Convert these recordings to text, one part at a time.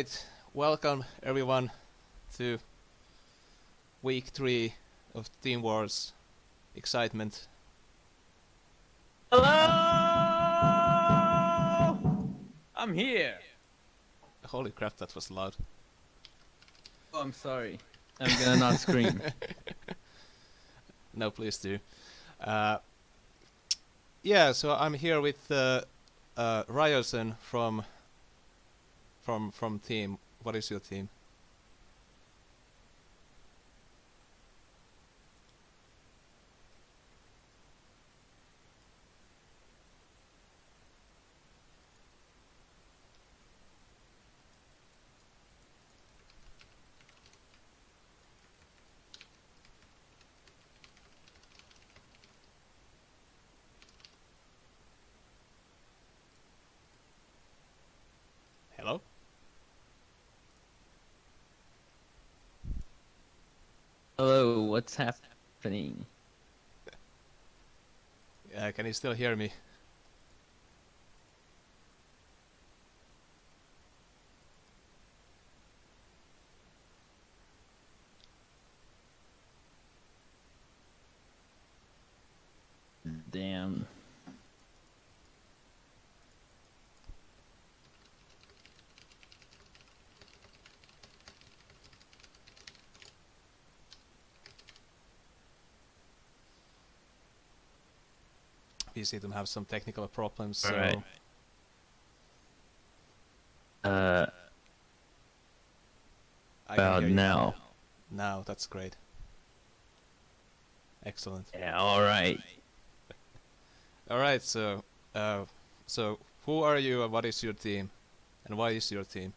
Alright, welcome everyone to week 3 of Team Wars excitement. Hello! I'm here. Holy crap, that was loud. Oh, I'm sorry. I'm gonna not scream. No, please do. Yeah, so I'm here with Ryousen from team. What is your team? Hello? Hello, what's happening? Can you still hear me? Damn. We seem to have some technical problems, so... Alright. Uh, I can about hear you now. Now, that's great. Excellent. Yeah, alright. Alright, so who are you and what is your team? And why is your team?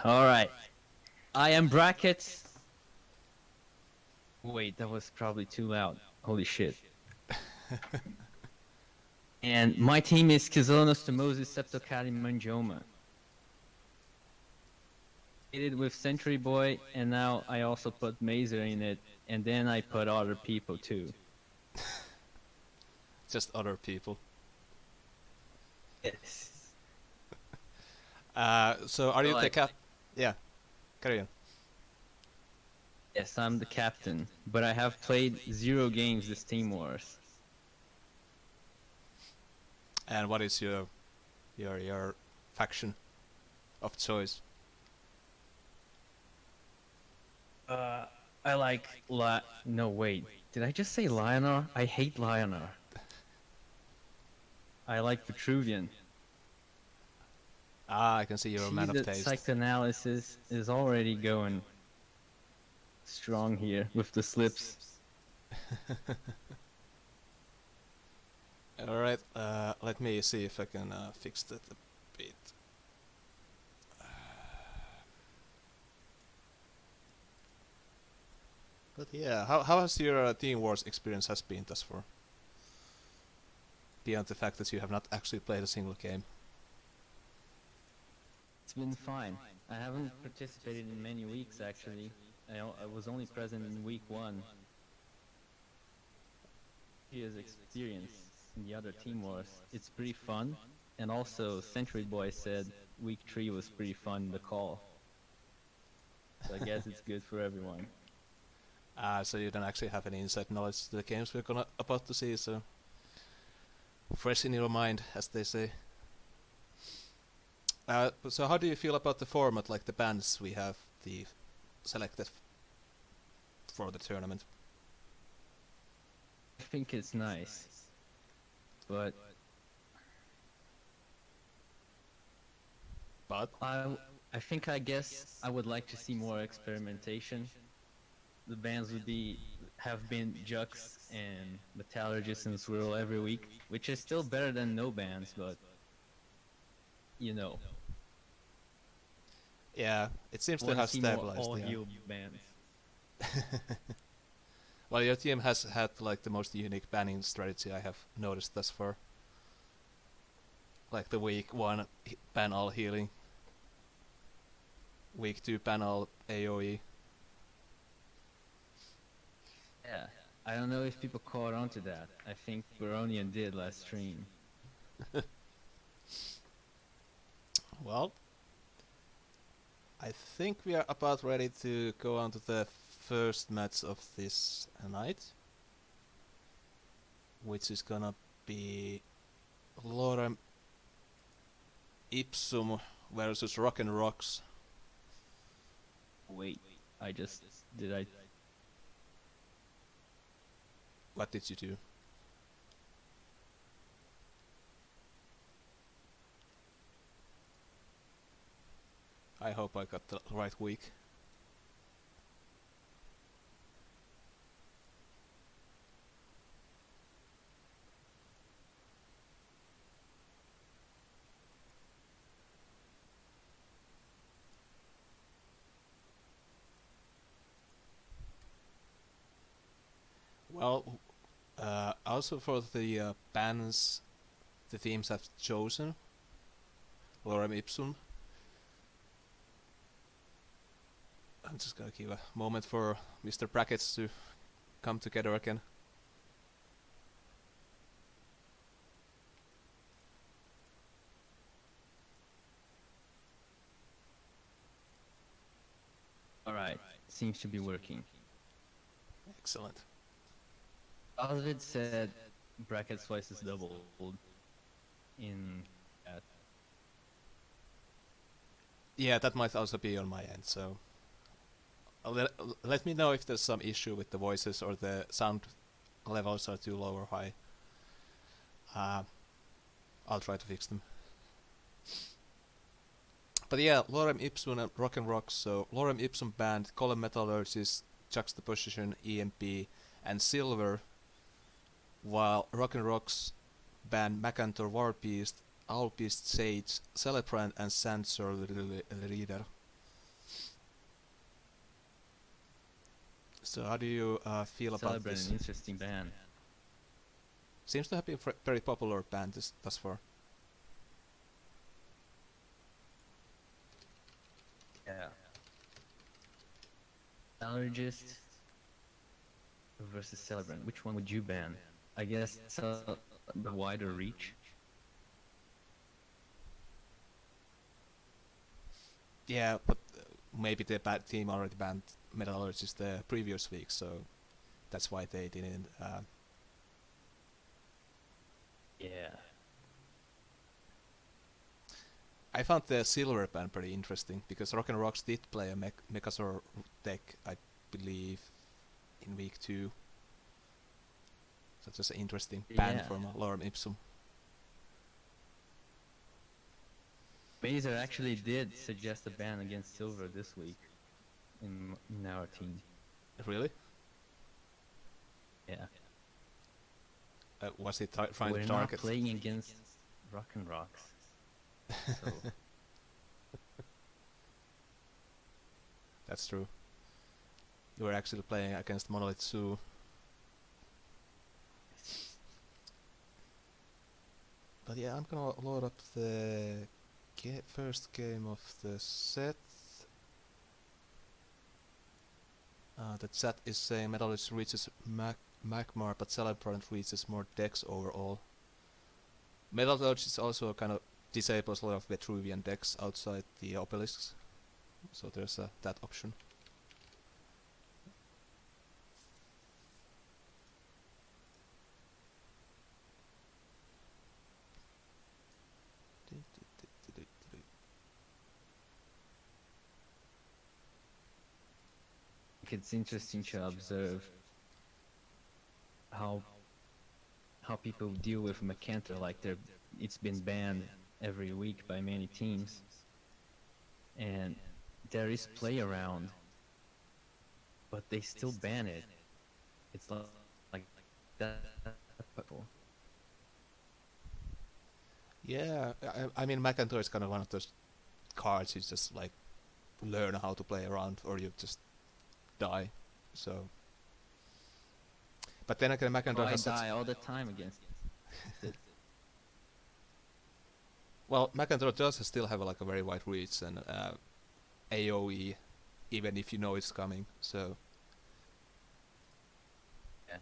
Alright. I am Brackets. Wait, that was probably too loud. Holy shit. And my team is Kizonos Moses Septocali Manjoma. It with Century Boy, and now I also put Mazer in it, and then I put other people too. Just other people. Yes. So are you the Like- cap? Yeah, carry on. Yes, I'm the captain, but I have played 0 games this Team Wars. And what is your faction of choice? I like no wait, did I just say Lionar? I hate Lionar. I like Vitruvian. Ah, I can see you're a man of The taste. psychoanalysis is already going strong here with the slips. Alright, let me see if I can fix that a bit. But yeah, how has your Team Wars experience has been thus far? Beyond the fact that you have not actually played a single game. It's been fine. I haven't participated in many weeks actually. I was only present in week 1. He has experience in the other Team Wars. It's pretty fun, and also Century Boy said week 3 was pretty fun in the call. So I guess it's good for everyone. So you don't actually have any inside knowledge to the games we're about to see, so fresh in your mind, as they say. So how do you feel about the format, like the bands we have selected for the tournament? I think it's nice, but I guess I would like to see more experimentation. The bands would have been Jux and Metallurgist and Swirl every week, which is still better than no bands, but you know. Yeah, it seems to Wanna have see more stabilized. all Yeah. heel bands. Well, your team has had like the most unique banning strategy I have noticed thus far. Like the week 1 ban all healing, week 2 ban all AoE. Yeah, I don't know if people caught on to that. I think Boronian did last stream. Well, I think we are about ready to go on to the first match of this night, which is gonna be Lorem Ipsum versus Rock and Rocks. Wait, did I? What did you do? I hope I got the right week. Well, also for the bands, the teams have chosen Lorem Ipsum. I'm just gonna give a moment for Mr. Brackets to come together again. Alright, seems to be working. Excellent. Osvid said Bracket's voice is doubled in chat. Yeah, that might also be on my end, so let me know if there's some issue with the voices or the sound levels are too low or high. I'll try to fix them. But yeah, Lorem Ipsum and Rock and Rocks. So Lorem Ipsum band, Column Metallurgist, Juxtaposition, EMP, and Silver, while Rock and Rocks band Macantor Warbeast, Owlbeast Sage, Celebrant, and Sandsor Reader. So how do you feel about this? An interesting band. Seems to have been a very popular band thus far. Yeah. Allergist versus Celebrant. Which one would you ban? I guess the wider reach. Yeah, but maybe the bad team already banned Metallurgist the previous week, so that's why they didn't. Yeah. I found the Silver band pretty interesting because Rock and Rocks did play a Megazord deck, I believe, in week 2. So it's just an interesting band from Lorem Ipsum. Mazer actually did suggest a ban against Silver this week in our team. Really? Yeah. Was he trying to target? We're not playing against Rock and Rocks. So. That's true. You were actually playing against Monolith Zoo. But yeah, I'm gonna load up the first game of the set. The chat is saying Metallurgist reaches Magmar, but Celebrant reaches more decks overall. Metallurgist also kind of disables a lot of Vitruvian decks outside the obelisks, so there's that option. It's interesting to observe how people deal with Macantor, like it's been banned every week by many teams, and there is play around, but they still ban it. It's like that. Yeah, I mean Macantor is kind of one of those cards you just like learn how to play around, or you just die. So, but then again, Macantor has die all the time against it. Well, Macantor does still have like a very wide reach and AOE, even if you know it's coming. So, yeah.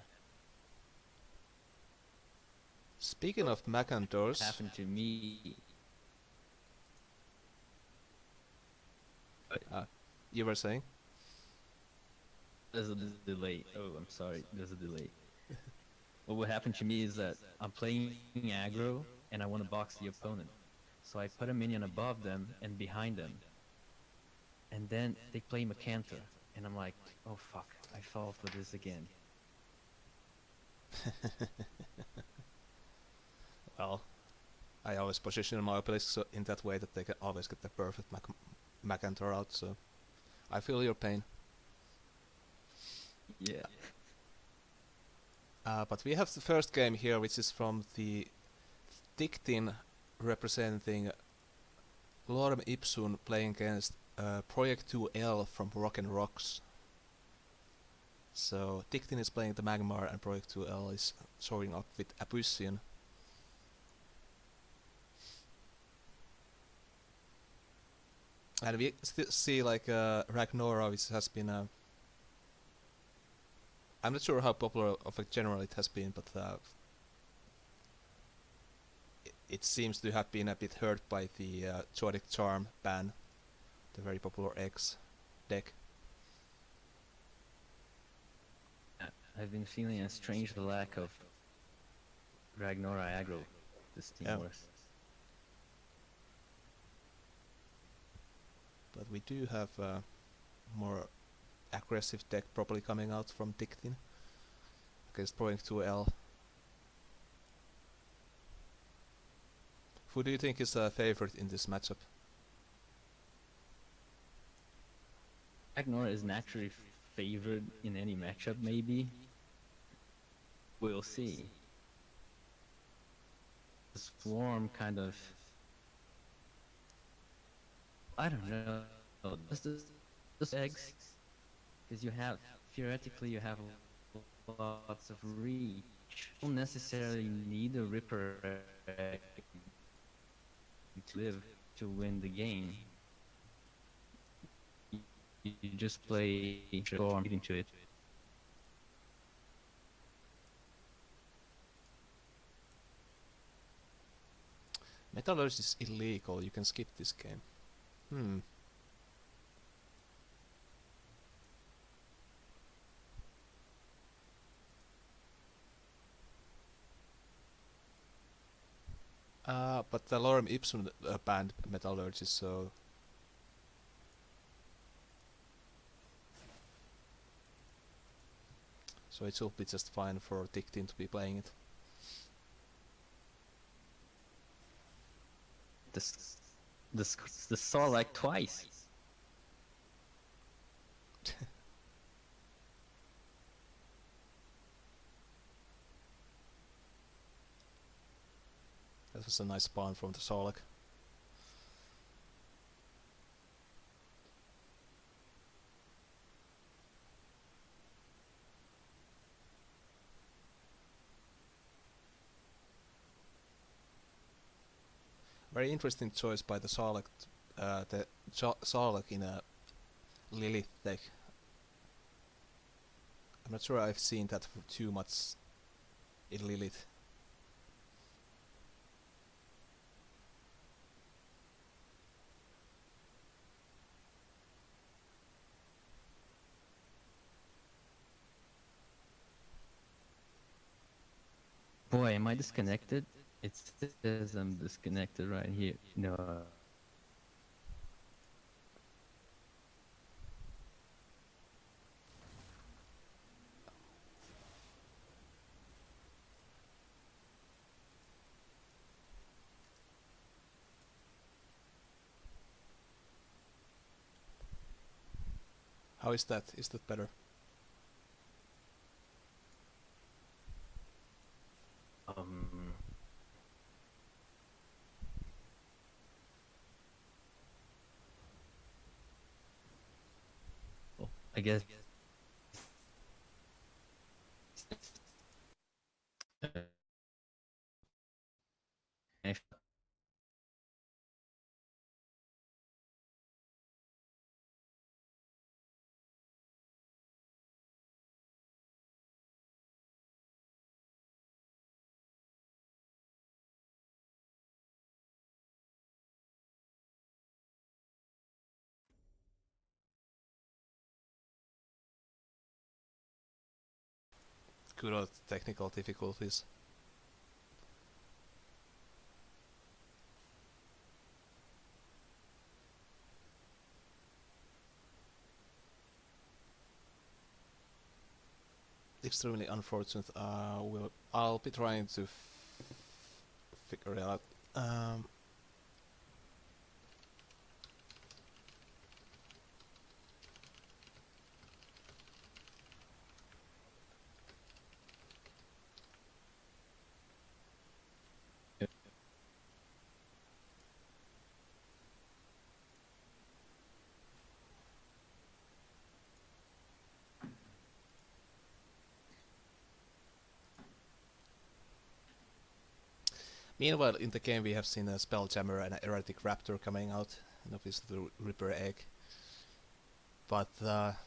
Speaking of Macantors, Happened to me. You were saying? There's a delay. Oh, I'm sorry. There's a delay. What would happen to me is that I'm playing aggro and I want to box the opponent. So I put a minion above them and behind them. And then they play Macantha. And I'm like, oh fuck, I fall for this again. Well, I always position my obelisks so in that way that they can always get the perfect Macantor out, so I feel your pain. Yeah. But we have the first game here, which is from the Dictin representing Lorem Ipsum playing against Project 2L from Rock and Rocks. So Dictin is playing the Magmar and Project 2L is showing up with Abyssian. And we still see like Ragnora, which has been I'm not sure how popular of a general it has been, but it seems to have been a bit hurt by the Zodiac Charm ban, the very popular X deck. I've been feeling a strange lack of Ragnora aggro this Team Yeah. Wars. But we do have more aggressive deck probably coming out from Dictin against Project 2L. Who do you think is a favorite in this matchup? Ragnora is naturally favored in any matchup, maybe. We'll see. The Swarm kind of... I don't know. Just eggs. Because you have, theoretically, you have lots of reach. You don't necessarily need a Ripper egg to live to win the game. You just play Swarm leading to it. Metallurgy is illegal, you can skip this game. But the Lorem Ipsum banned Metallurgy, so... So it should be just fine for Dictin to be playing it. The saw like twice. That was a nice spawn from the Solak. Very interesting choice by the Solak. The Solak in a Lilith deck. I'm not sure I've seen that for too much in Lilith. Boy, am I disconnected? It says I'm disconnected right here. No. How is that? Is that better? Oh, I guess. good old technical difficulties. Extremely unfortunate. I'll be trying to figure it out. Meanwhile, in the game we have seen a Spelljammer and an Erratic Raptor coming out, and obviously the Ripper Egg. But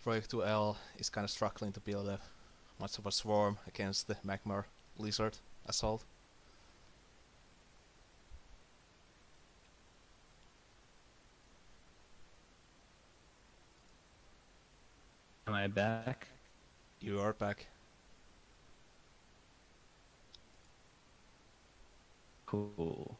Project 2L is kind of struggling to build a much of a swarm against the Magmar Lizard assault. Am I back? You are back. Cool.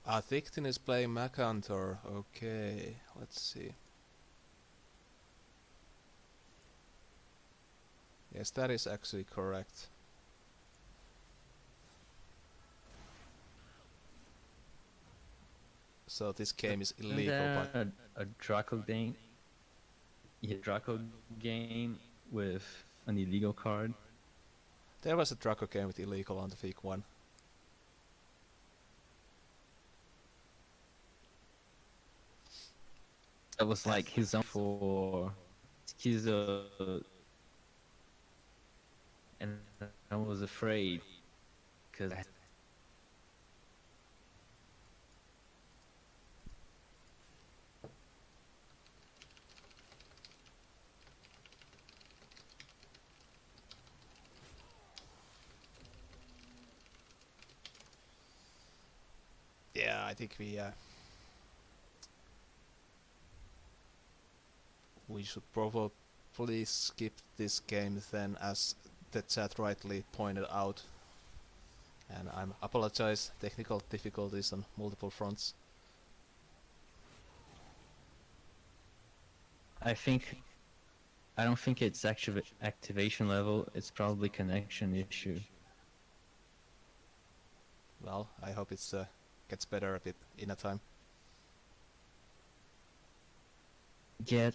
Thictin is playing Macantor. Okay, let's see. Yes, that is actually correct. So this game is illegal, but a Draco game. Yeah, Draco game with an illegal card. there was a Draco game with illegal on the Fig 1. That was like his own for his and I was afraid because Yeah, I think we should probably skip this game then, as the chat rightly pointed out. And I apologize, technical difficulties on multiple fronts. I don't think it's activation level. It's probably connection issue. Well, I hope it's gets better a bit in a time. Get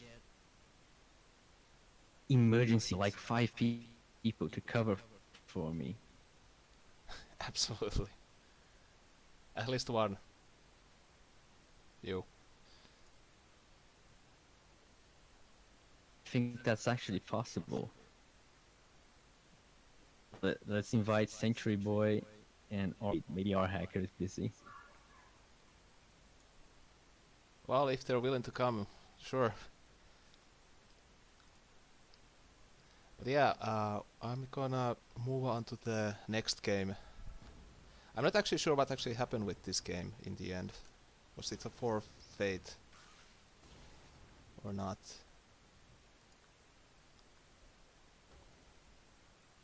emergency like 5 people to cover for me. Absolutely. At least one. You. I think that's actually possible. Let's invite Century Boy and maybe our hacker is busy. Well, if they're willing to come, sure. But yeah, I'm gonna move on to the next game. I'm not actually sure what actually happened with this game in the end. Was it a forfeit or not?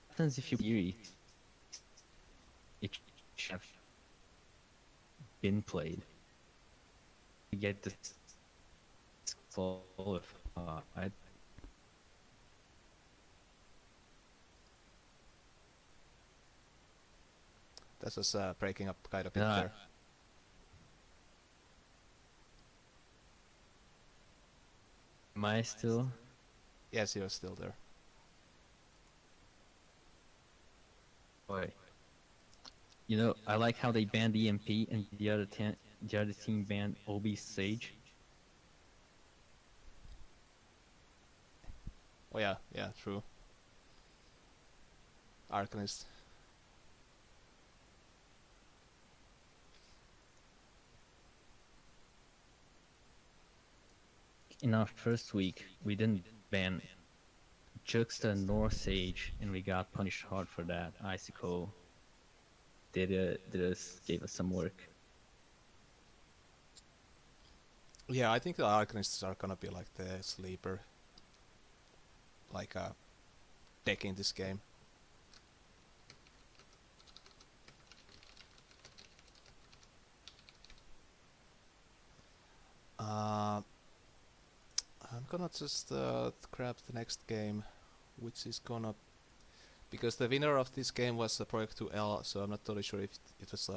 What happens if you theory? It should have been played. To get this qualified. That was breaking up quite a bit there. Am I still? Yes, you're still there. Boy. You know, I like how they banned EMP and the other team banned OB Sage. Oh yeah, true. Arcanist. In our first week, we didn't ban Juxta nor Sage, and we got punished hard for that. Icicle gave us some work. Yeah, I think the Arcanists are gonna be like the sleeper, like deck in this game. Uh, I'm gonna just grab the next game, which is gonna because the winner of this game was Project 2L, so I'm not totally sure if it was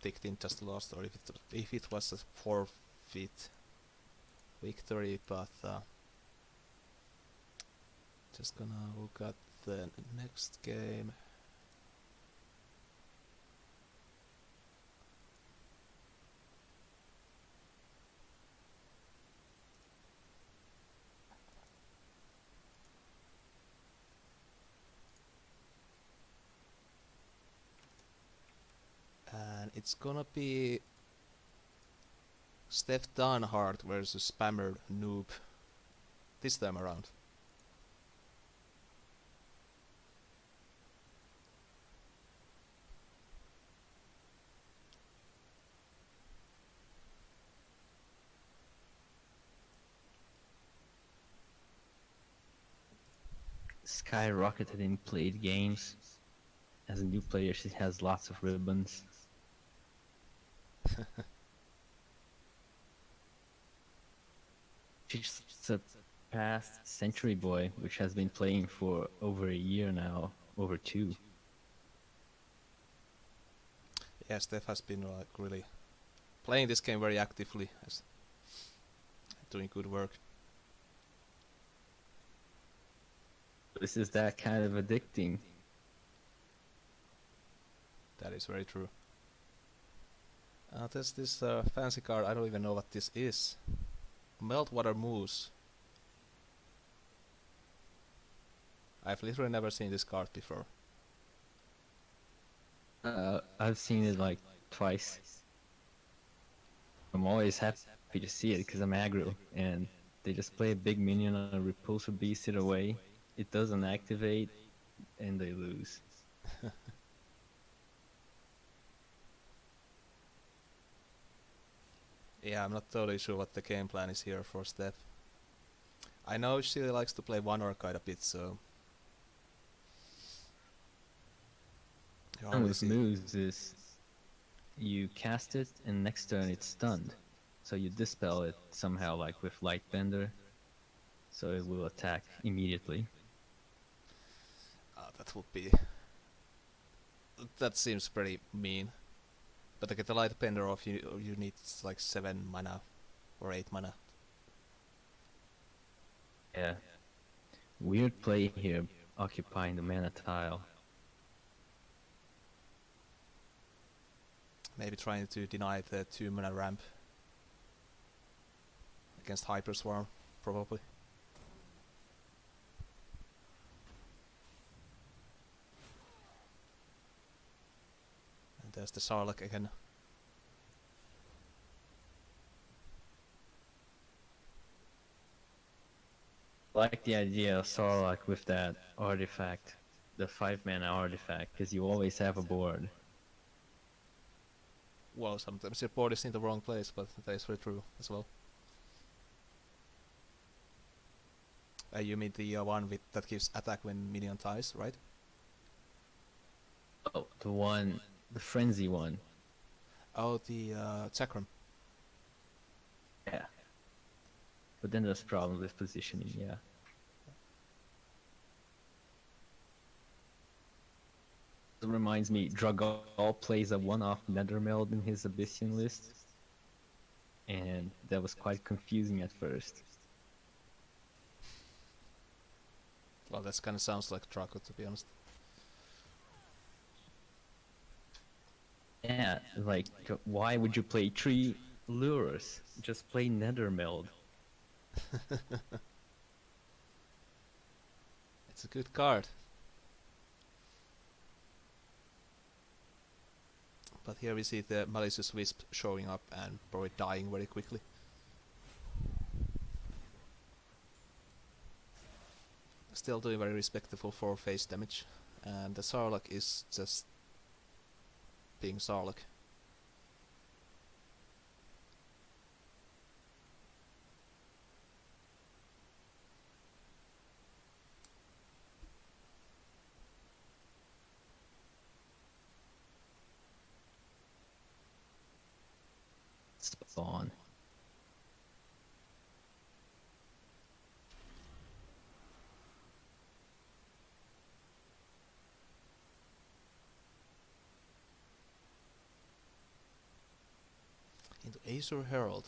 ticked in just lost or if it was a forfeit victory, but just gonna look at the next game. And it's gonna be Steph Dunhart versus Spammer Noob this time around. Skyrocketed in played games. As a new player, she has lots of ribbons. She's surpassed Century Boy, which has been playing for over a year now, over two. Yeah, Steph has been like really playing this game very actively, doing good work. This is that kind of addicting. That is very true. There's this fancy card, I don't even know what this is. Meltwater Moose. I've literally never seen this card before. I've seen it like twice. I'm always happy to see it because I'm aggro, and they just play a big minion on a repulsor beast it away. It doesn't activate, and they lose. Yeah, I'm not totally sure what the game plan is here for Steph. I know she likes to play one orc quite a bit, so And with moves is you cast it, and next turn it's stunned. So you dispel it somehow, like with Lightbender, so it will attack immediately. that would be. That seems pretty mean. But to get the light bender off, you need like 7 mana or 8 mana. Yeah. Weird play here, occupying the mana tile. Maybe trying to deny the 2 mana ramp against Hyper Swarm, probably. And there's the Sarlacc again. I like the idea of Sarlacc with that artifact, the 5-mana artifact, because you always have a board. Well, sometimes your board is in the wrong place, but that is very true as well. You mean the one that gives attack when minion dies, right? Oh, the frenzy one. Oh, the Chakram. Yeah. But then there's problems with positioning, yeah. It reminds me, Dragal plays a one-off Nethermeld in his Abyssian list. And that was quite confusing at first. Well, that kind of sounds like Draco, to be honest. Yeah, like, why would you play 3 lures? Just play Nethermeld. It's a good card. But here we see the Malicious Wisp showing up and probably dying very quickly. Still doing very respectable 4 face damage. And the Sarlacc is just being Sarlacc. spawn. Into Azure Herald.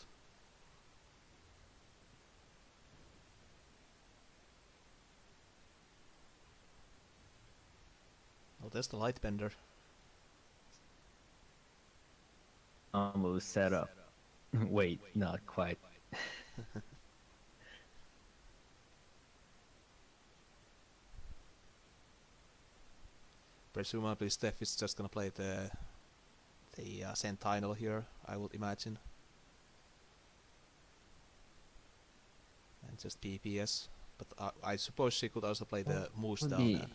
Oh, there's the Lightbender. Almost set up. Wait, not quite. Presumably Steph is just gonna play the Sentinel here, I would imagine. And just PPS. But I suppose she could also play the Moose down.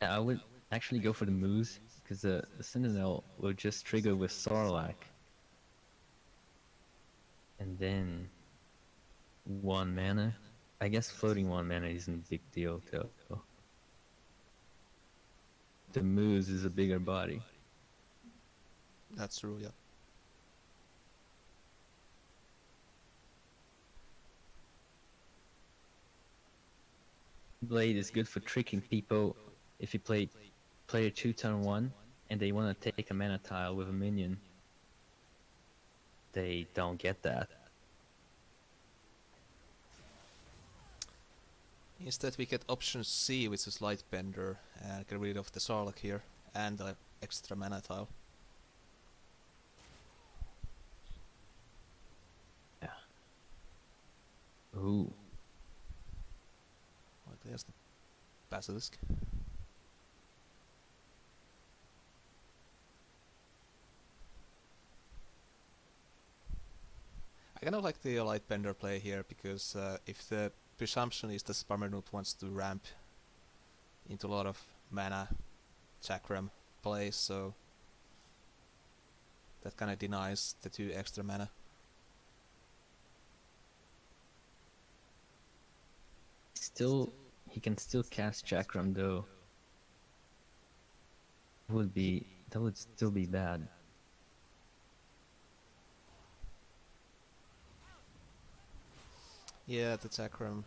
I would actually go for the Moose, because the Sentinel will just trigger with Sarlacc. And then 1 mana. I guess floating 1 mana isn't a big deal though. The Moose is a bigger body. That's true, yeah. Blade is good for tricking people if you play player 2 turn 1 and they want to take a mana tile with a minion. They don't get that. Instead we get option C, which is Lightbender, and get rid of the Sarlacc here, and the extra mana tile. Yeah. Ooh. Well, there's the Basilisk. I kind of like the Lightbender play here, because if the presumption is that Sparmernoot wants to ramp into a lot of mana chakram plays, so that kind of denies the 2 extra mana. He can still cast chakram though. That would still be bad. Yeah, the chakram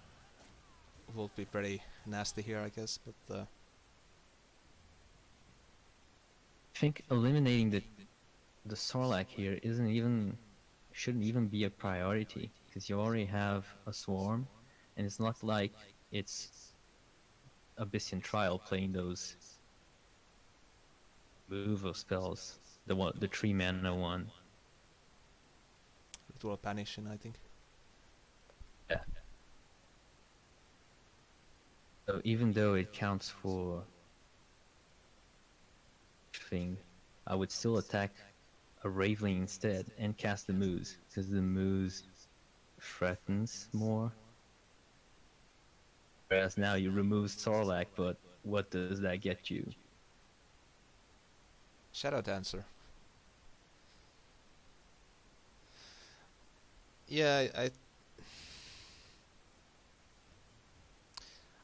would be pretty nasty here, I guess, but I think eliminating the Sarlacc here shouldn't even be a priority, because you already have a swarm, and it's not like it's Abyssian Trial playing those move of spells, the 3 mana one. Ritual Banishing, I think. Yeah. So even though it counts for thing, I would still attack a Raveling instead and cast the Moose, because the Moose threatens more. Whereas now you remove Sarlacc, but what does that get you? Shadow Dancer. Yeah,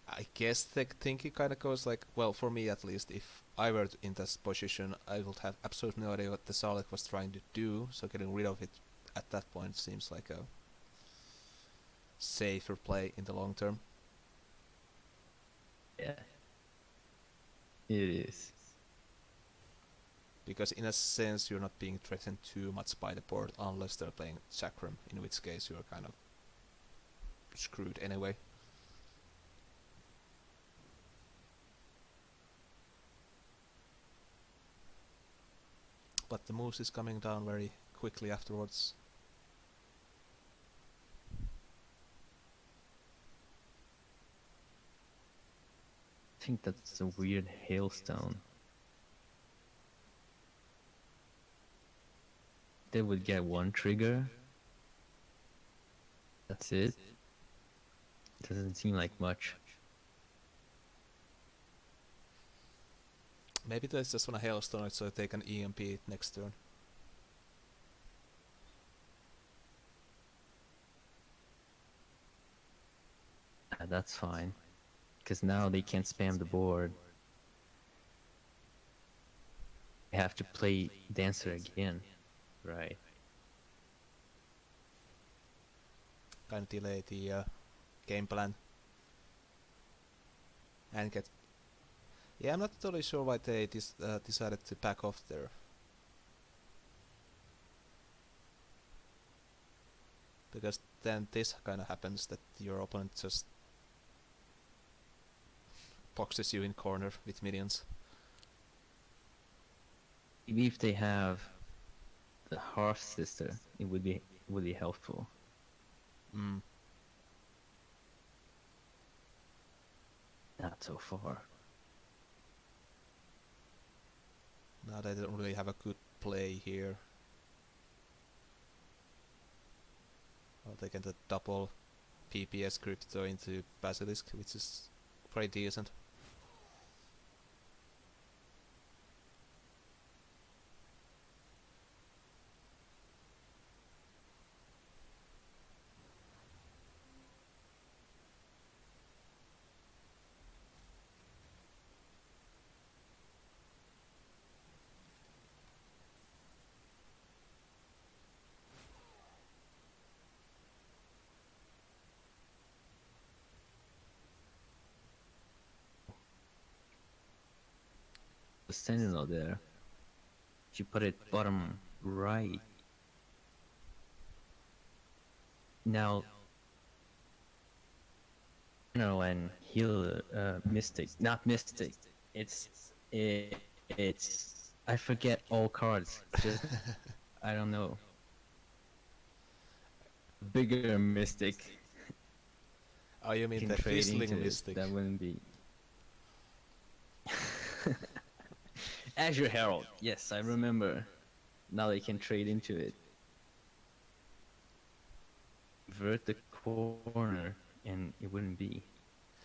I guess the thinking kind of goes like, well, for me at least, if I were in this position, I would have absolutely no idea what the Sarlacc was trying to do, so getting rid of it at that point seems like a safer play in the long term. Yeah. It is. Because in a sense you're not being threatened too much by the board unless they're playing Chakram, in which case you're kind of screwed anyway. But the Moose is coming down very quickly afterwards. I think that's a weird hailstone. They would get 1 trigger. That's it. Doesn't seem like much. Maybe they just want to Hailstone it so they can EMP it next turn. That's fine, because now they can't spam the board. have to play Dancer again, right? Kind of delay the game plan and get. Yeah, I'm not totally sure why they decided to back off there. Because then this kind of happens that your opponent just boxes you in corner with minions. Maybe if they have the Half Sister, it would be really helpful. Mm. Not so far. Now they don't really have a good play here. Well, they get a double PPS crypto into Basilisk, which is pretty decent. The Sentinel there. You put it bottom right. Now, and heal Mystic, not Mystic. It's I forget all cards. Just I don't know. Bigger Mystic. Oh, you mean Can the trade Fizzling into it. Mystic? That wouldn't be. Azure Herald. Yes, I remember. Now they can trade into it. Vert the corner, and it wouldn't be.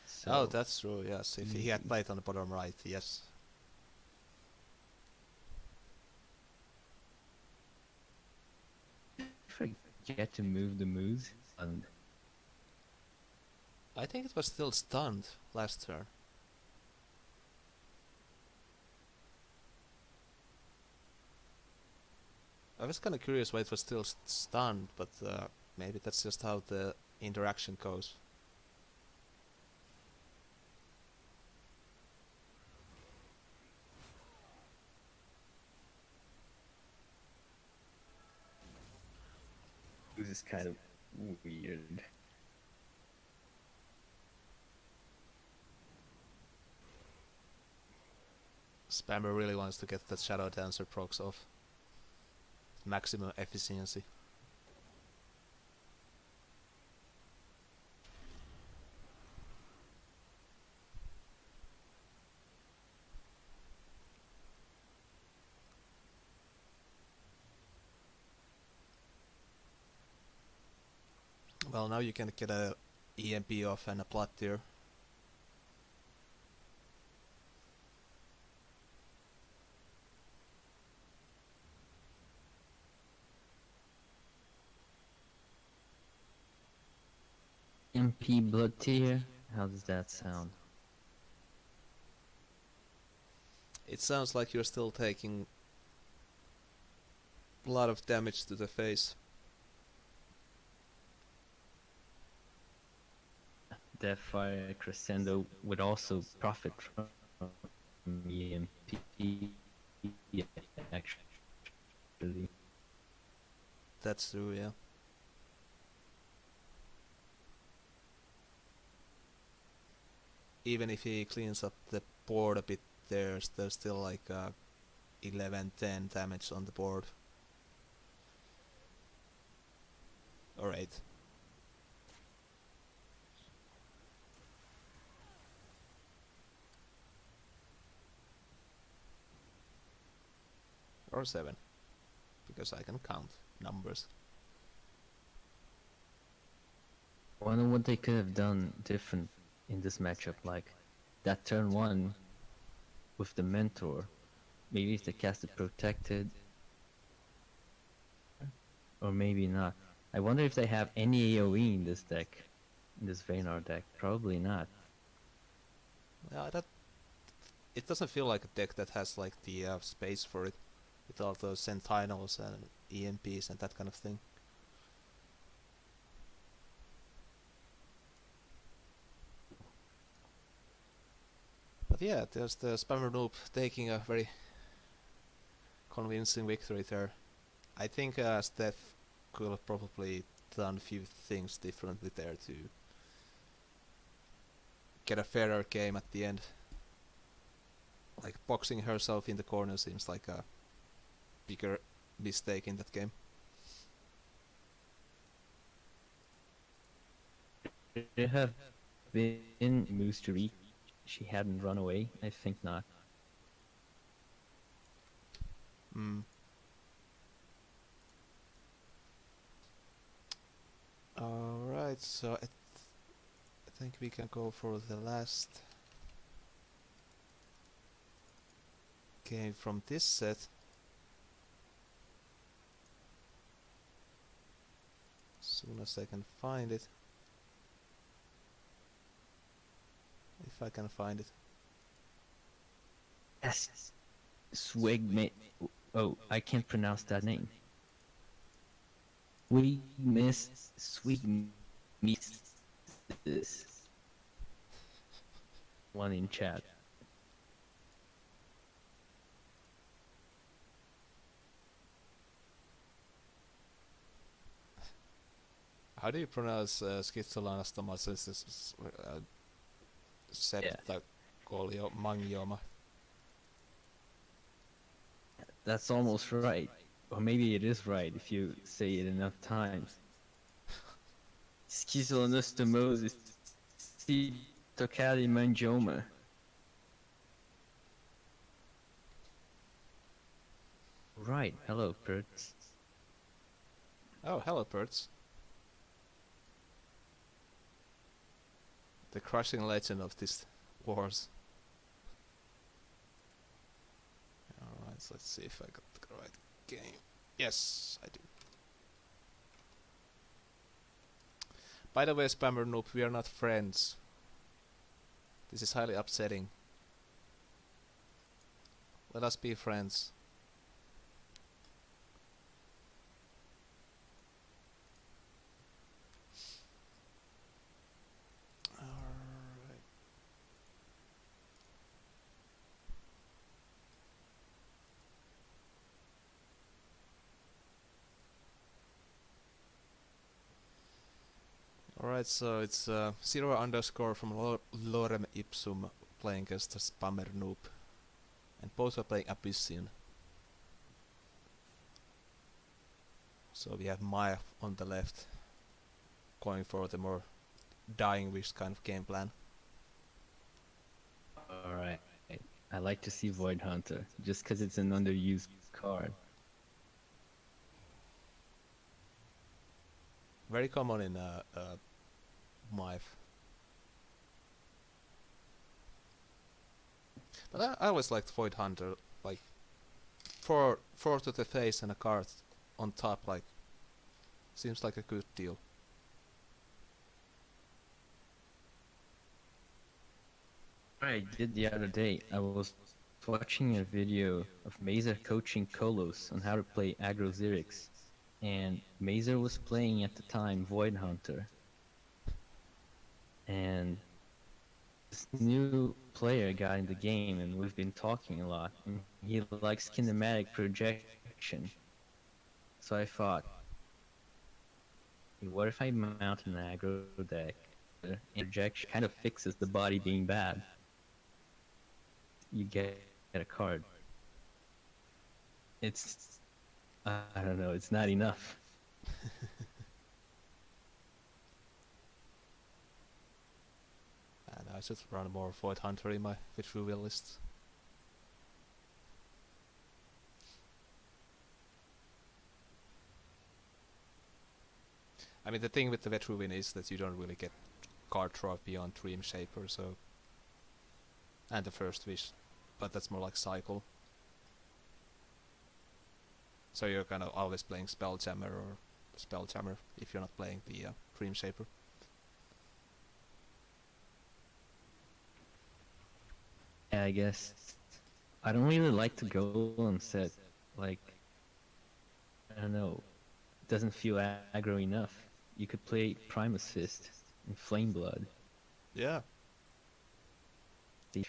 So Oh, that's true, yes. If he had easy. played on the bottom right, yes. Forget to move the moves, and I think it was still stunned last turn. I was kind of curious why it was still stunned, but maybe that's just how the interaction goes. this is kind of weird. Spammer really wants to get that Shadow Dancer procs off. Maximum efficiency. Well, now you can get a EMP off and a Blood Tear. MP Blood Tier? How does that sound? It sounds like you're still taking a lot of damage to the face. Deathfire Crescendo would also profit from EMP, actually. That's true, yeah. Even if he cleans up the board a bit, there's still like 11-10 damage on the board. Or 8. Or 7. Because I can count numbers. I wonder what they could have done different in this matchup, like that turn 1 with the Mentor. Maybe if they cast it protected, or maybe not. I wonder if they have any AoE in this deck, in this Vaynar deck. Probably not. Yeah, I don't it doesn't feel like a deck that has like the space for it, with all those sentinels and EMPs and that kind of thing. But yeah, there's the Spammer Noob taking a very convincing victory there. I think Steph could have probably done a few things differently there to get a fairer game at the end. Like boxing herself in the corner seems like a bigger mistake in that game. Should it have been moves to reach? She hadn't run away? I think not. Mm. Alright, so I think we can go for the last game from this set. Soon as I can find it. If I can find it. Yes. Swigme. Oh, I can't pronounce that name. We miss Swigme. This one in chat. How do you pronounce schizoanastomosis? Septacoliomangioma. That's almost right. Or maybe it is right if you say it enough times. Schizoanostomosis. Septacoliomangioma. Right. Hello, Perts. Oh, hello, Perts. The crushing legend of this wars. Alright, so let's see if I got the right game. Yes, I do. By the way, Spammer Noob, we are not friends. This is highly upsetting. Let us be friends. Alright, so it's 0_ from Lorem Ipsum playing against the Spammer Noob. And both are playing Abyssian. So we have Maya on the left, going for the more Dying Wish kind of game plan. Alright. I like to see Void Hunter, just because it's an underused card. Very common in Myth. But I always liked Void Hunter, like four to the face and a card on top, like seems like a good deal. I did the other day. I was watching a video of Mazer coaching Kolos on how to play aggro Zerix, and Mazer was playing at the time Void Hunter. And this new player got in the game, and we've been talking a lot. And he likes kinematic projection. So I thought, what if I mount an aggro deck? And projection kind of fixes the body being bad. You get a card. It's, I don't know, it's not enough. And I should run more Void Hunter in my Vitruvian list. I mean, the thing with the Vitruvian is that you don't really get card draw beyond Dream Shaper, so... And the First Wish, but that's more like Cycle. So you're kind of always playing Spelljammer or Spelljammer if you're not playing the Dream Shaper. I guess I don't really like the golem set. Like, I don't know, it doesn't feel aggro enough. You could play Primus Fist and Flame Blood. Yeah. I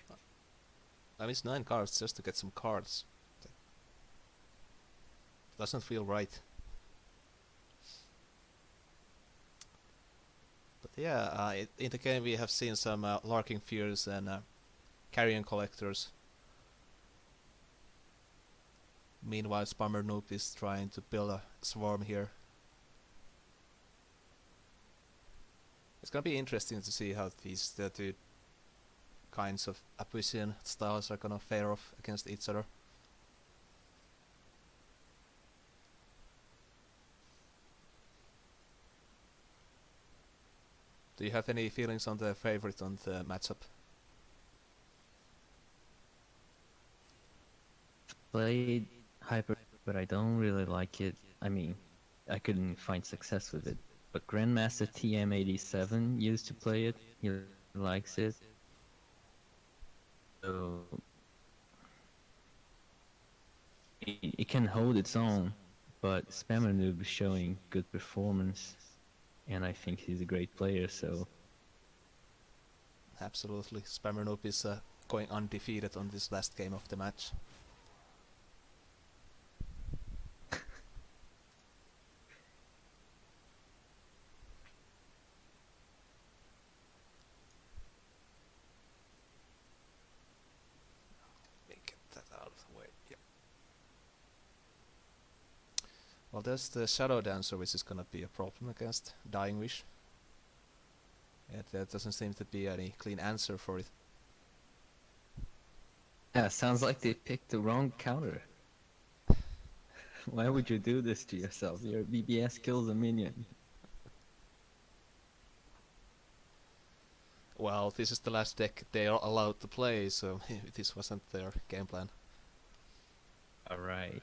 mean, it's 9 cards just to get some cards. Doesn't feel right. But yeah, in the game we have seen some Larking Fears and Carrion Collectors. Meanwhile, Spammer Noob is trying to build a swarm here. It's gonna be interesting to see how these two kinds of Abyssian styles are gonna fare off against each other. Do you have any feelings on the favorite on the matchup? Played Hyper, but I don't really like it. I mean, I couldn't find success with it. But Grandmaster TM87 used to play it. He likes it. So it can hold its own, but Spammer Noob is showing good performance, and I think he's a great player. So Absolutely, Spammer Noob is going undefeated on this last game of the match. Well, there's the Shadow Dancer, which is gonna be a problem against Dying Wish. Yeah, there doesn't seem to be any clean answer for it. yeah, sounds like they picked the wrong counter. Why would you do this to yourself? Your BBS kills a minion. Well, this is the last deck they are allowed to play, so this wasn't their game plan. Alright.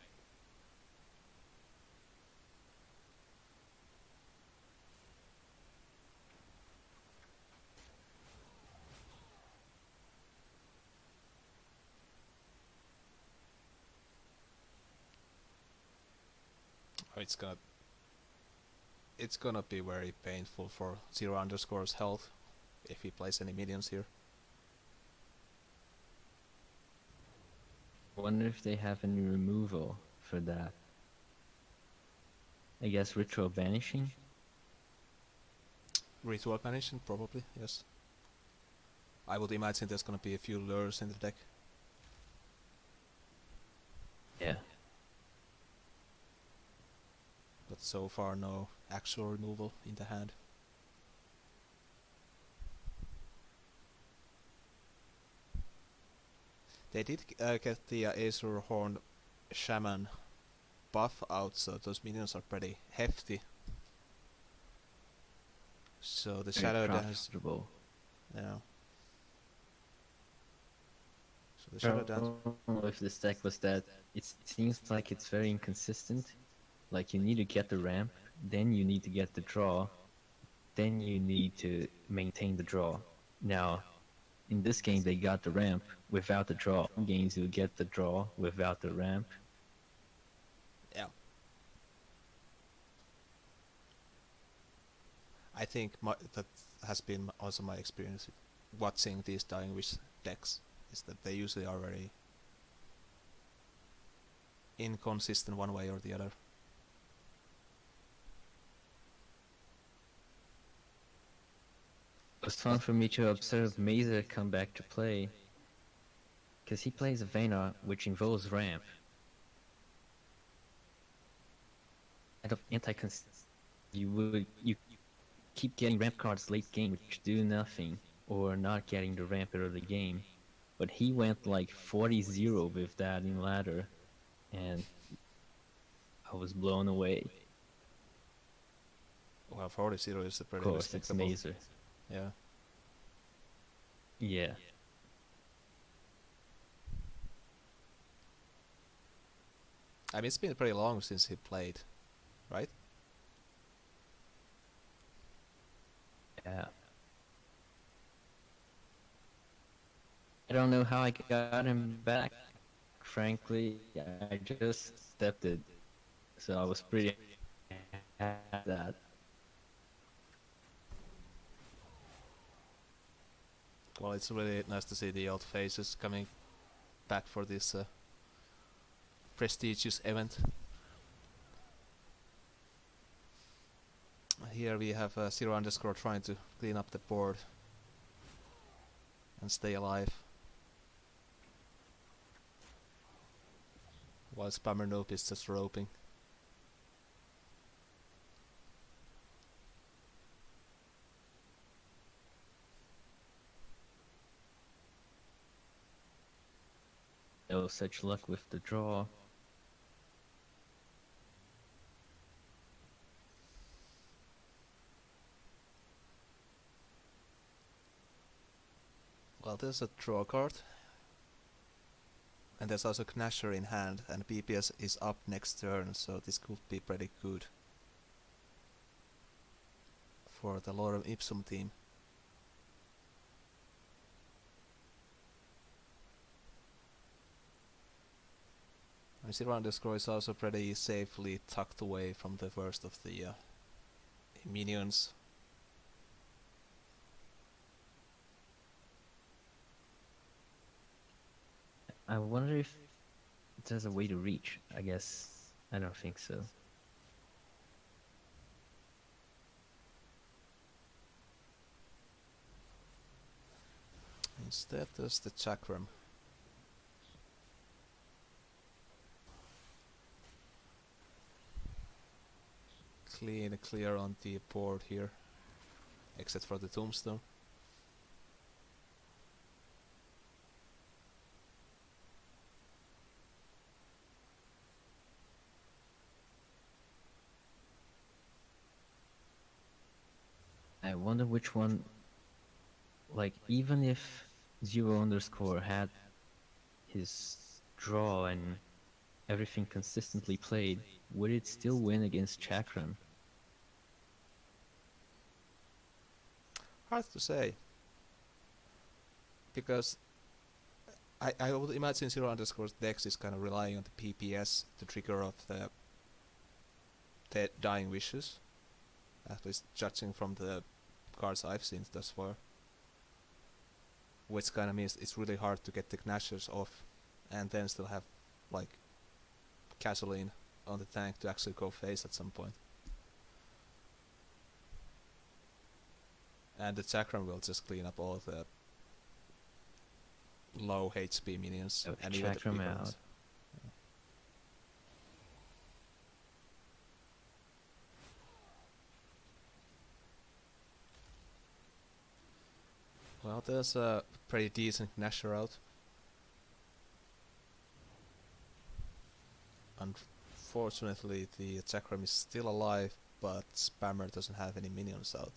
Oh, it's gonna be very painful for Zero Underscore's health if he plays any minions here. Wonder if they have any removal for that. I guess Ritual Banishing? Ritual Banishing, probably, yes. I would imagine there's gonna be a few lures in the deck. Yeah. But so far no actual removal in the hand. They did get the Azure Horn Shaman buff out, so those minions are pretty hefty. So the Shadow Dance... Yeah. So the Shadow Dance... I don't know if this deck was that. It seems like it's very inconsistent. Like you need to get the ramp, then you need to get the draw, then you need to maintain the draw. Now, in this game they got the ramp without the draw. Some games you get the draw without the ramp. Yeah. I think that has been also my experience watching these Dying Wish decks, is that they usually are very inconsistent one way or the other. It was fun for me to observe Mazer come back to play, because he plays a Vayner which involves ramp. Kind of you keep getting ramp cards late game which do nothing, or not getting the ramp early game. But he went like 40-0 with that in ladder, and I was blown away. Well, 40-0 is a pretty Of course, it's respectable. Mazer. Yeah. Yeah. I mean, it's been pretty long since he played, right? Yeah. don't know how I got him back. Frankly, I just stepped it, so I was pretty happy with that. Well, it's really nice to see the old faces coming back for this prestigious event. Here we have Zero Underscore trying to clean up the board and stay alive, while Spammer Noob is just roping. No such luck with the draw. Well, there's a draw card. And there's also Knasher in hand, and BPS is up next turn, so this could be pretty good for the Lorem Ipsum team. And Zero Underscore is also pretty safely tucked away from the worst of the minions. I wonder if there's a way to reach. I guess I don't think so. Instead, there's the Chakram. Clear on the board here, except for the Tombstone. I wonder which one, like, even if Zero Underscore had his draw and everything consistently played, would it still win against Chakram? Hard to say, because I would imagine Zero Underscore's dex is kind of relying on the PPS to trigger off the Dying Wishes, at least judging from the cards I've seen thus far. Which kind of means it's really hard to get the Gnashers off and then still have like gasoline on the tank to actually go face at some point. And the Chakram will just clean up all the low HP minions Oh, and even the big Chakram ones. out. Well, there's a pretty decent Gnasher out. Unfortunately, the Chakram is still alive, but Spammer doesn't have any minions out.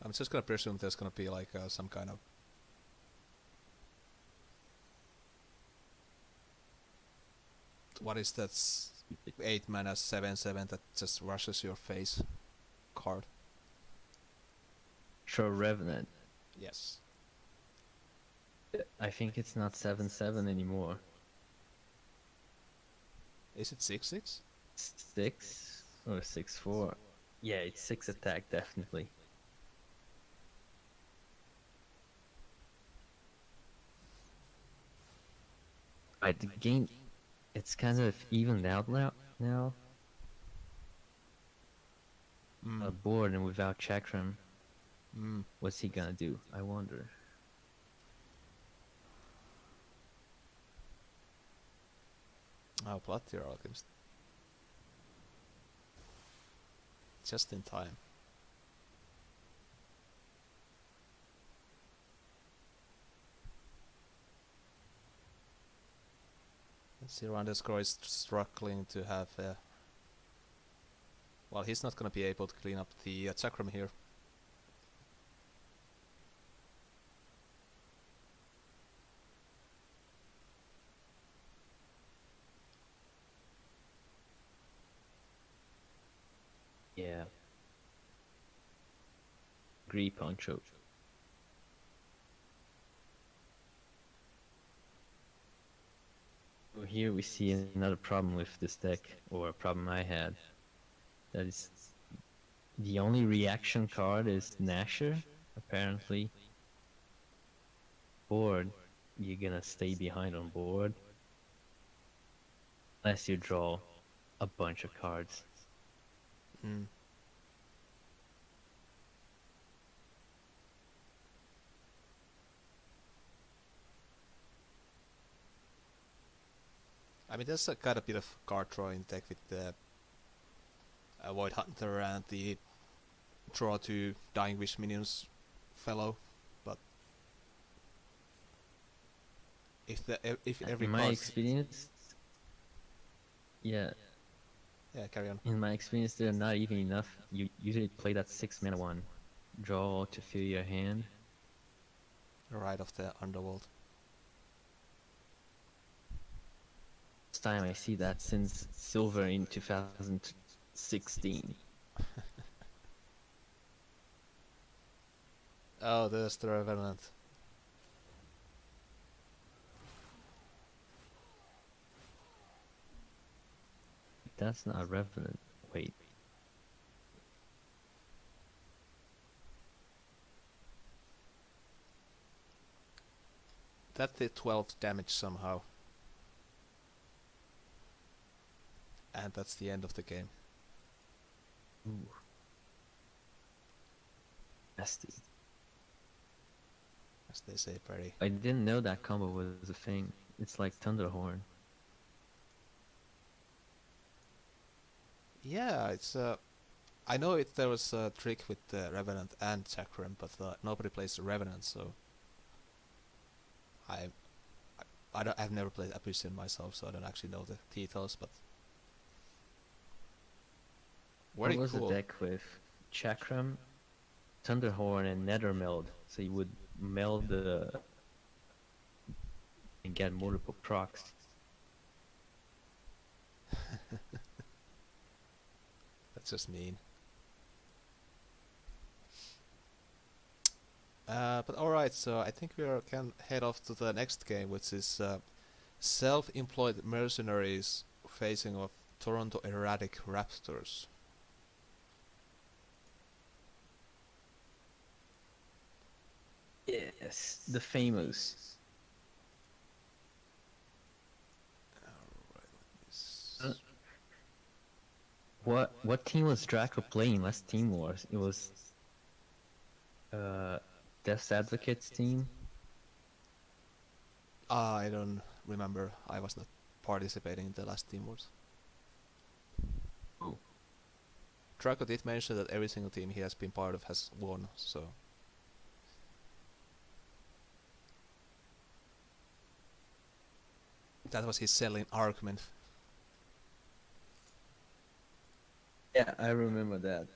I'm just gonna presume there's gonna be like some kind of what is that 8 mana 7/7 that just rushes your face card? Sure, Revenant. Yes. I think it's not 7/7 anymore. Is it 6/6? 6 or 6/4? Yeah, it's 6 attack, definitely. Right, the game, it's kind of evened out now. Board and without Chakram, what's he gonna do? I wonder. Oh, Blood Tier Alchemist. Just in time. Zero Underscore is struggling to have well, he's not gonna be able to clean up the Chakram here. Yeah. Agree, Poncho. So here we see another problem with this deck, or a problem I had. That is, the only reaction card is Nasher, apparently. Board, you're gonna stay behind on board unless you draw a bunch of cards. Mm. I mean, there's a kind of bit of card drawing deck with the Void Hunter and the draw to Dying Wish minions fellow, but if every In my card, experience, yeah, yeah, carry on. in my experience, they're not even enough. You usually play that 6-mana one, draw to fill your hand. Right of the Underworld. First time I see that since Silver in 2016. Oh, there's the Revenant. That's not a Revenant. Wait. That did 12 damage somehow. And that's the end of the game. Ooh. Nasty. As they say, pretty. I didn't know that combo was a thing. It's like Thunderhorn. Yeah, it's I know there was a trick with the Revenant and Chakram, but nobody plays the Revenant, so I've never played Abyssinian myself, so I don't actually know the details, but very What was cool. the deck with Chakram, Thunderhorn, and Nethermeld? So you would meld the and get multiple procs. That's just mean. But alright, so I think can head off to the next game, which is Self-Employed Mercenaries facing off Toronto Erratic Raptors. Yes, the famous. What team was Draco playing last Team Wars? It was Death's Advocates team. I don't remember. I was not participating in the last Team Wars. Oh. Draco did mention that every single team he has been part of has won, so... That was his selling argument. Yeah, I remember that.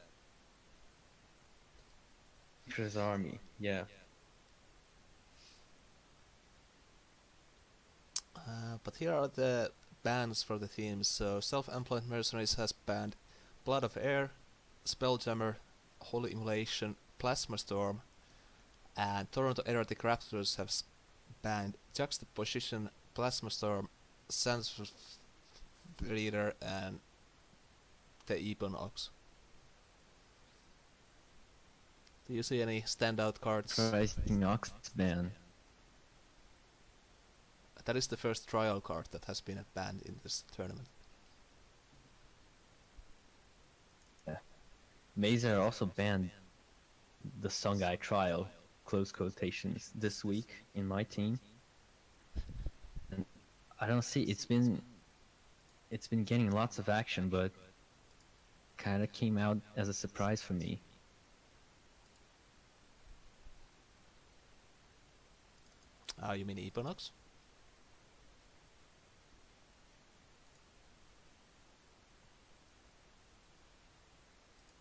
Chris Army, yeah. But here are the bans for the teams. So Self-Employed Mercenaries has banned Blood of Air, Spelljammer, Holy Immolation, Plasma Storm, and Toronto Erratic Raptors have banned Juxtaposition, Plasma Storm, Sans Reader, and the Ebon Ox. Do you see any standout cards? Rising Ox ban. That is the first trial card that has been banned in this tournament. Yeah. Mazer also banned the Songhai trial, close quotations, this week in my team. And I don't see it's been getting lots of action, but kinda came out as a surprise for me. You mean Eponox?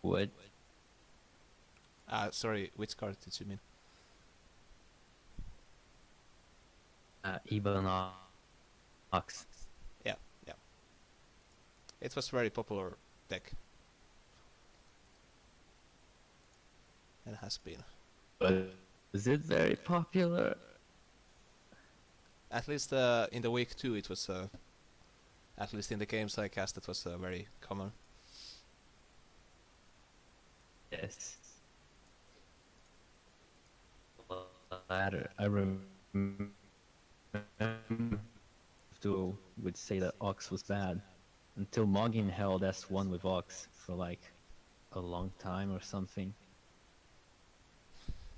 What? Sorry, which card did you mean? Ebon Ox. Yeah, yeah. It was very popular deck. and has been. But is it very popular? At least in the week 2 it was, at least in the games I cast, it was very common. Yes. Latter. I remember Duo would say that Ox was bad until Moggin held S1 with Ox for like a long time or something.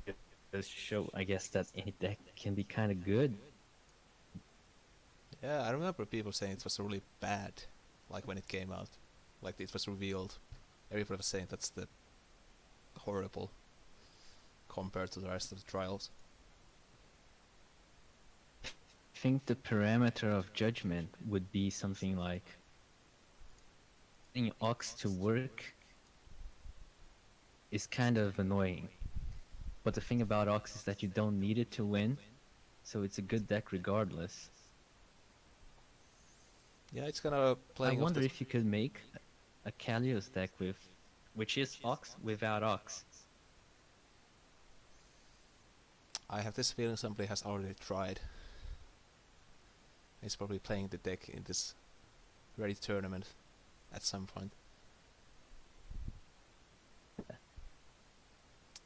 It does show, I guess, that any deck can be kind of good. Yeah, I remember people saying it was really bad, like when it came out, like it was revealed. Everybody was saying that's the horrible compared to the rest of the trials. I think the parameter of judgment would be something like getting Ox to work is kind of annoying. But the thing about Ox is that you don't need it to win, so it's a good deck regardless. Yeah, it's kind of I playing off wonder the... if you could make a Kalios deck with, which is Ox without Ox. I have this feeling somebody has already tried. He's probably playing the deck in this very tournament at some point.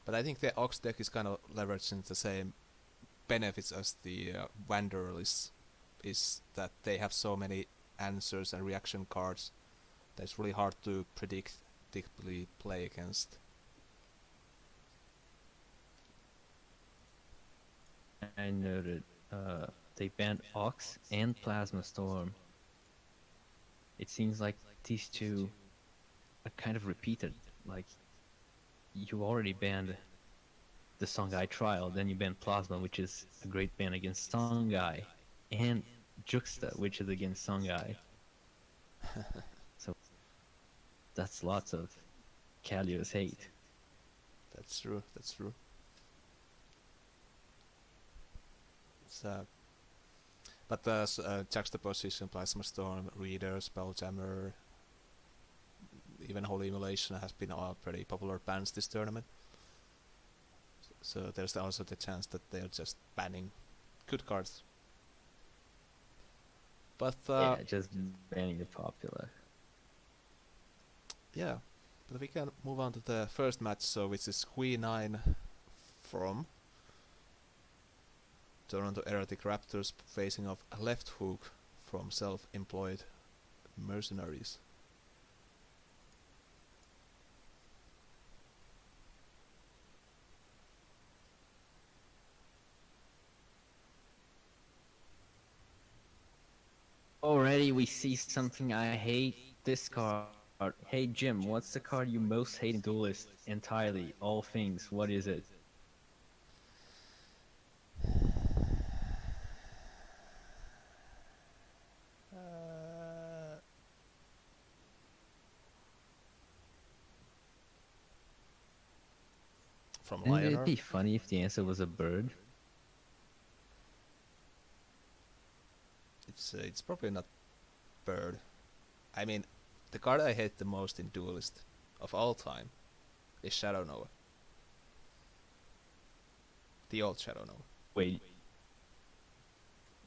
But I think the Ox deck is kind of leveraging the same benefits as the Wanderers, is that they have so many answers and reaction cards that it's really hard to predictably play against. I noted they banned Ox and Plasma Storm. It seems like these two are kind of repeated. Like, you already banned the Songhai Trial, then you banned Plasma, which is a great ban against Songhai, and Juxta, which is against Songhai. So that's lots of Kalios hate. That's true, that's true. It's, but the Juxtaposition, Plasma Storm, Reader, Spelljammer, even Holy Immolation has been all pretty popular bans this tournament. So there's also the chance that they're just banning good cards. But Yeah, just banning the popular. yeah, but we can move on to the first match, so which is Queen 9 from Toronto Erotic Raptors facing off Left Hook from Self-Employed Mercenaries. Already we see something I hate. This card. Hey Jim, what's the card you most hate in Duelyst? Entirely, all things. What is it? From Wouldn't it Lionor. be funny if the answer was a bird? It's probably not Bird. I mean, the card I hate the most in Duelist of all time is Shadow Nova. The old Shadow Nova. Wait,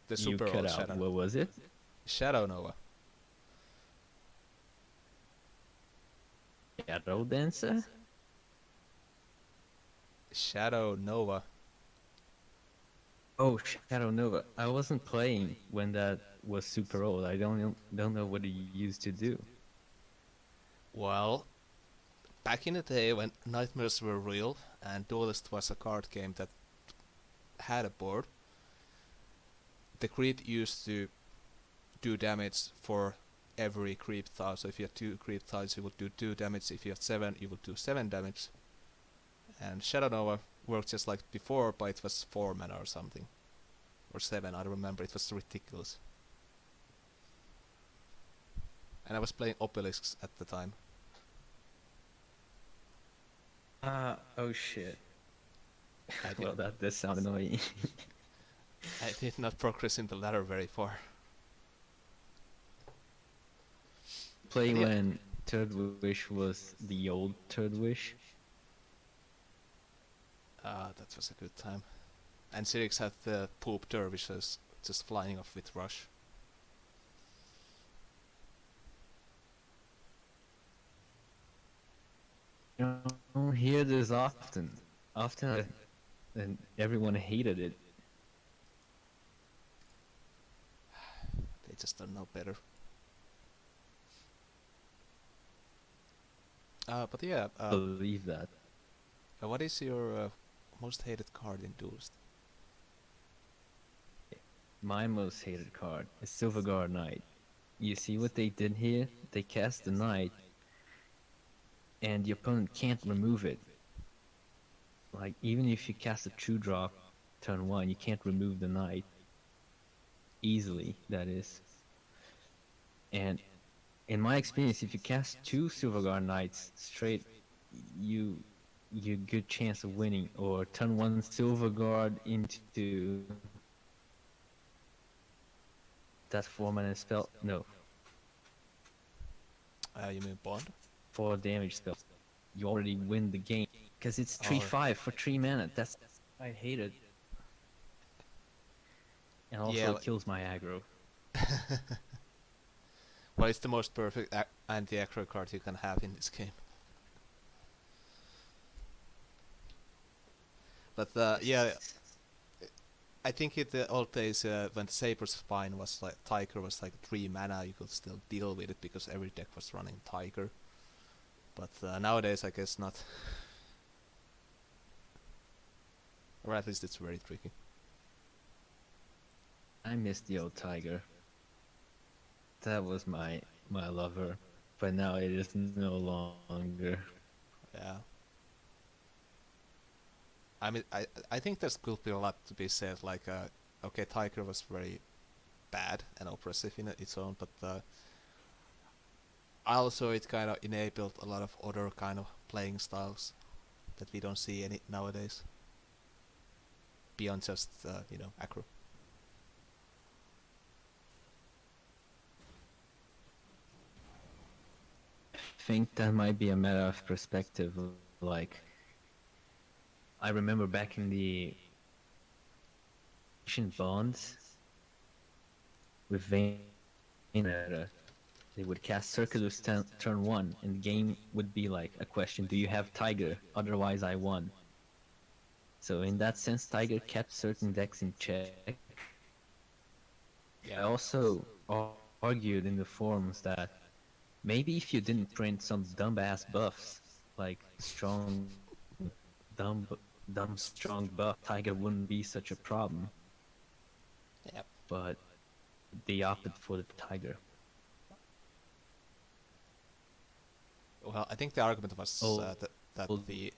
The you super cut old out. Shadow. What was it? Shadow Nova. Shadow Dancer? Shadow Nova. Oh, Shadow Nova. I wasn't playing when that was super old. I don't know what it used to do. Well, back in the day when nightmares were real and Duelist was a card game that had a board, the creep used to do damage for every creep tile. So if you had 2 creep tiles, you would do 2 damage. If you had 7, you would do 7 damage. And Shadow Nova worked just like before, but it was 4 mana or something. Or 7, I don't remember, it was ridiculous. And I was playing Obelisks at the time. Oh shit. I Well, did, that does sound annoying. I did not progress in the ladder very far. Play Yeah. when Third Wish was the old Third Wish. That was a good time. And Sirix had the poop dervishes just flying off with rush. You don't hear this often. And everyone hated it. They just don't know better. But yeah, Believe that. what is your most hated card in Duelyst? My most hated card is Silverguard Knight. You see what they did here? They cast the Knight, and the opponent can't remove it. Like, even if you cast a true drop turn 1, you can't remove the Knight. Easily, that is. And in my experience, if you cast 2 Silverguard Knights straight, you good chance of winning. Or turn 1 Silverguard into that 4-mana spell. No, You mean Bond? 4 damage spell. You already win the game. Because it's 3/5 for 3 mana. That's I hate it. And also Yeah, it kills my aggro. Well, it's the most perfect anti-aggro card you can have in this game. But yeah, I think in the old days when the Saber's Spine was like Tiger was like 3 mana, you could still deal with it because every deck was running Tiger. But nowadays, I guess not. Or at least it's very tricky. I miss the old Tiger. That was my lover. But now it is no longer. Yeah. I mean, I think there's could be a lot to be said. Like, okay, Tiger was very bad and oppressive in its own, but also it kind of enabled a lot of other kind of playing styles that we don't see any nowadays. Beyond just aggro. I think that might be a matter of perspective. Like, I remember back in the ancient bonds with Vayne, they would cast Circulus turn 1, and the game would be like a question: do you have Tiger? Otherwise, I won. So in that sense, Tiger kept certain decks in check. Yeah. I also argued in the forums that maybe if you didn't print some dumb-ass buffs, like strong, dumb strong buff, Tiger wouldn't be such a problem. Yep. But they opted for the Tiger. Well, I think the argument was that the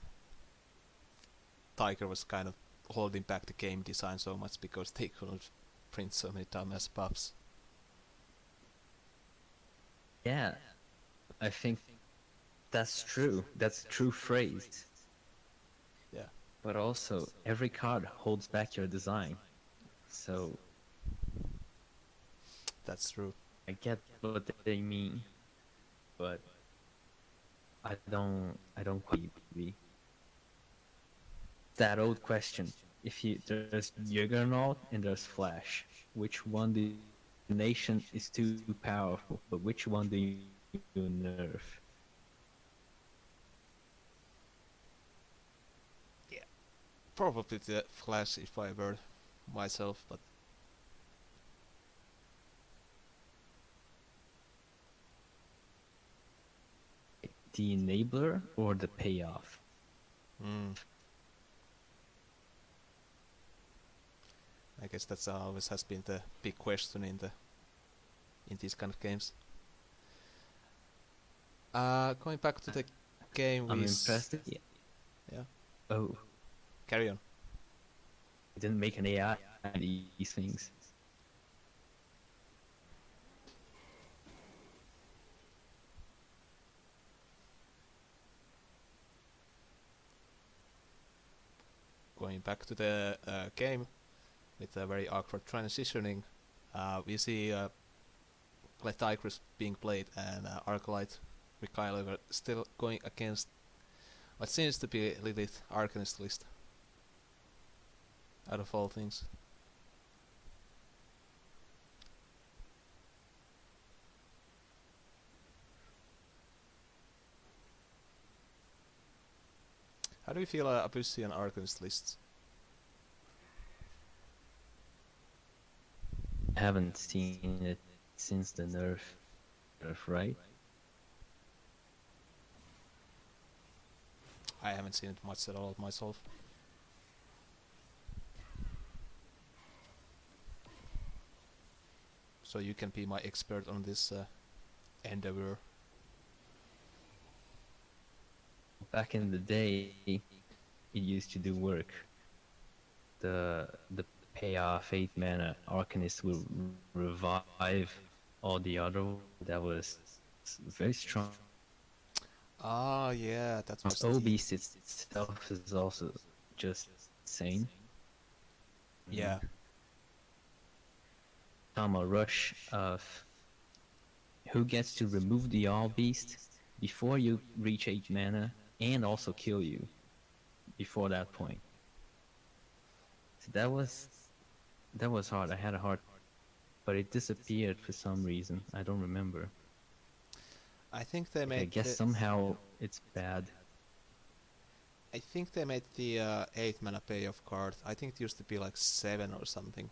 Tiger was kind of holding back the game design so much because they couldn't print so many dumbass buffs. Yeah, I think that's true. That's a true phrase. Yeah. But also, every card holds back your design. So That's true. I get what they mean, but I don't quite agree. That old question: there's Juggernaut and there's Flash, which one do the nation is too powerful, but which one do you nerf? Yeah. Probably the Flash if I were myself, but The enabler or the payoff? I guess that's always has been the big question in these kind of games. Going back to the game, I'm impressed. Yeah. Oh, Carry on. I didn't make an AI out of these things. Going back to the game with a very awkward transitioning, we see Tigris being played and Arclight Mikhailo still going against what seems to be Lilith Arcanist list. out of all things. How do you feel Abyssian Arcanist lists? I haven't seen it since the nerf, right? I haven't seen it much at all myself. So you can be my expert on this endeavor. Back in the day, it used to do work. The payoff 8 mana Arcanist will revive all the other. That was very strong. Ah, yeah, that was Obese itself is also just insane. Yeah. A rush of who gets to remove the All Beast before you reach 8 mana and also kill you before that point. So that was hard. I had a hard, but it disappeared for some reason. I don't remember. I think they made. I guess somehow it's bad. I think they made the 8 mana payoff card. I think it used to be like 7 or something.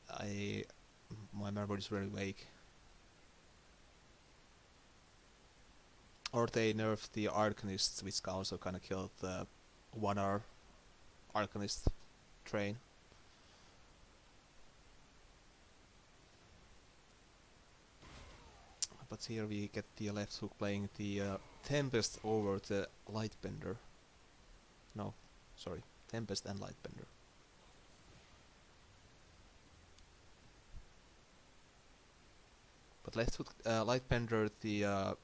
My memory is very vague. Or they nerfed the Arcanists, which also kind of killed the 1R Arcanist train. But here we get the left hook playing the Tempest over the Lightbender. No, sorry, Tempest and Lightbender. But left hook Lightbender the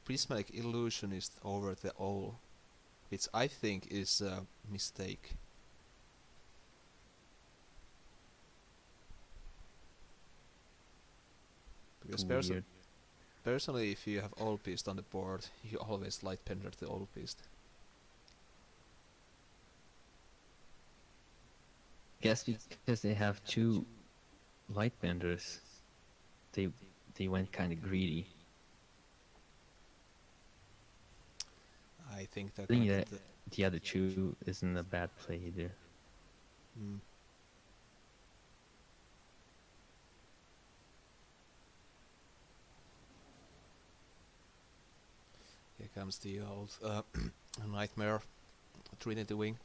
Prismatic Illusionist over the Owl, which I think is a mistake. Because personally, if you have Owl Beast on the board, you always Lightbender the Owl Beast. Guess because they have 2 Lightbenders, they went kind of greedy. I think that the other 2 isn't a bad play either. Mm. Here comes the old Nightmare Trinity Wing.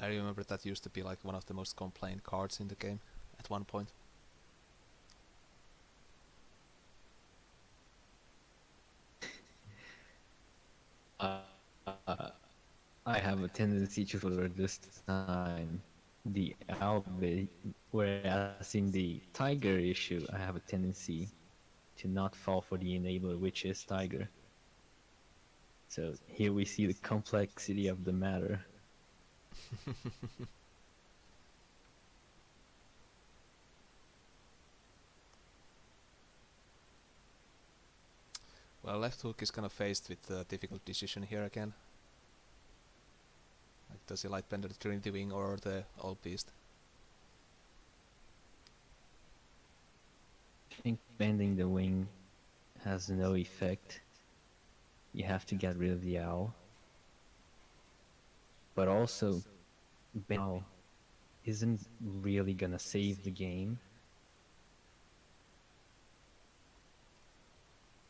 I remember that used to be like one of the most complained cards in the game at one point. I have a tendency to for this time the Albe, whereas in the Tiger issue, I have a tendency to not fall for the enabler, which is Tiger. So here we see the complexity of the matter. Well, left hook is kind of faced with a difficult decision here again. Like, does he Lightbender the Trinity Wing or the Old Beast? I think bending the wing has no effect. You have to get rid of the owl. But also, owl isn't really gonna save the game.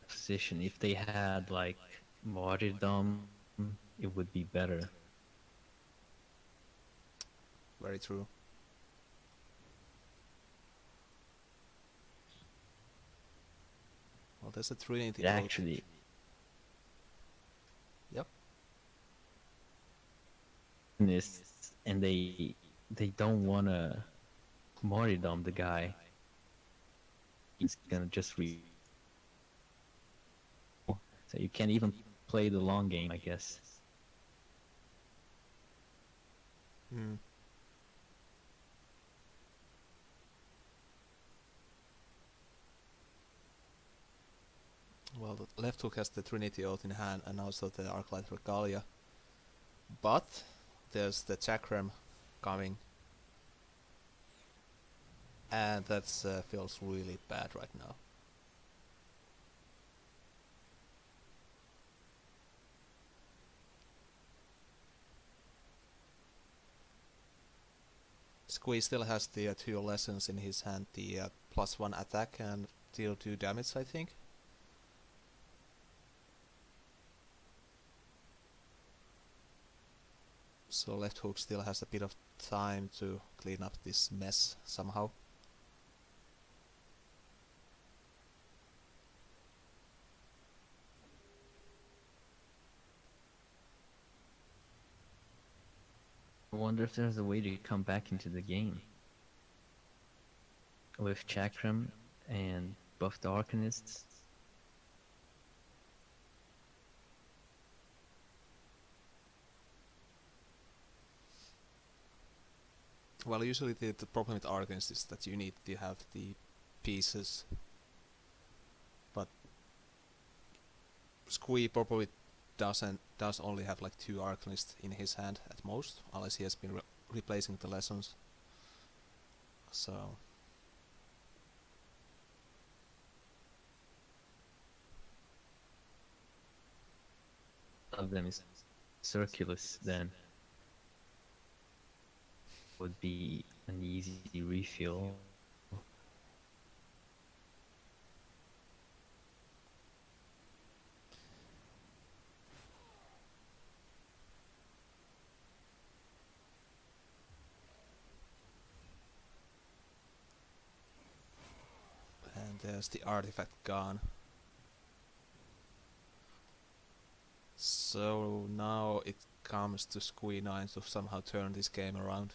Position. If they had like martyrdom, it would be better. Very true. Well, there's a Trinity. Actually. Yep. And they don't wanna martyrdom the guy. He's gonna just so you can't even play the long game, I guess. Well, the left hook has the Trinity Oath in hand and also the Arclight Regalia. But there's the Chakram coming. And that feels really bad right now. Squeeze still has the 2 lessons in his hand, the +1 attack and deal 2 damage, I think. So left hook still has a bit of time to clean up this mess somehow. I wonder if there's a way to come back into the game with Chakram and buff the Arcanists. Well, usually the problem with Arcanists is that you need to have the pieces. But Squee probably does only have like 2 Arcanists in his hand at most, unless he has been replacing the lessons. So One of them is Circulus, then would be an easy refill. and there's the artifact gone. So now it comes to Squee 9 to somehow turn this game around.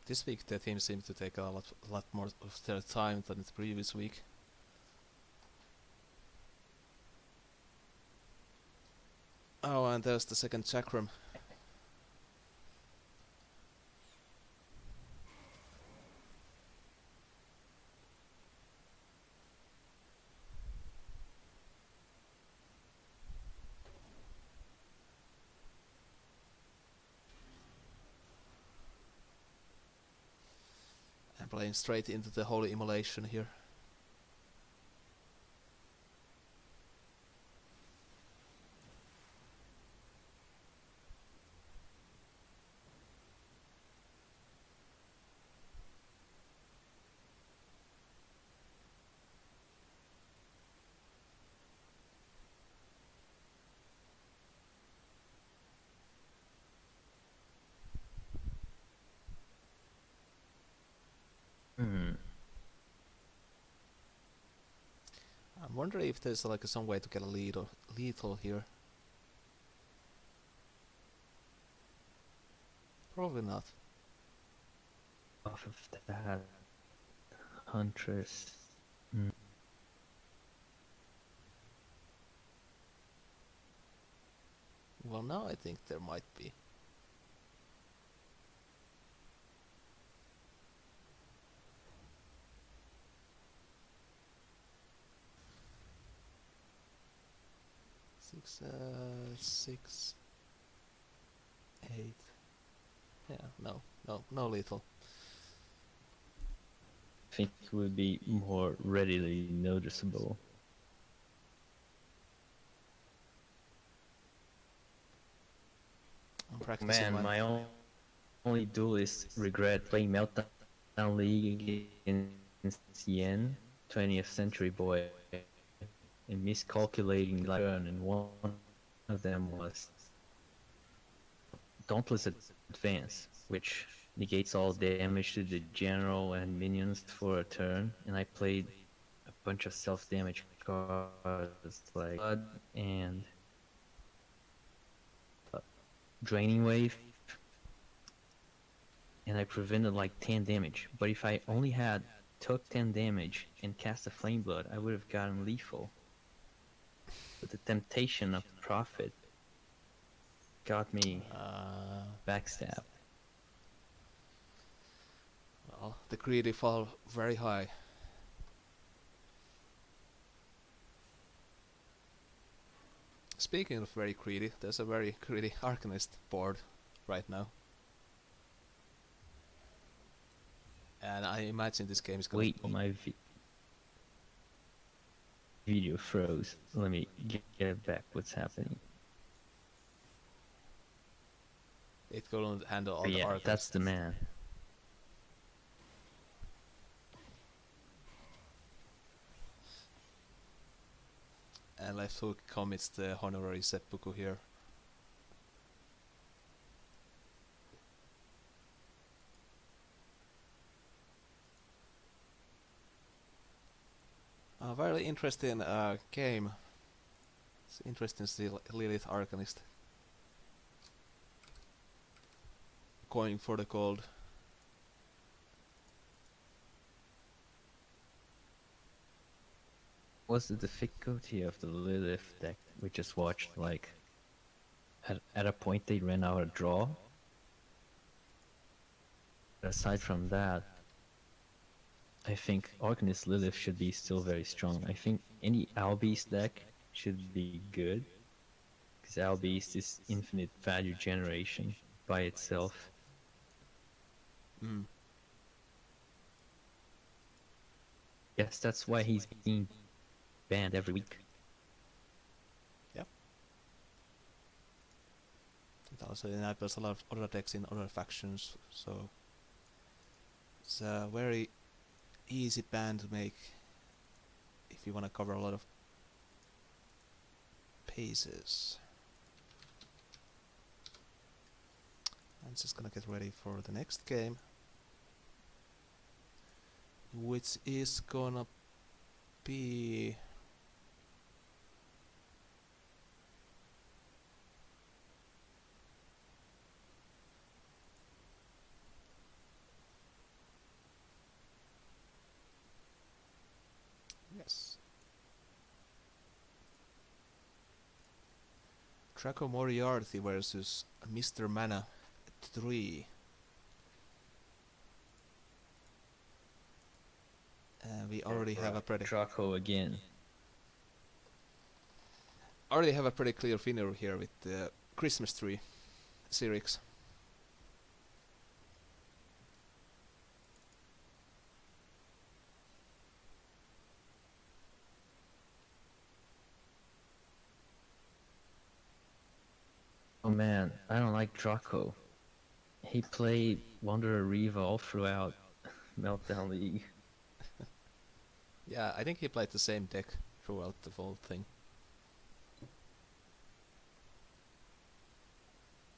This week the team seemed to take a lot more of their time than the previous week. Oh, and there's the second Chakram. I'm playing straight into the Holy Immolation here. I'm wondering if there's like some way to get a lethal here. Probably not. Off of that Huntress. Well, now I think there might be. Six, 8. Yeah, no lethal. I think it would be more readily noticeable. I'm practicing. Man, my only Duelyst regret playing Meltdown League against Yen, 20th Century Boy, and miscalculating like turn, and one of them was Dauntless Advance, which negates all damage to the general and minions for a turn, and I played a bunch of self-damage cards like Blood and Draining Wave, and I prevented like 10 damage. But if I only had took 10 damage and cast a Flame Blood, I would have gotten lethal. But the temptation of the Prophet got me backstabbed. Well, the greedy fall very high. Speaking of very greedy, there's a very greedy Arcanist board right now. And I imagine this game is gonna... Wait, my video froze. Let me get back. What's happening? It couldn't handle all the Yeah, Arcanists. that's the man. And left hook commits the honorary seppuku here. A very interesting game. It's interesting to see Lilith Arcanist going for the gold. What's the difficulty of the Lilith deck? We just watched, like, at a point they ran out of draw. Aside from that, I think Arcanist Lilith should be still very strong. I think any Albeast deck should be good, because Albeast is infinite value generation by itself. Yes, that's why he's being banned every week. Yep. It also enables a lot of other decks in other factions, so it's a very easy ban to make if you want to cover a lot of paces. I'm just gonna get ready for the next game, which is gonna be yes, Draco Moriarty versus Mr. Mana 3. We already have a pretty Draco again. already have a pretty clear winner here with the Christmas tree, Cyrix. Oh man, I don't like Draco. He played Wanderer Reva all throughout Meltdown League. Yeah, I think he played the same deck throughout the whole thing.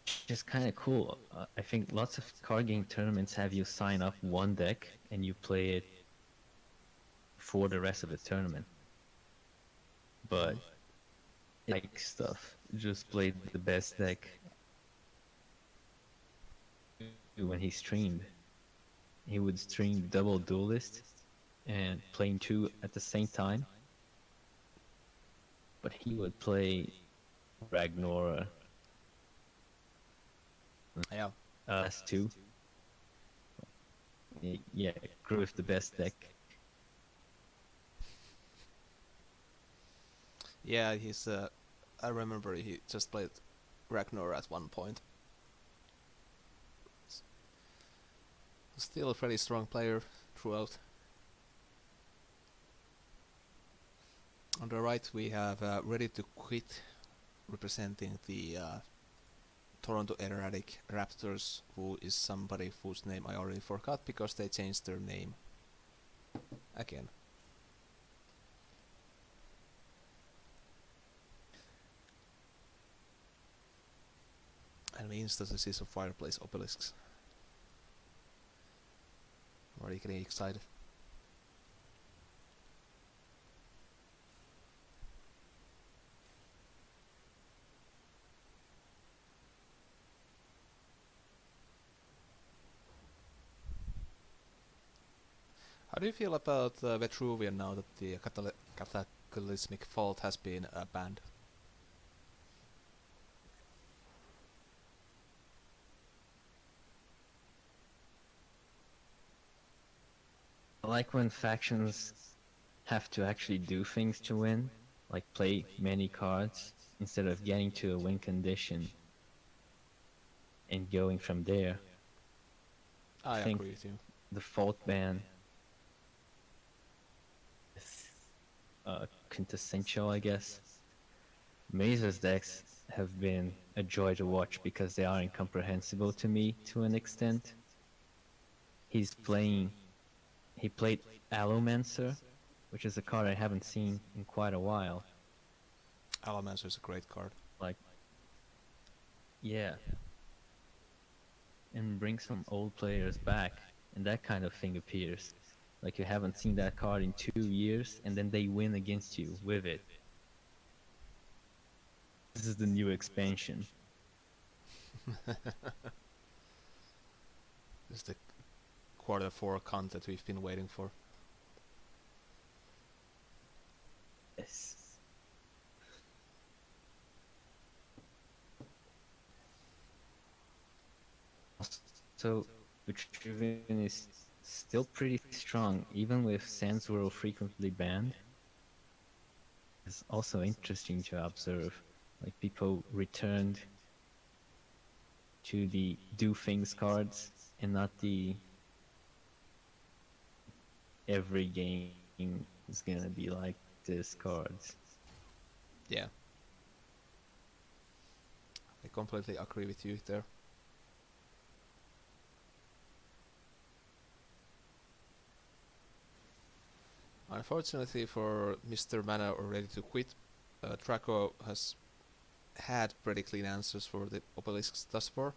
Just kind of cool. I think lots of card game tournaments have you sign up one deck and you play it for the rest of the tournament. But like stuff, just played the best deck when he streamed. He would stream double Duelyst and playing two at the same time. But he would play Ragnora Yeah. as two. Yeah, grew with the best deck. Yeah, he's I remember he just played Ragnar at one point. Still a pretty strong player throughout. On the right we have Ready to Quit, representing the Toronto Erratic Raptors, who is somebody whose name I already forgot because they changed their name again. And we instantly see some Fireplace Obelisks. Already getting excited. How do you feel about Vetruvian now that the cataclysmic fault has been banned? I like when factions have to actually do things to win, like play many cards instead of getting to a win condition and going from there. I think agree with you. the fault ban is quintessential, I guess. Mazer's decks have been a joy to watch because they are incomprehensible to me to an extent. He played Allomancer, which is a card I haven't seen in quite a while. Allomancer is a great card. Like, yeah. And bring some old players back, and that kind of thing appears. Like you haven't seen that card in 2 years, and then they win against you with it. This is the new expansion. This is the Quarter 4 content we've been waiting for. Yes. So, Vitruvian is still pretty strong, even with Sans World frequently banned. It's also interesting to observe. Like, people returned to the do things cards and not the every game is gonna be like this cards. Yeah. I completely agree with you there. Unfortunately for Mr. Mana already to quit, Draco has had pretty clean answers for the obelisks thus far.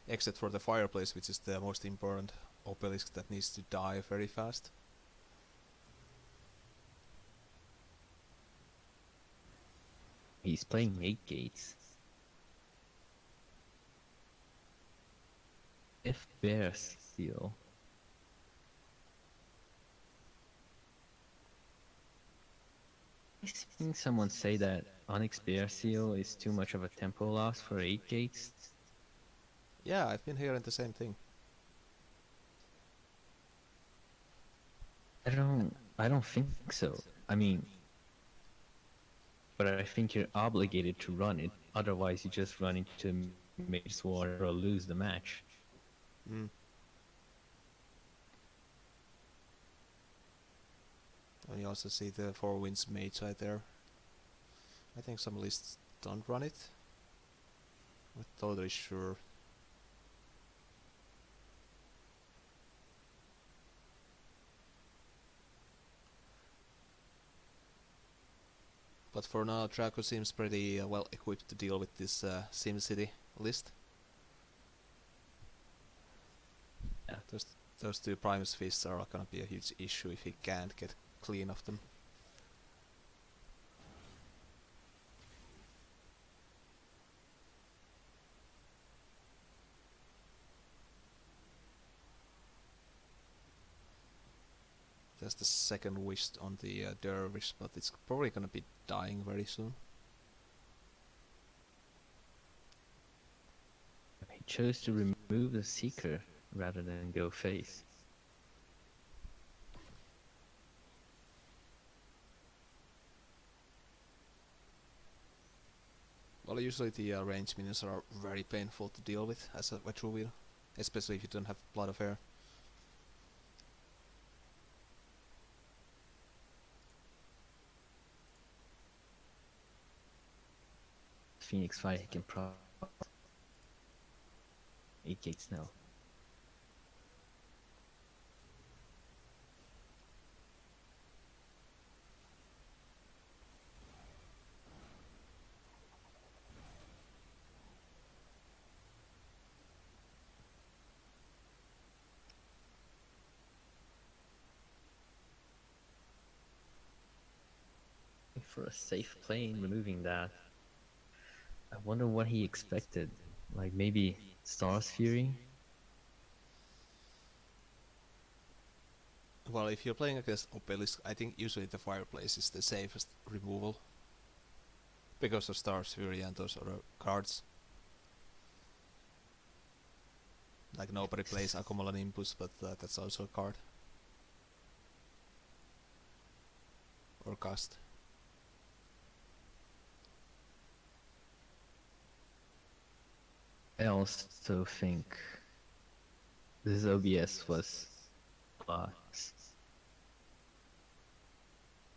Except for the fireplace, which is the most important obelisk that needs to die very fast. He's playing 8 gates. If Bears steal. I've seen someone say that Onyx Bear Seal is too much of a tempo loss for 8 gates. Yeah, I've been hearing the same thing. I don't think so. I mean, but I think you're obligated to run it, otherwise you just run into Mage's Water or lose the match. Mm. And you also see the Four Winds Mage right there. I think some lists don't run it. I'm not totally sure. But for now, Draco seems pretty well equipped to deal with this SimCity list. Yeah. Those two Primus Fists are gonna be a huge issue if he can't get clean of them. There's the second wish on the Dervish, but it's probably gonna be dying very soon. He chose to remove the Seeker rather than go face. Well, usually the range minions are very painful to deal with as a Vetruvian, especially if you don't have Blood of Air. Phoenix Fire, he can pro 8 gates now. for a safe play in removing that. I wonder what he expected. Like maybe Star's Fury? Well, if you're playing against Obelisk, I think usually the Fireplace is the safest removal. Because of Star's Fury and those other cards. Like nobody plays Akomola Nimbus, but that's also a card. Or cast. I also think this OBS was box.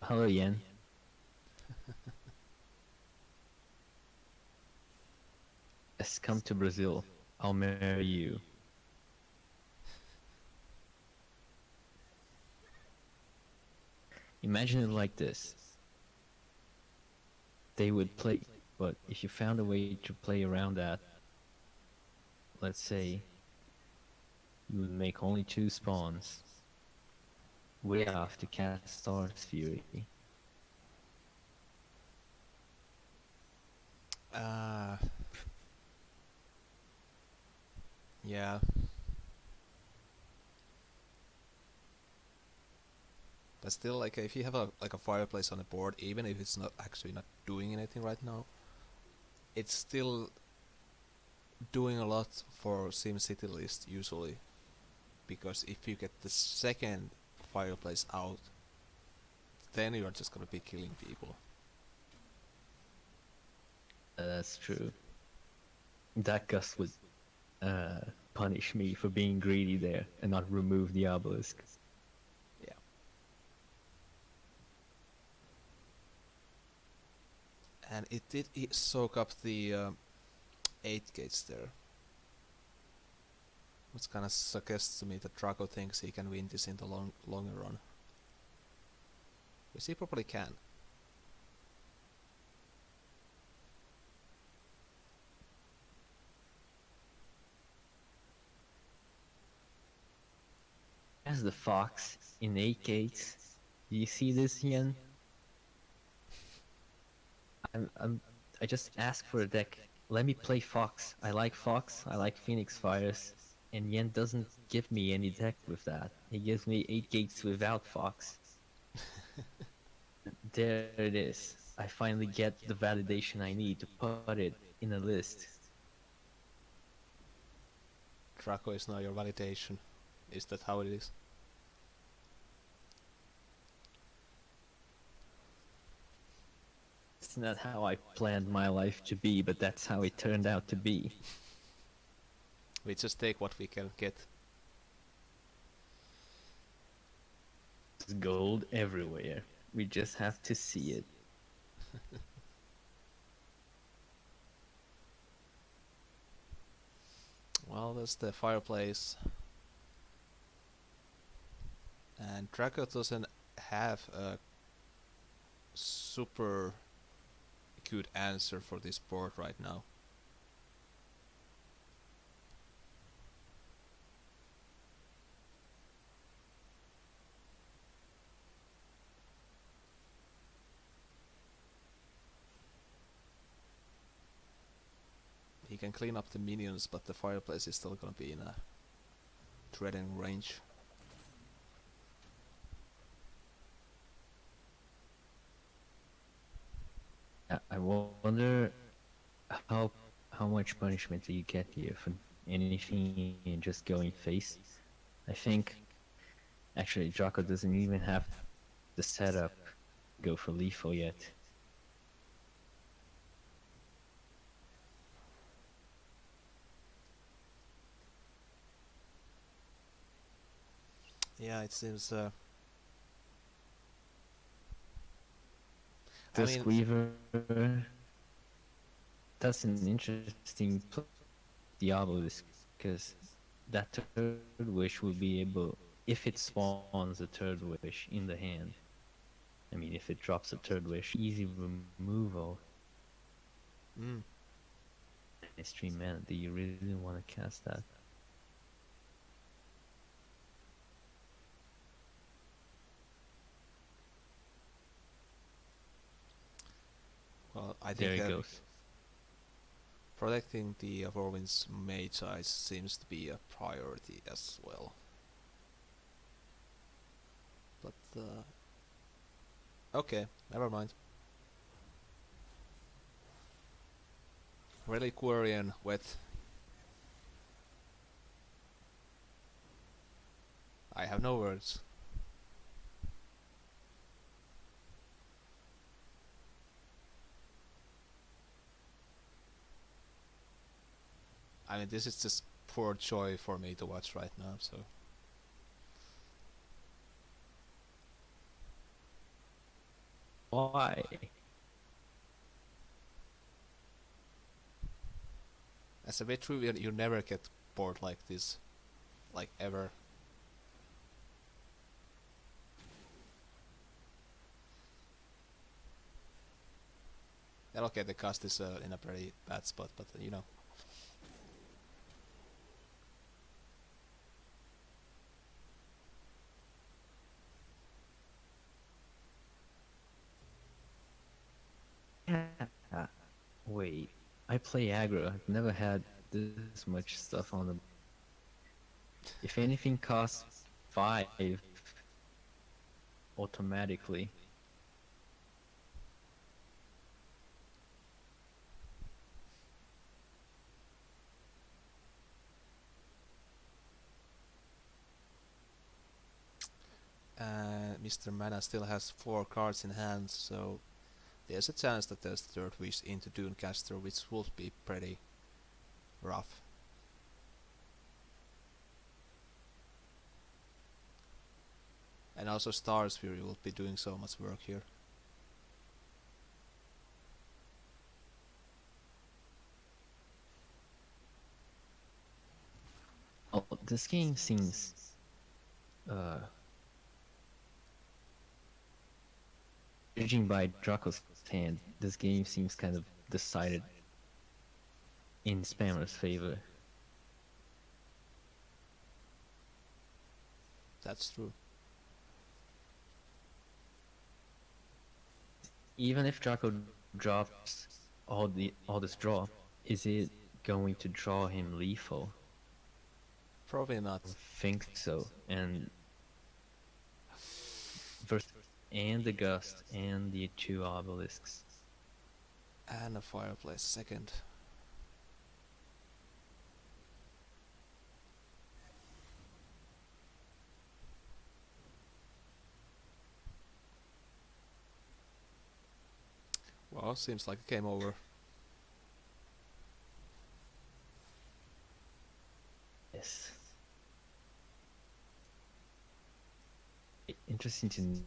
Hello, Yen. Yes, come to Brazil. I'll marry you. Imagine it like this. They would play, but if you found a way to play around that, let's say you would make only 2 spawns, way off to cast Star's Fury. Yeah. But still, like if you have a fireplace on the board, even if it's not actually not doing anything right now, it's still doing a lot for SimCity list usually. Because if you get the second fireplace out, then you're just gonna be killing people. That's true. That Gus would punish me for being greedy there and not remove the obelisk. Yeah. And it did soak up the 8 gates there. Which kind of suggests to me that Draco thinks he can win this in the longer run. Which he probably can. As the fox in 8 gates. Do you see this, Yen? I just asked for a deck. Let me play Fox. I like Fox. I like Phoenix Fires. And Yen doesn't give me any deck with that. He gives me 8 gates without Fox. There it is. I finally get the validation I need to put it in a list. Draco is now your validation. Is that how it is? It's not how I planned my life to be, but that's how it turned out to be. We just take what we can get. There's gold everywhere. We just have to see it. Well, that's the fireplace. And Draco doesn't have a super good answer for this board right now. He can clean up the minions, but the fireplace is still gonna be in a threatening range. I wonder how much punishment do you get here for anything and just going face. I think actually Draco doesn't even have the setup to go for lethal yet. Yeah, it seems. Dusk Weaver. That's an interesting Diabolisk, because that third wish will be able, if it spawns a third wish in the hand. I mean, if it drops a third wish, easy removal. Stream man, do you really want to cast that? I there think it goes. protecting the Warwind's mage eyes seems to be a priority as well. But okay, never mind. Reliquarian wet. I have no words. I mean, this is just poor joy for me to watch right now, so. Why? As a Vitruvian, you never get bored like this. Like, ever. And okay, the cast is in a pretty bad spot, but you know. Wait, I play aggro. I've never had this much stuff on the. If anything costs 5 automatically. Mr. Mana still has 4 cards in hand, so there's a chance that there's third wish into Dunecaster, which would be pretty rough. And also Stars Fury will be doing so much work here. Oh, this game seems judging by Draco's hand, this game seems kind of decided in Spammer's favor. That's true. Even if Draco drops all this draw, is it going to draw him lethal? Probably not. I think so. And and the Gust and the 2 obelisks. And a Fireplace second. Well, seems like a game over. Yes. Interesting to know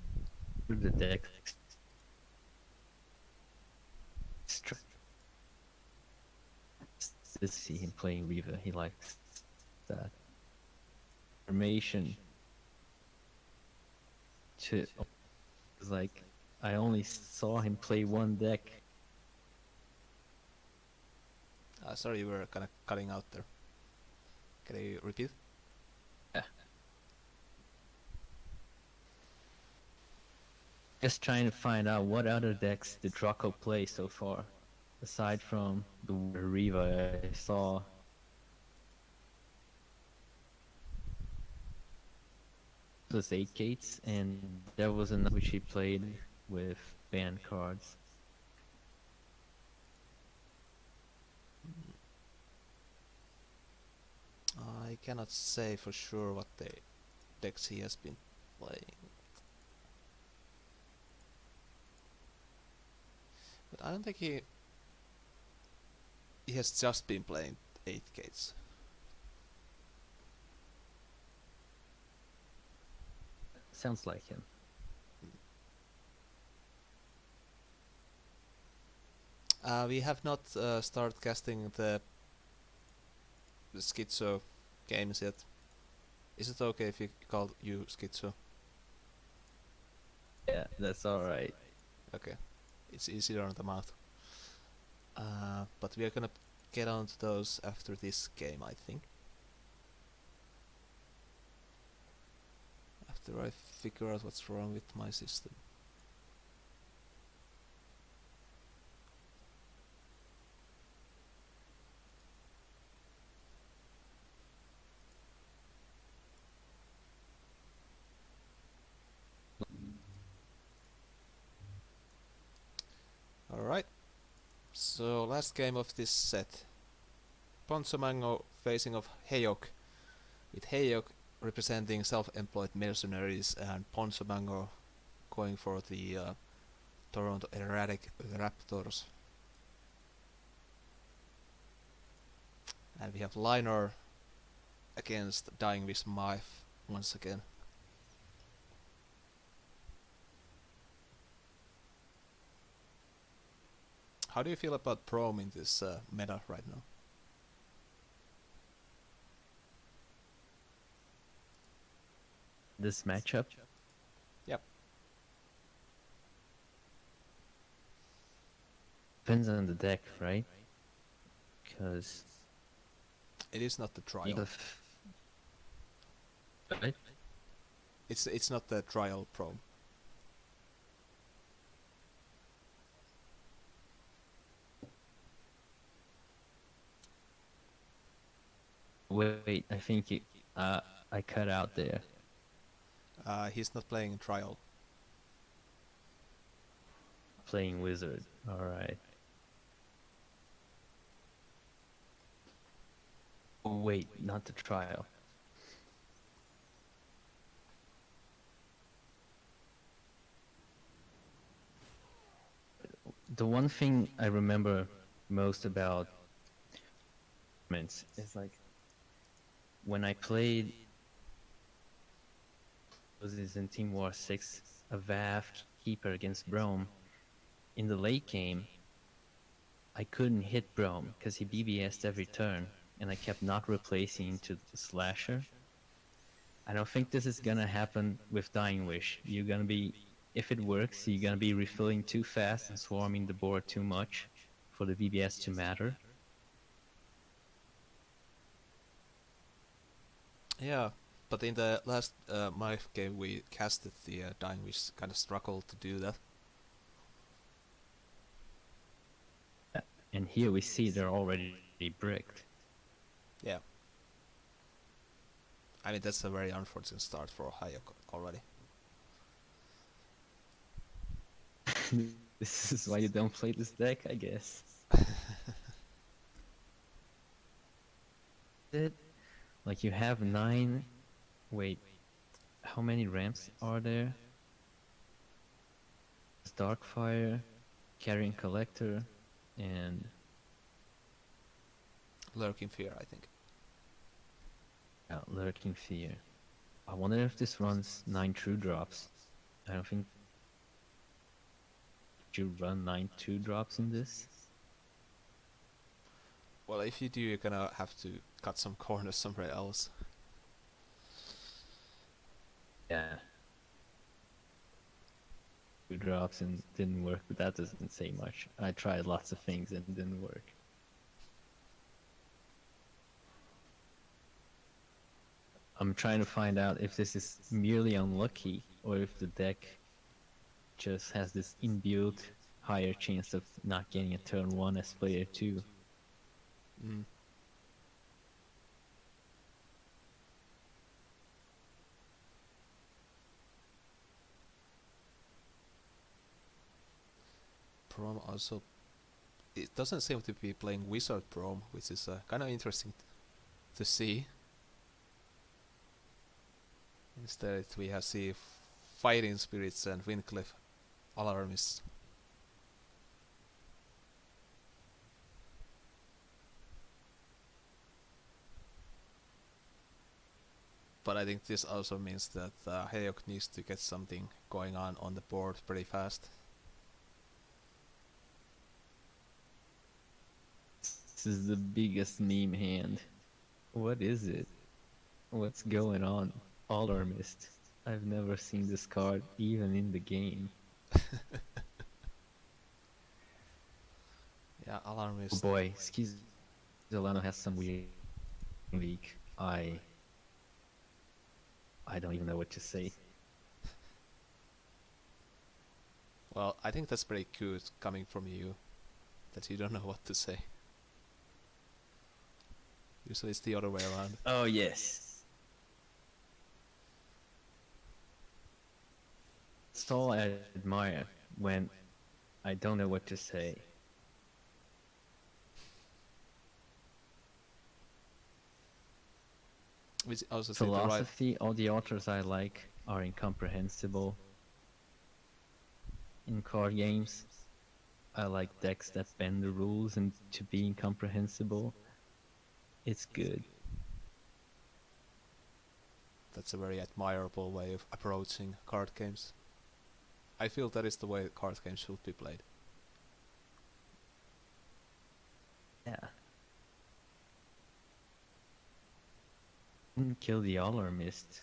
the deck. To see him playing Reaver, he likes that information. To like, I only saw him play one deck. Sorry, you were kind of cutting out there. Can you repeat? Yeah. Just trying to find out what other decks did Draco play so far, aside from the Riva I saw. It was 8 gates, and there was another which he played with banned cards. I cannot say for sure what the decks he has been playing. But I don't think he has just been playing 8 gates. Sounds like him. We have not started casting the Schizo games yet. Is it okay if we call you Schizo? Yeah, that's alright. Okay, it's easier on the mouth. But we are gonna get on to those after this game, I think. After I figure out what's wrong with my system. Alright, so last game of this set. Ponzomango facing off Hayok, with Hayok representing self-employed mercenaries and Ponzomango going for the Toronto Erratic Raptors. And we have Liner against Dying Wish Myth once again. How do you feel about Prom in this meta right now? This matchup? Yep. Depends on the deck, right? Because It is not the trial. Right? It's not the trial Prom. Wait, I think I cut out there. He's not playing trial. Playing wizard. Alright. Wait, not the trial. The one thing I remember most about is like when I played was in Team War 6, a Vaft keeper against Brome. In the late game, I couldn't hit Brome because he BBS'd every turn, and I kept not replacing into the slasher. I don't think this is gonna happen with Dying Wish. You're gonna be, if it works, you're gonna be refilling too fast and swarming the board too much for the BBS to matter. Yeah, but in the last Myth game we casted the Dying Wish, kind of struggled to do that. And here we see they're already bricked. Yeah. I mean, that's a very unfortunate start for Hayok already. This is why you don't play this deck, I guess. Like you have 9... Wait, how many ramps are there? It's Darkfire, Carrion Collector, and... Lurking Fear, I think. Lurking Fear. I wonder if this runs 9 true drops. I don't think... Did you run 9 true drops in this? Well, if you do, you're gonna have to cut some corners somewhere else. Yeah. 2 drops and didn't work, but that doesn't say much. I tried lots of things and it didn't work. I'm trying to find out if this is merely unlucky or if the deck just has this inbuilt higher chance of not getting a turn 1 as player 2. Mm. Prom also... It doesn't seem to be playing Wizard Prom, which is kind of interesting to see. Instead we have see Fighting Spirits and Windcliff Alarmists. But I think this also means that Hayok needs to get something going on the board pretty fast. This is the biggest meme hand. What is it? What's going on? Alarmist. I've never seen this card even in the game. Yeah, Alarmist. Oh boy, Delano has some weird week. I don't even know what to say. Well, I think that's pretty cute coming from you, that you don't know what to say. Usually it's the other way around. Oh yes. That's all I admire when I don't know what to say. Which also say the right. Philosophy, all the authors I like are incomprehensible. In card games, I like decks that bend the rules and to be incomprehensible. It's good. That's a very admirable way of approaching card games. I feel that is the way card games should be played. Yeah. Didn't kill the alarmist.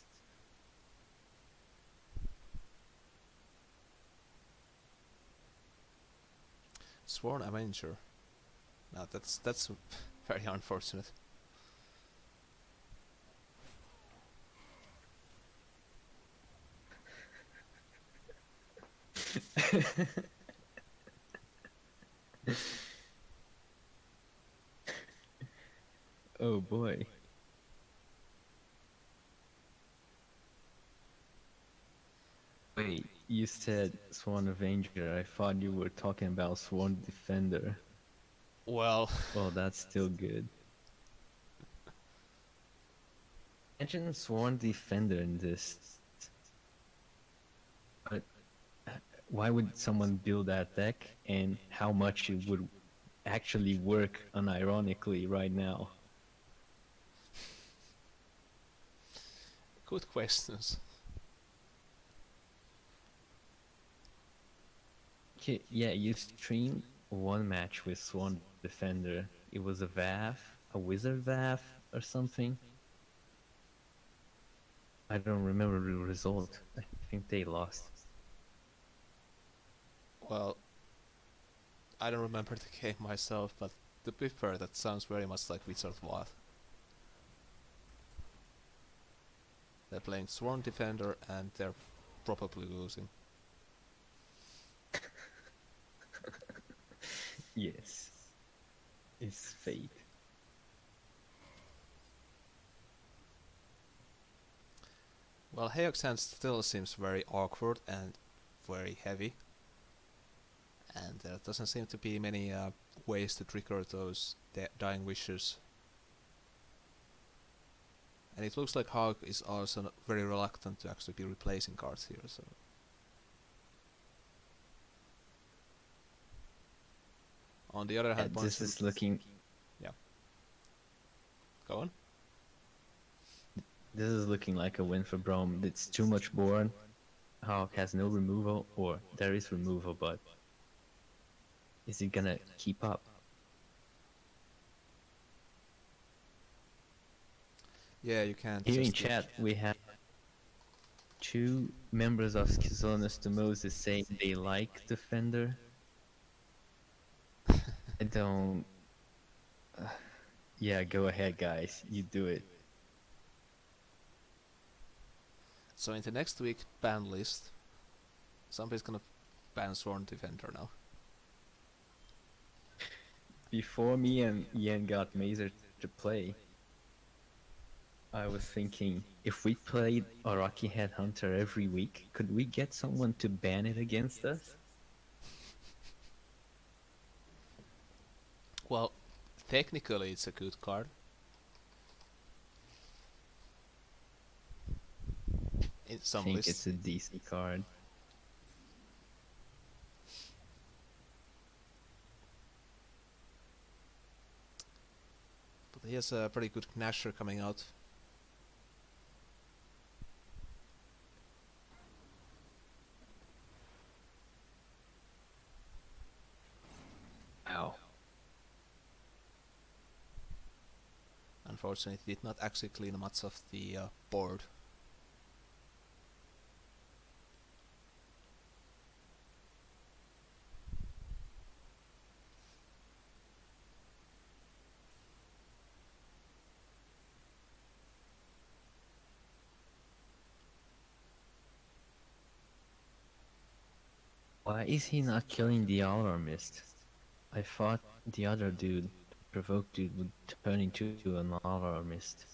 Sworn Avenger. Now that's very unfortunate. Oh boy. Wait, you said Sworn Avenger. I thought you were talking about Sworn Defender. Well, Well, that's still good. Imagine Sworn Defender in this. But why would someone build that deck, and how much it would actually work unironically right now? good questions. Yeah, you streamed one match with Sworn Defender. It was a VAF, a Wizard VAF, or something. I don't remember the result. I think they lost. Well, I don't remember the game myself, but to be fair, that sounds very much like Wizard Wath. They're playing Sworn Defender and they're probably losing. Yes. It's fate. Well, Heox hand still seems very awkward and very heavy. And there doesn't seem to be many ways to trigger those dying wishes. And it looks like Hog is also very reluctant to actually be replacing cards here, so... On the other hand, This is looking... Yeah. Go on. This is looking like a win for Brom. It's too much Born. Hawk has no removal, or there is removal, but... Is he gonna keep up? Yeah, you can't. Here in chat, we have 2 members of Schizonis to Moses saying they like Defender. I don't... yeah, go ahead, guys. You do it. So in the next week ban list, somebody's gonna ban Sworn Defender now. Before me and Ian got Mazer to play, I was thinking, if we played Araki Headhunter every week, could we get someone to ban it against us? Well, technically it's a good card. In some I think lists. it's a decent card. But he has a pretty good Gnasher coming out. Ow. Unfortunately, it did not actually clean much of the board. Why is he not killing the alarmist? I thought the other dude, the provoked dude, would turn into an alarmist.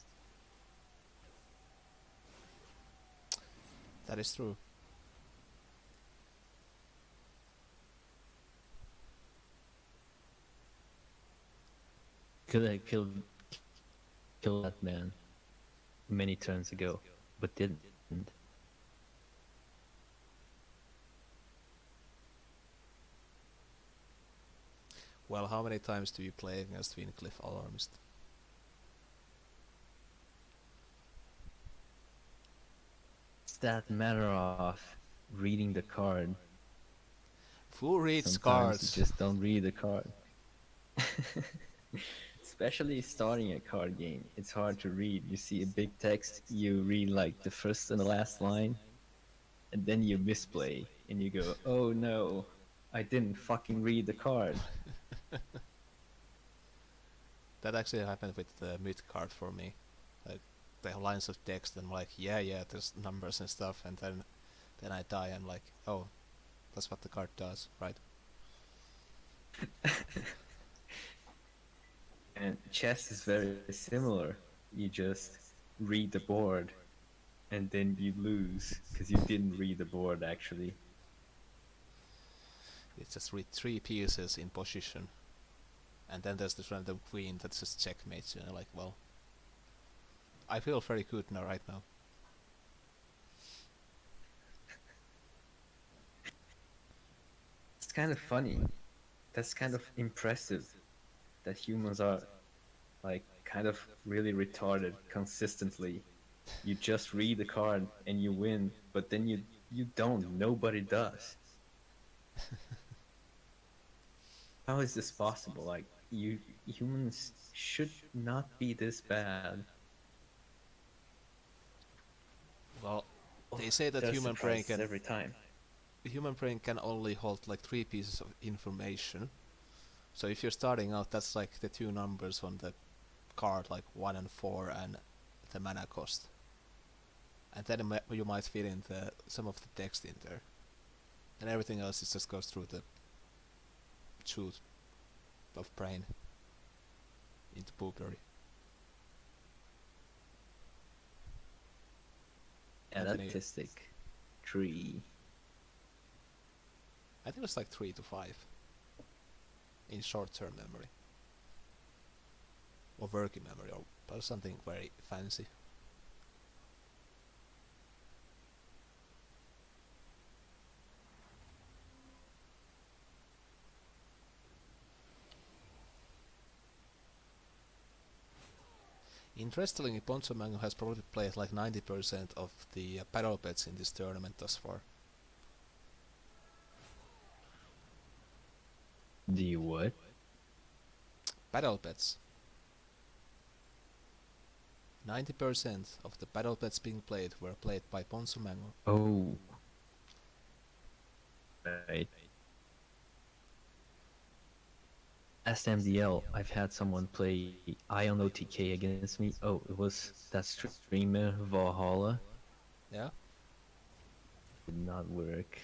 That is true. Could have killed that man many turns ago, but didn't. Well, how many times do you play against Wincliffe Alarmist? It's that matter of reading the card. Who reads Sometimes cards? you just don't read the card. Especially starting a card game, it's hard to read. You see a big text, you read like the first and the last line, and then you misplay, and you go, oh no, I didn't fucking read the card. That actually happened with the mid card for me. Like, they have lines of text, and I'm like, yeah, there's numbers and stuff, and then I die, and like, oh, that's what the card does, right? And chess is very similar. You just read the board, and then you lose, because you didn't read the board actually. It's just read 3 pieces in position, and then there's this random queen that just checkmates you, and I'm like, well, I feel very good now, right now. It's kind of funny. That's kind of impressive that humans are like kind of really retarded consistently. You just read the card and you win, but then you don't. Nobody does. How is this possible? Like you humans should not be this bad. Well, they say that There's human brain surprises can every time. human brain can only hold like 3 pieces of information. So if you're starting out, that's like the 2 numbers on the card, like 1 and 4, and the mana cost. And then you might fill in some of the text in there, and everything else just goes through the chute of brain into Blueberry. Statistic 3. I think it's like 3 to 5 in short-term memory, or working memory, or something very fancy. Interestingly, Ponzo Mango has probably played like 90% of the battle bets in this tournament thus far. The what? Battle bets. 90% of the battle bets being played were played by Ponzo Mango. Oh. Right. Last MDL, I've had someone play Ion OTK against me. Oh, it was that streamer Valhalla. Yeah? Did not work.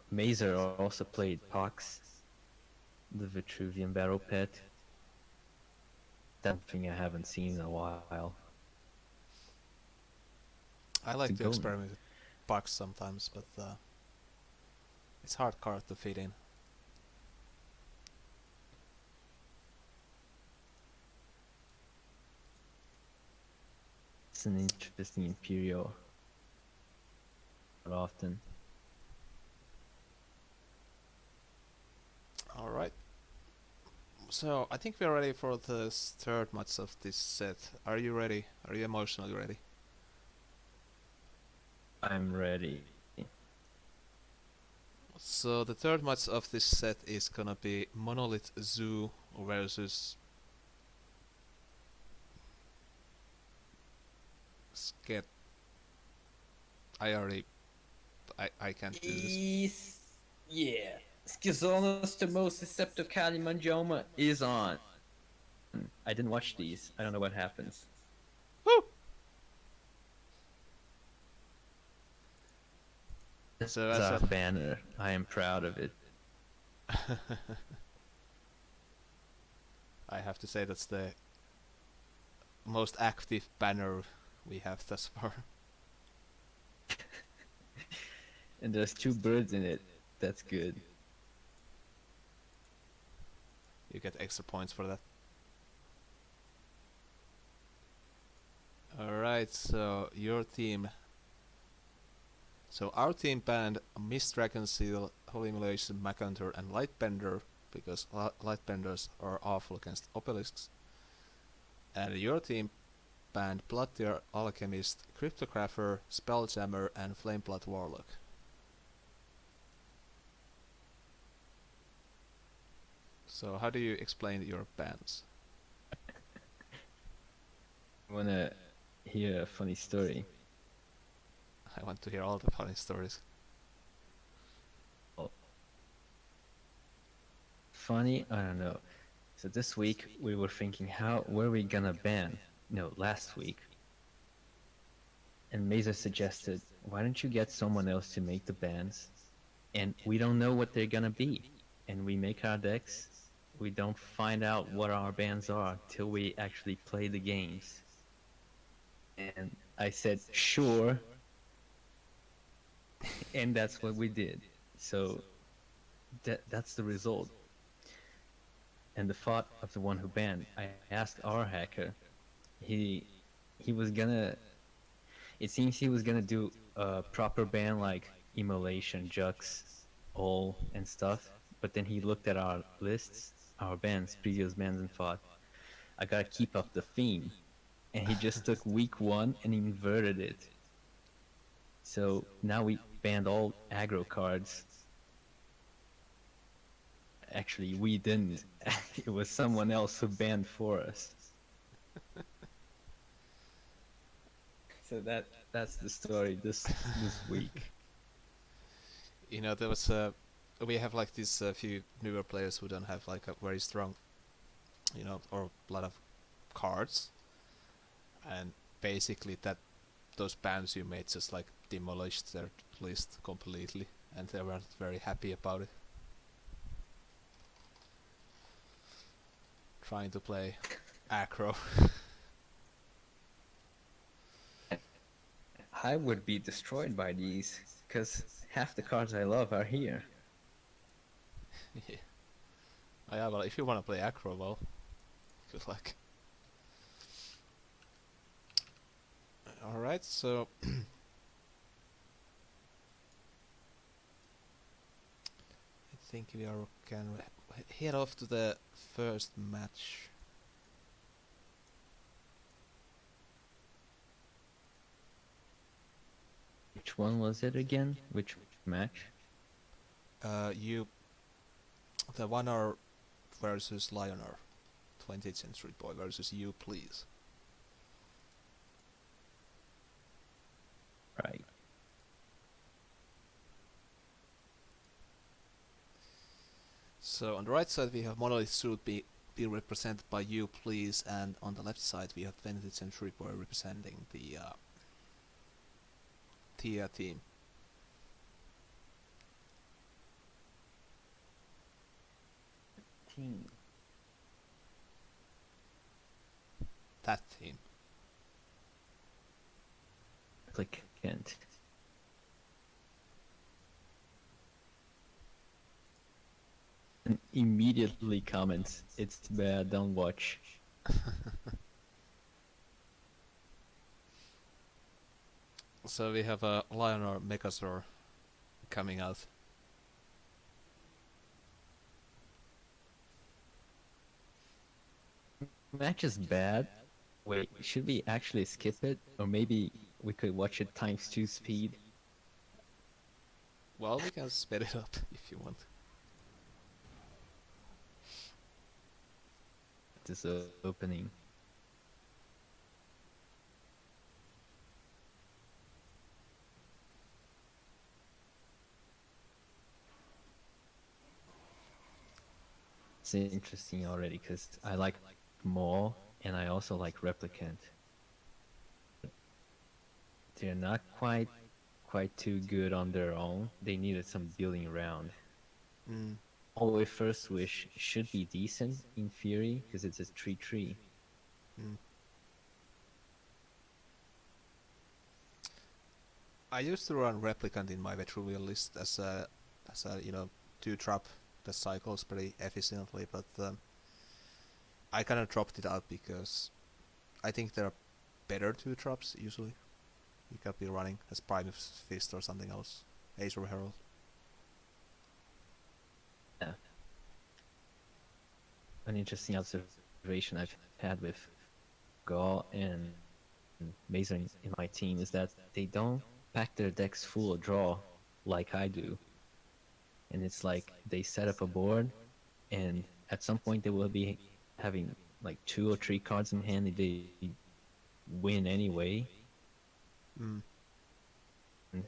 Mazer also played Pox, the Vitruvian Battle Pet. Something I haven't seen in a while. I like to experiment with bugs sometimes, but it's hard card to fit in. It's an interesting Imperial. Not often. Alright. So, I think we're ready for the third match of this set. Are you ready? Are you emotionally ready? I'm ready. So, the third match of this set is gonna be Monolith Zoo versus Sket. I can't do this. Yeah. Schizonos to most deceptive Kalimanjoma is on. I didn't watch these. I don't know what happens. Woo! So that's a banner. I am proud of it. I have to say that's the most active banner we have thus far. And there's 2 birds in it. That's good. You get extra points for that. Alright, so your team. So our team banned Mist Dragonseal, Holy Emulation, Macanthur, and Lightbender because Lightbenders are awful against Obelisks. And your team banned Bloodtear Alchemist, Cryptographer, Spelljammer, and Flameblood Warlock. So how do you explain your bans? Wanna hear a funny story? I want to hear all the funny stories. Oh. Funny? I don't know. So this week we were thinking, how were we gonna ban? No, last week. And Mesa suggested, why don't you get someone else to make the bans? And we don't know what they're gonna be. And we make our decks. We don't find out what our bans are till we actually play the games. And I said, sure. And that's what we did. So that's the result. And the thought of the one who banned, I asked our hacker. He was gonna. It seems he was gonna do a proper ban like Immolation, Jux, all and stuff. But then he looked at our lists, our bans, previous bans, and thought, I gotta keep up the theme. And he just took week 1 and inverted it. So now we banned all aggro cards. Actually, we didn't. It was someone else who banned for us. So that's the story this week. You know, there was we have like these few newer players who don't have like a very strong, you know, or a lot of cards, and basically those bans you made just like demolished their list completely, and they weren't very happy about it. Trying to play aggro. I would be destroyed by these, because half the cards I love are here. Yeah. Oh, yeah, well, if you want to play aggro, well, good luck. Alright, so I think we can head off to the first match. Which one was it again? Which match? The One-Hour versus Lionar. 20th Century Boy versus you, please. Right. So on the right side we have Monolith Suit being represented by you, please, and on the left side we have 20th Century Boy representing the Tia team. That team. Click Kent. And immediately comments, it's bad, don't watch. So we have a Lionar Megazord coming out. Match is bad. Wait, should we actually skip it? Or maybe we could watch it times 2 speed? Well, we can speed it up if you want. This opening. It's interesting already because I like Maul and I also like Replicant. They're not quite too good on their own. They needed some building around. Always First Wish should be decent in theory because it's a 3/3. I used to run Replicant in my Vetruvian list as a 2-drop that cycles pretty efficiently, but I kind of dropped it out because I think there are better 2-drops usually. You could be running as Primus Fist or something else. Ace or Herald. Yeah. An interesting observation I've had with Gaul and Mazer in my team is that they don't pack their decks full of draw like I do. And it's like they set up a board, and at some point they will be having like 2 or 3 cards in hand if they win anyway. Mm. And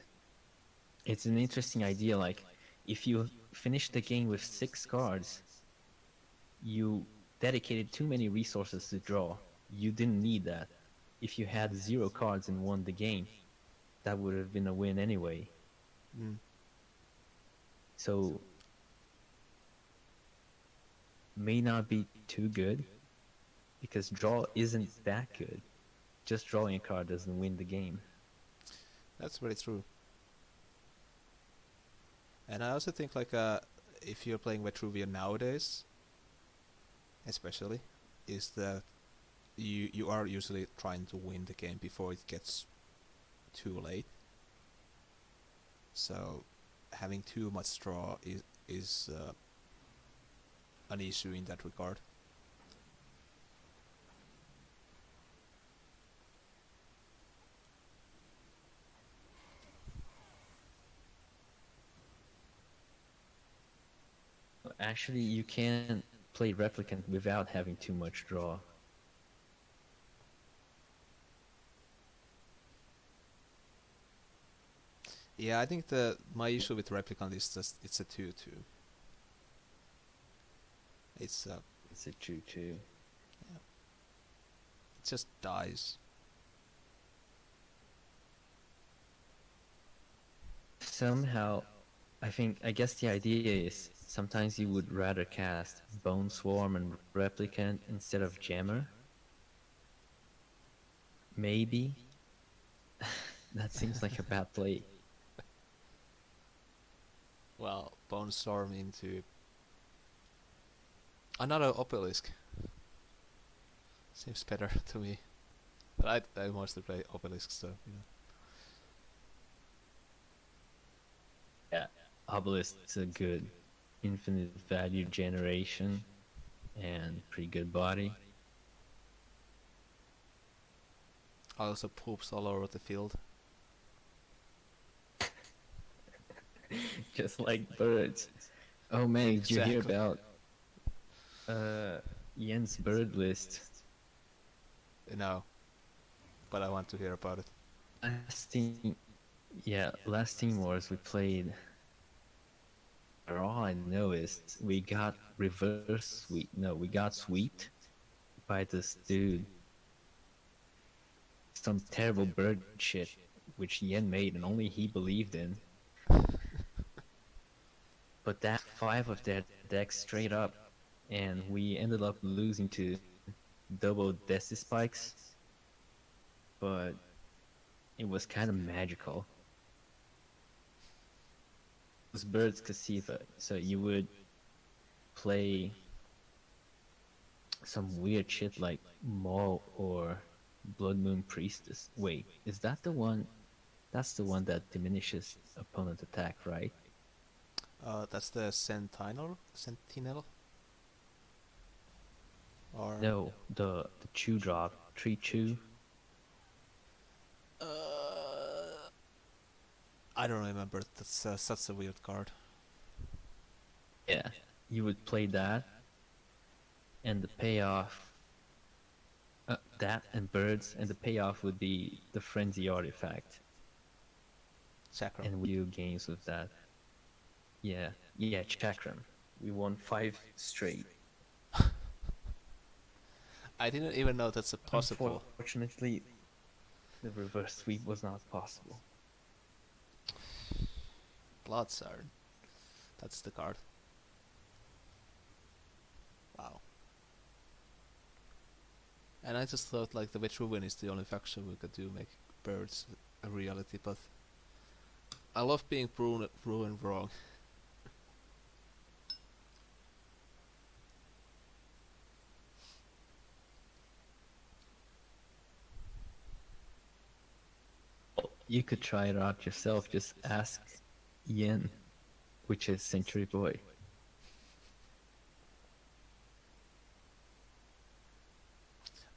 it's an interesting idea, like if you finish the game with 6 cards, you dedicated too many resources to draw. You didn't need that. If you had 0 cards and won the game, that would have been a win anyway. Mm. So may not be too good, because draw isn't that good. Just drawing a card doesn't win the game. That's very true. And I also think like if you're playing Vitruvian nowadays, especially, is that you are usually trying to win the game before it gets too late. So having too much draw is an issue in that regard. Actually, you can play Replicant without having too much draw. Yeah, I think my issue with Replicant is just it's a 2/2. It's It's a 2/2. it just dies. Somehow, I guess the idea is sometimes you would rather cast Bone Swarm and Replicant instead of Jammer. Maybe. That seems like a bad play. Well, Bone Storm into another Obelisk. Seems better to me. But I mostly play Obelisk, so you know. Yeah, Obelisk is a good infinite value generation and pretty good body. Also poops all over the field. Just like birds. Oh man, did you hear Exactly. about Jens' bird list? No, but I want to hear about it. Last Team Wars we played. All I know is we got we got sweeped by this dude. Some terrible bird shit, which Yen made and only he believed in. But that 5 of their decks straight up, and we ended up losing to double Desi Spikes. But it was kind of magical. It was Bird's Casiva, so you would play some weird shit like Maul or Blood Moon Priestess. Wait, is that the one? That's the one that diminishes opponent attack, right? That's the Sentinel? Or No, the Chew drop, Tree Chew. I don't remember. That's such a weird card. Yeah, you would play that, and the payoff. That and birds, and the payoff would be the Frenzy artifact. Chakram. And we do games with that. Yeah, Chakram. We won 5 straight. I didn't even know that's a possible. Unfortunately, the reverse sweep was not possible. Blood Siren. That's the card. Wow. And I just thought like the Vitruvian is the only faction we could do make birds a reality, but I love being proven wrong. you could try it out yourself. Just ask Ian, which is Century Boy.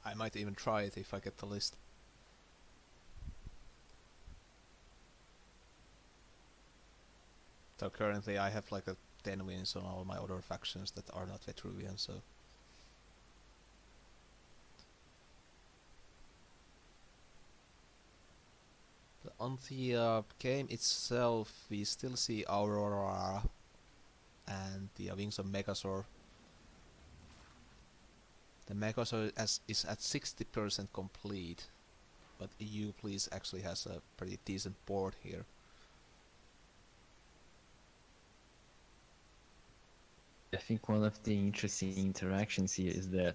I might even try it if I get the list. So currently I have like a 10 wins on all my other factions that are not Vetruvian, so... On the game itself, we still see Aurora and the Wings of Megazord. The Megazord is at 60% complete, but EU Please actually has a pretty decent board here. I think one of the interesting interactions here is that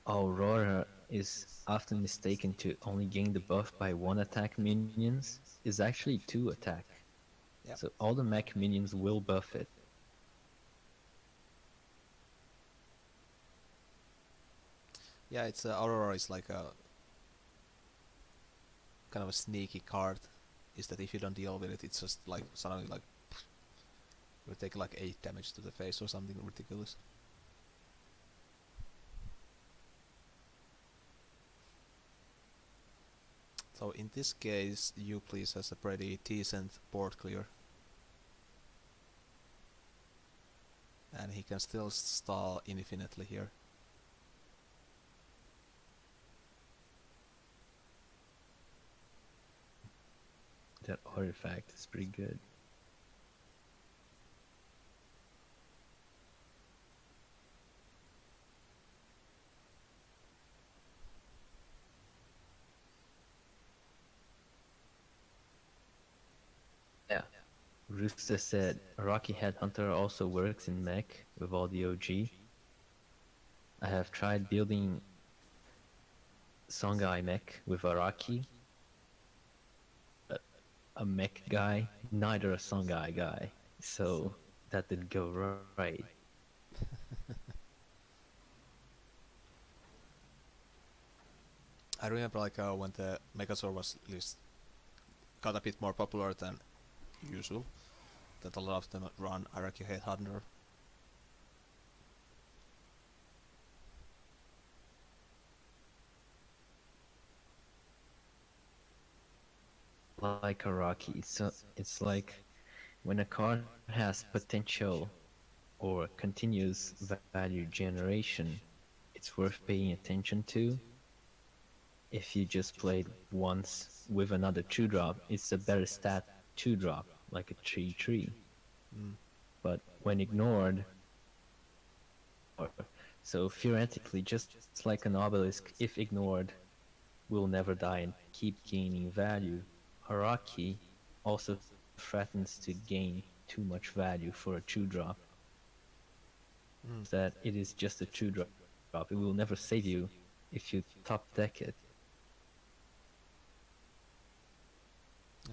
Aurora is often mistaken to only gain the buff by 1 attack minions, is actually 2 attack. Yep. So all the mech minions will buff it. Yeah, it's Aurora is like a kind of a sneaky card. Is that if you don't deal with it, it's just like suddenly like you take like 8 damage to the face or something ridiculous. So in this case, Please has a pretty decent board clear. And he can still stall infinitely here. That artifact is pretty good. Yeah. Rooster said Rocky Headhunter also works in mech with all the OG. I have tried building Songhai mech with Araki. A mech guy, neither a Songhai guy. So that didn't go right. I remember like when the Megazord was got a bit more popular than usual, that a lot of them run Araki Headhunter. Like Araki, so it's like when a card has potential or continuous value generation, it's worth paying attention to. If you just played once with another 2-drop, it's a better stat 2-drop, like a 3/3. But when ignored, so theoretically, just like an obelisk, if ignored, will never die and keep gaining value. Haraki also threatens to gain too much value for a 2-drop. That it is just a 2-drop. It will never save you if you top deck it.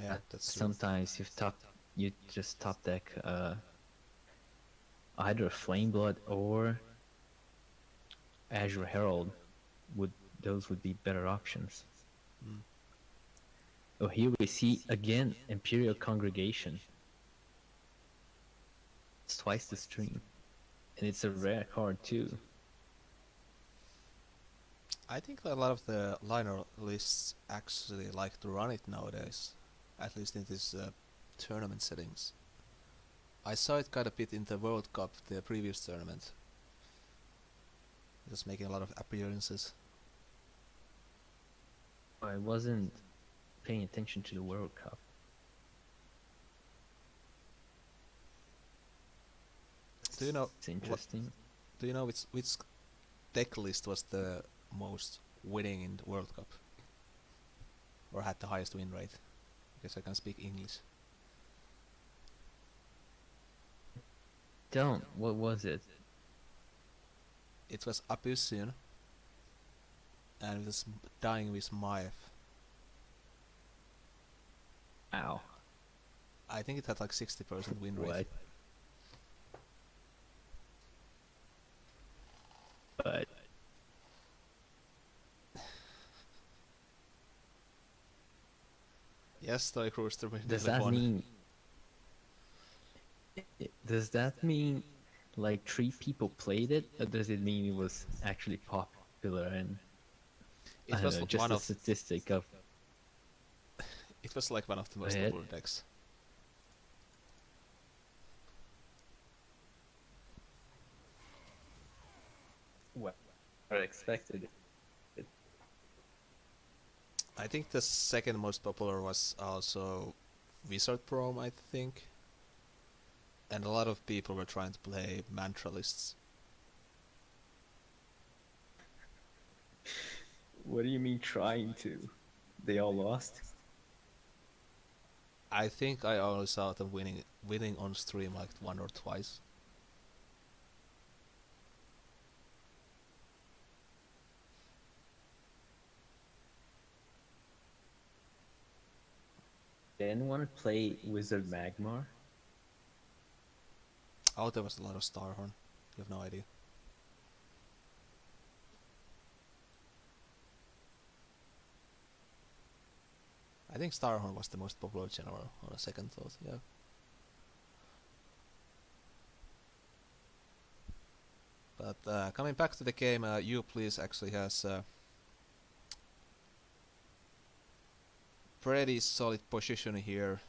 Yeah, that's true. Sometimes you just top deck either Flameblood or Azure Herald. Those would be better options. Oh, here we see again Imperial Congregation. It's twice the stream, and it's a rare card too. I think that a lot of the liner lists actually like to run it nowadays, at least in this tournament settings. I saw it quite a bit in the World Cup, the previous tournament. It was making a lot of appearances. I wasn't paying attention to the World Cup. Do you know? It's interesting. Do you know which deck list was the most winning in the World Cup, or had the highest win rate? Because I can speak English. Don't. What was it? It was Abyssian, and it was Dying with Maiev. Ow. I think it had like 60% win rate. What? But Yes, Stoic Rooster Does nearly that won. mean does that mean like 3 people played it, or does it mean it was actually popular and I It don't was know, just one a of statistic of it was like one of the go most ahead. popular decks. What I expected. I think the second most popular was also Wizard Prom, I think. And a lot of people were trying to play Mantralists. What do you mean trying to? They all lost? I think I only saw them winning on stream like one or twice. Did anyone play Wizard Magmar? Oh, there was a lot of Starhorn. You have no idea. I think Starhorn was the most popular general on a second thought, yeah. But coming back to the game, you please actually has pretty solid position here.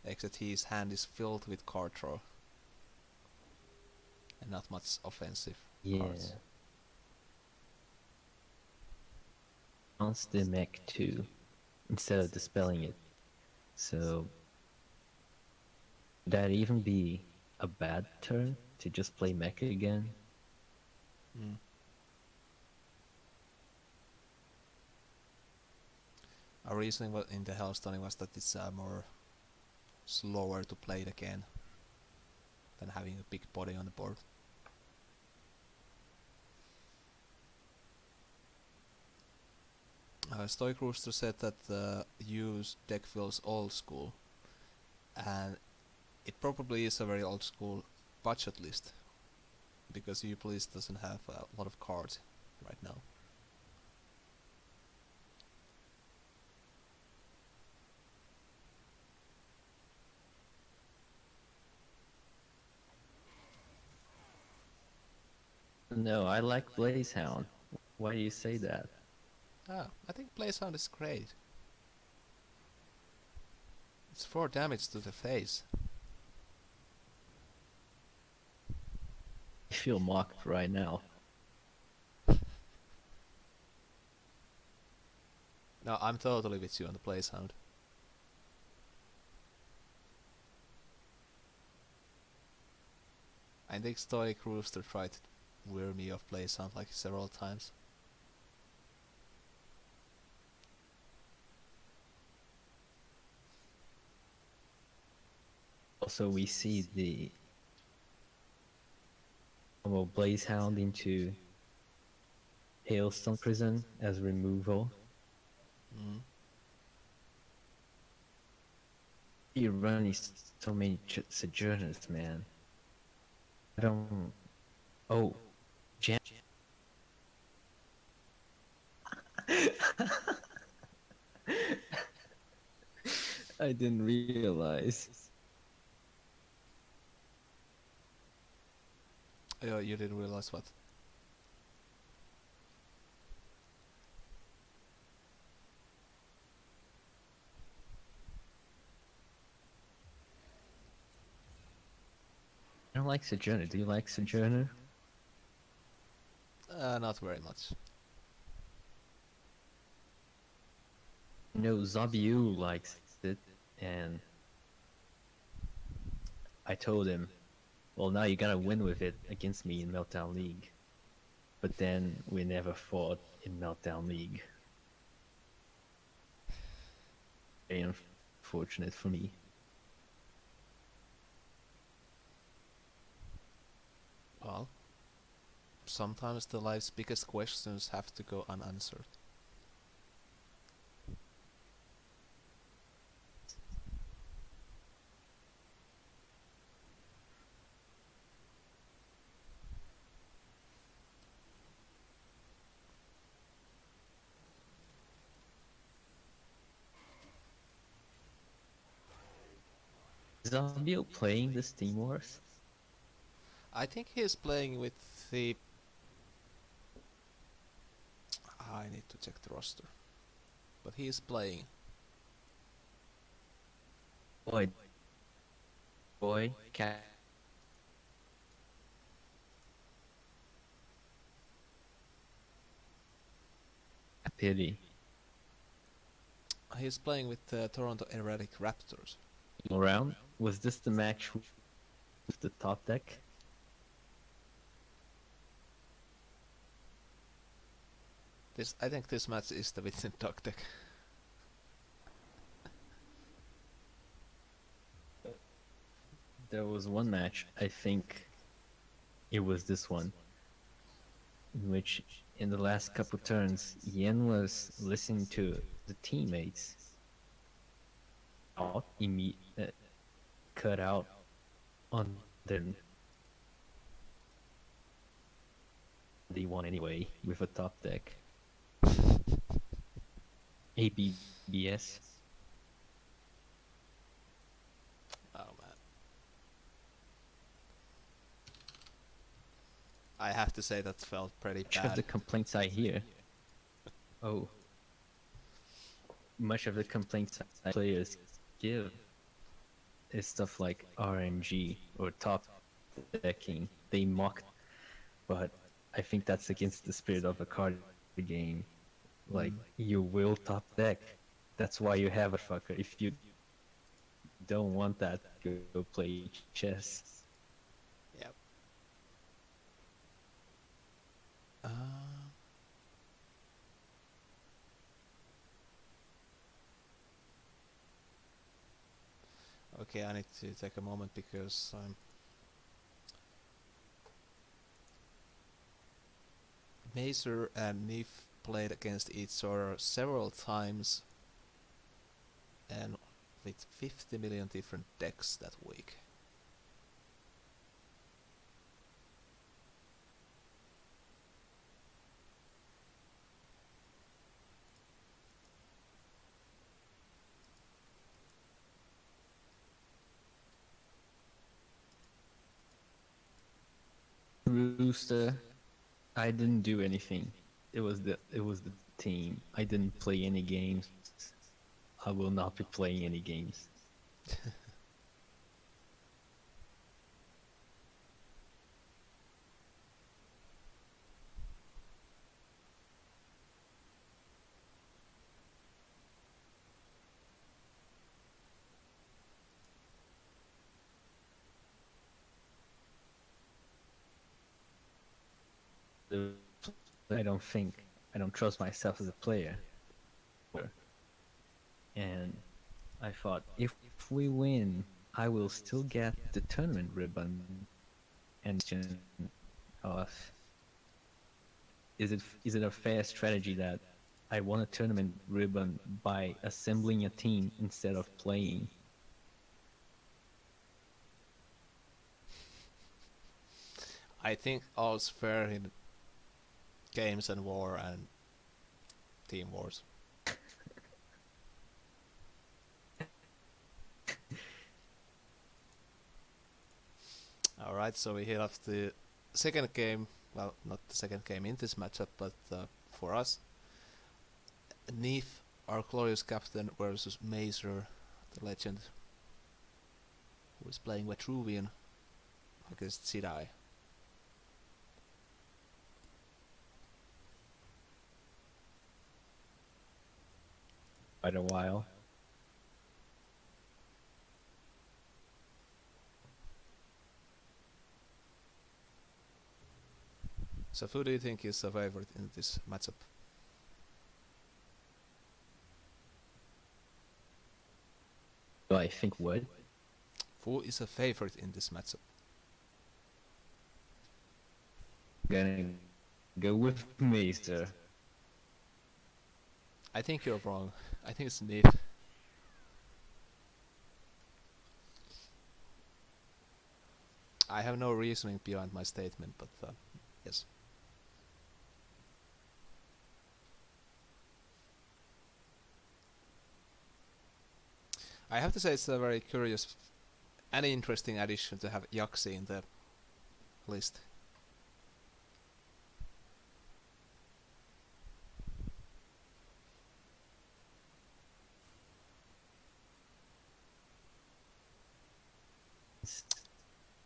Except his hand is filled with card draw. And not much offensive cards. Bounce the mech too, instead of dispelling it. So would that even be a bad turn to just play mech again? Mm. Our reasoning in the Hellstone was that it's more slower to play it again than having a big body on the board. Stoic Rooster said that use deck feels old school, and it probably is a very old school budget list, because Duelyst doesn't have a lot of cards right now. No, I like Blazehound. Why do you say that? I think Blazehound is great. It's 4 damage to the face. I feel mocked right now. No, I'm totally with you on the Blazehound. I think Stoic Rooster tried to wear me off Blazehound like several times. Also, we see the Blazehound into Hailstone Prison as removal. Mm. You're running so many Sojourners, man. I don't... Oh, Jam... I didn't realize. You didn't realize what? I don't like Sojourner. Do you like Sojourner? Not very much. No, Zabiu likes it, and I told him, well, now you gotta win with it against me in Meltdown League. But then we never fought in Meltdown League. Very unfortunate for me. Well, sometimes the life's biggest questions have to go unanswered. Is Zombio playing the Steam Wars? I think he's playing with the... I need to check the roster. But he's playing. Boy, cat. Pity. He's playing with the Toronto Erratic Raptors. Around? Was this the match with the top deck? I think this match is the with the dog deck. There was one match, I think it was this one, in which in the last couple turns, Yen was listening to the teammates. Cut out on them. They won anyway with a top deck. ABBS. Oh man. I have to say that felt pretty Much of the bad. complaints I hear. Oh. Much of the complaints players give is stuff like RNG or top decking. They mock, but I think that's against the spirit of a card game. Like, you will top deck. That's why you have a fucker. If you don't want that, go play chess. Yep. Okay, I need to take a moment because Mazer and Nif played against each other several times and with 50 million different decks that week. Rooster, I didn't do anything. It was the team. I didn't play any games. I will not be playing any games. I don't trust myself as a player. And I thought, if we win, I will still get the tournament ribbon. And of, is it a fair strategy that I won a tournament ribbon by assembling a team instead of playing? I think all's fair in games and war and team wars. Alright, so we hit off the second game, well, not the second game in this matchup, but for us. Neef, our glorious captain, versus Mazer, the legend, who is playing Vitruvian against Sidai. Quite a while. So who do you think is a favorite in this matchup? Do I think what? Who is a favorite in this matchup? Gonna go with Mazer. I think you're wrong. I think it's Neef. I have no reasoning behind my statement, but yes. I have to say it's a very curious An interesting addition to have Yaxi in the list.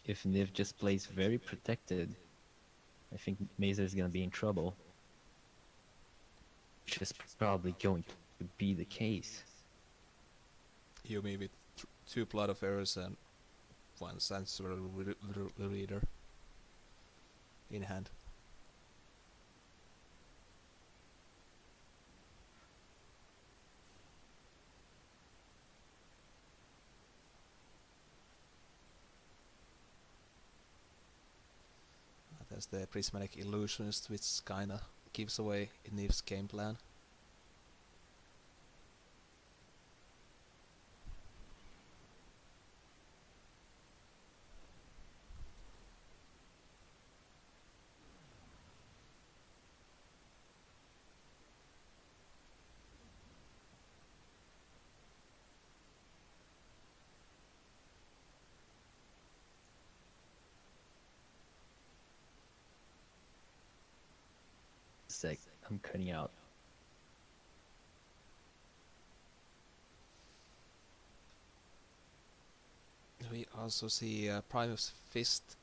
If Niv just plays very protected, I think Mazer is gonna be in trouble. Which is probably going to be the case. You mean with 2 Blood of Errors and 1 Sanctuary Reader in hand. There's the Prismatic Illusionist, which kinda gives away Niv's game plan. Sec, I'm cutting out. We also see Primus Fist,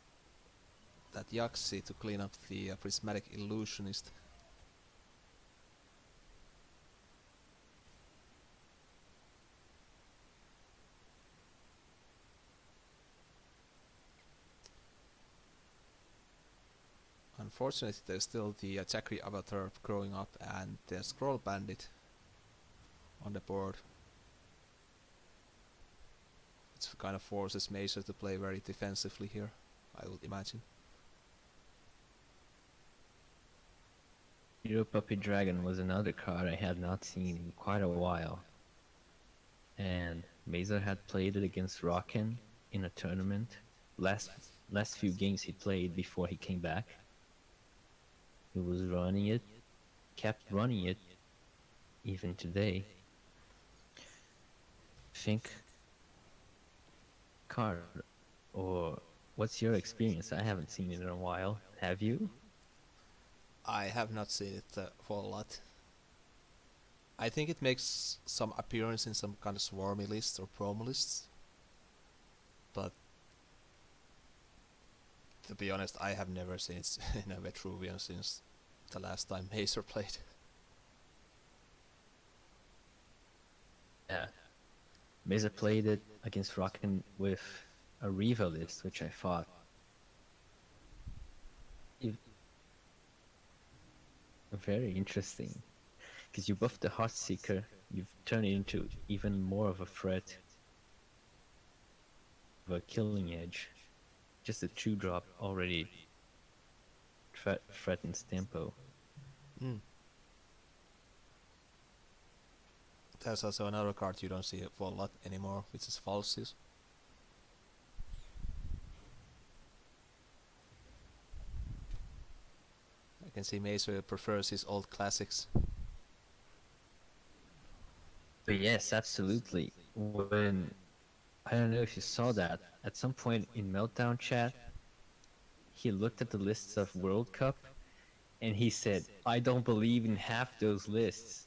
that Yaxi to clean up the Prismatic Illusionist. Unfortunately, there's still the Chakri Avatar growing up and the Scroll Bandit on the board. It kind of forces Mazer to play very defensively here, I would imagine. Hero Puppy Dragon was another card I had not seen in quite a while. And Mazer had played it against Rockin in a tournament. Last few games he played before he came back. He was running it, kept running it, even today. Think card, or what's your experience? I haven't seen it in a while. Have you? I have not seen it a whole lot. I think it makes some appearance in some kind of swarmy lists or promo lists, but to be honest, I have never seen it in a Vetruvian since the last time Mazer played. Yeah. Mazer played it against Rockin with a Revelist, which I thought very interesting. Because you buff the Heartseeker, you've turned it into even more of a threat. Of a killing edge. Just a 2-drop already threatens tempo. There's also another card you don't see a whole lot anymore, which is Falsius. I can see Mazer prefers his old classics. But yes, absolutely. When I don't know if you saw that, at some point in Meltdown chat, he looked at the lists of World Cup and he said, I don't believe in half those lists.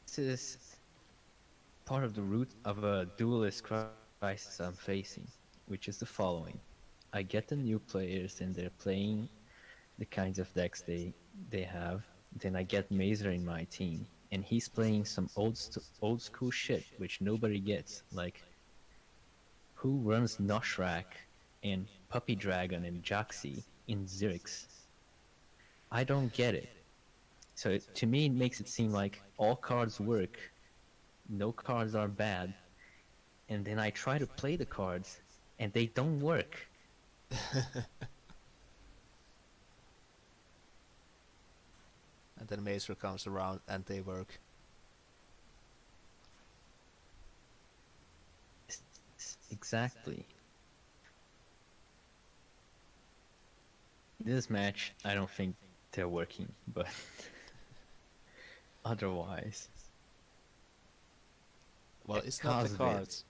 This is part of the root of a duelist crisis I'm facing, which is the following. I get the new players and they're playing the kinds of decks they have. Then I get Mazer in my team, and he's playing some old school shit which nobody gets, like who runs Noshrak and Puppy Dragon and Jaxi in Zerix? I don't get it. So to me it makes it seem like all cards work, no cards are bad, and then I try to play the cards and they don't work. And then Mazer comes around and they work. Exactly. In this match, I don't think they're working, but otherwise, Well, it's not the Cosvid. cards.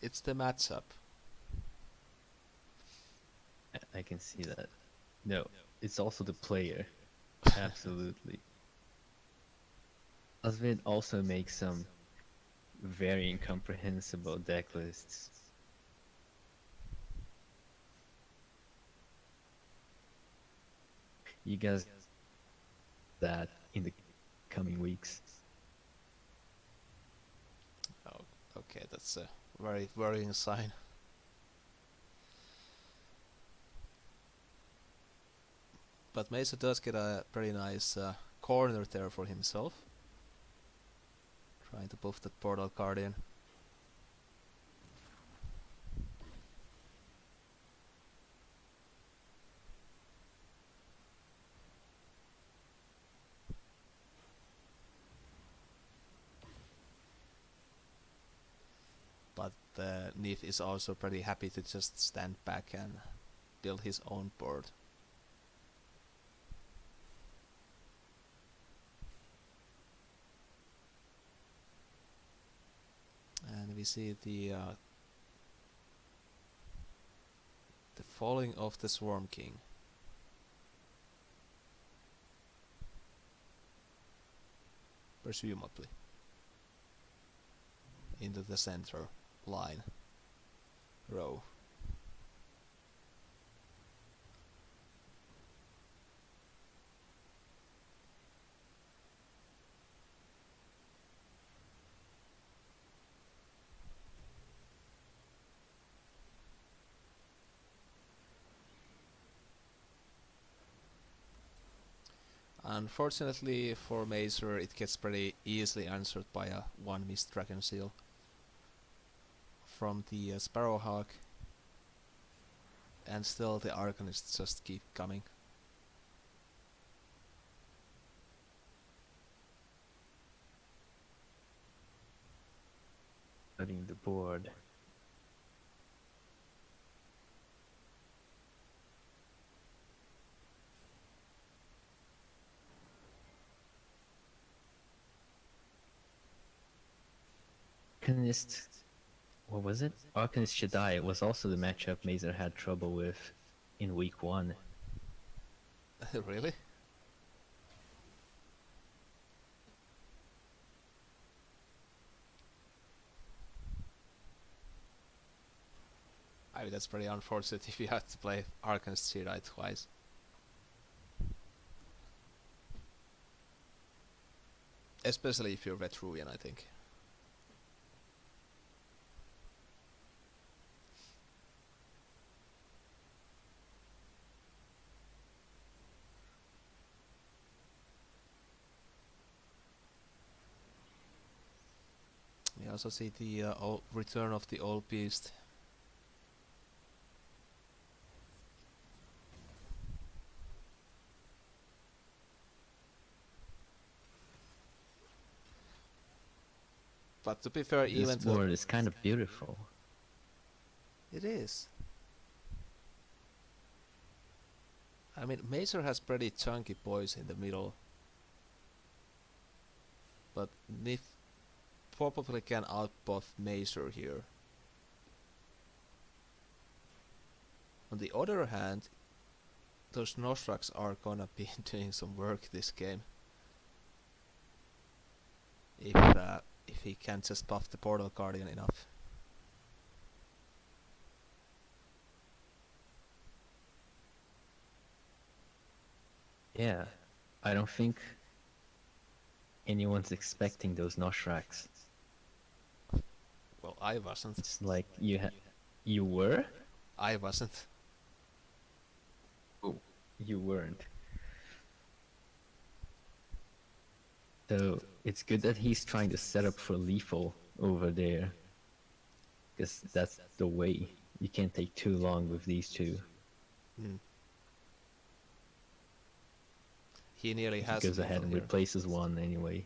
It's the matchup. I can see that. No, it's also the player. Absolutely. Cosvid also makes some very incomprehensible deck lists. You guys that in the coming weeks. Oh, okay, that's a very worrying sign. But Mesa does get a pretty nice corner there for himself. Trying to buff that Portal Guardian. But Nif is also pretty happy to just stand back and build his own board. And we see the falling of the Swarm King. Presumably. Into the center line row. Unfortunately for Mazer, it gets pretty easily answered by a one missed Dragon Seal from the Sparrowhawk, and still the Arcanists just keep coming. Studying the board. Arcanist, what was it? Arcanist Shaddai was also the matchup Mazer had trouble with in week 1. Really? I mean, that's pretty unfortunate if you have to play Arcanist Shaddai twice. Especially if you're Vetruvian, I think. We also see the return of the old beast. But to be fair, This even board is kind of beautiful. it is. I mean, Mazer has pretty chunky boys in the middle, but Nif probably can outbuff Mazer here. On the other hand, those Nostrax are gonna be doing some work this game. If he can just buff the Portal Guardian enough. Yeah, I don't think anyone's expecting those Noshrax. Well, I wasn't. It's like you were? I wasn't. Oh, you weren't. So it's good that he's trying to set up for lethal over there, because that's the way. You can't take too long with these two. Mm. He nearly He has goes ahead lethal and here. replaces one anyway.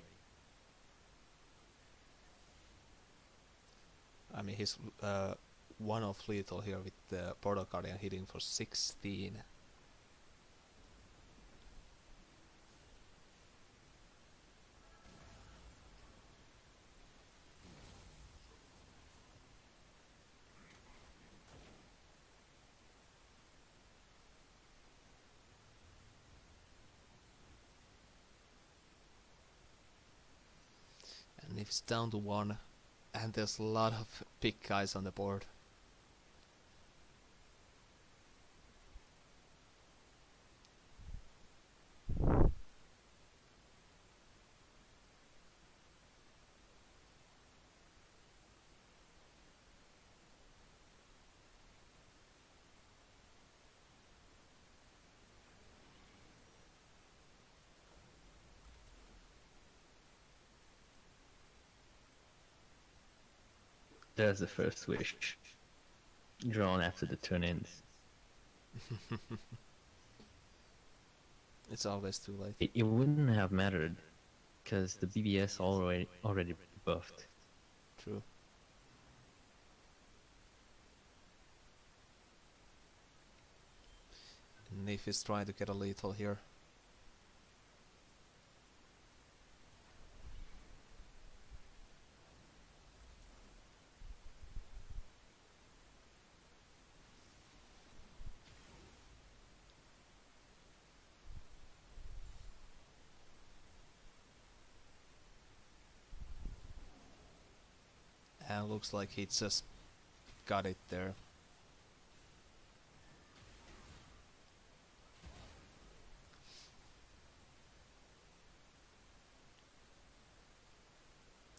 I mean, he's one off lethal here with the Portal Guardian hitting for 16. If it's down to 1, and there's a lot of big guys on the board. There's the first wish. Drawn after the turn ends. It's always too late. It wouldn't have mattered, because the BBS already buffed. True. Nif is trying to get a lethal here. And looks like he just got it there.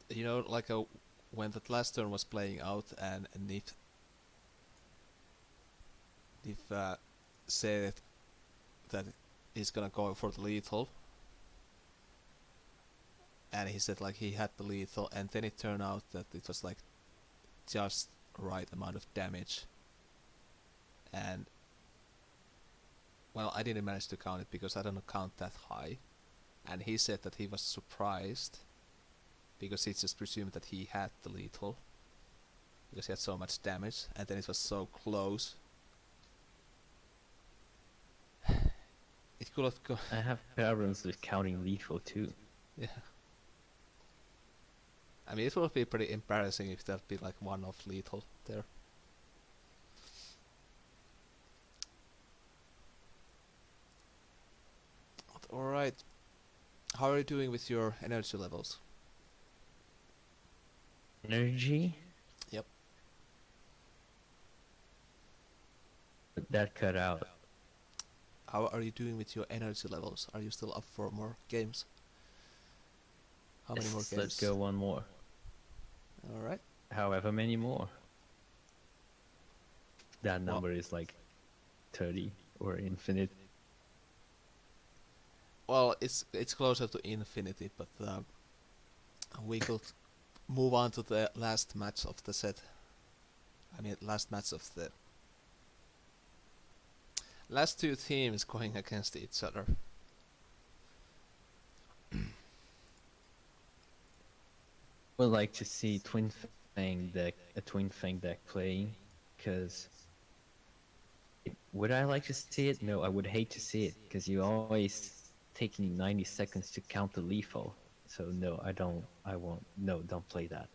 You know, like when that last turn was playing out and Nif said that he's gonna go for the lethal, and he said like he had the lethal, and then it turned out that it was like just right amount of damage. And well, I didn't manage to count it because I don't count that high. And he said that he was surprised because he just presumed that he had the lethal because he had so much damage, and then it was so close. It could have gone. I have problems with counting lethal too. Yeah. I mean, it would be pretty embarrassing if there'd be like one off lethal there. Alright. How are you doing with your energy levels? Energy? Yep. That cut out. How are you doing with your energy levels? Are you still up for more games? How many more games? Let's go one more. Alright. However many more. That number is like 30 or infinite. Well, it's closer to infinity, but we could move on to the last match of the set. I mean, last match of the last two teams going against each other. Would like to see a Twin Fang deck playing, because would I like to see it? No, I would hate to see it, because you always taking 90 seconds to count the lethal. So no, I won't. No, don't play that.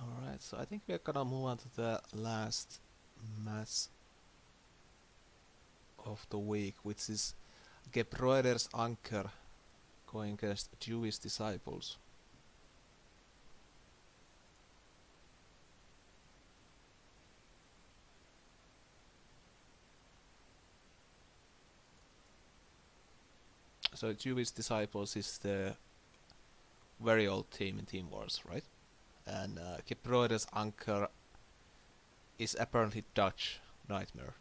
Alright, so I think we're gonna move on to the last match of the week, which is Gebroeders Anker going against Duelyst Disciples. So Duelyst Disciples is the very old team in Team Wars, right? And Gebroeders Anker is apparently Dutch Nightmare.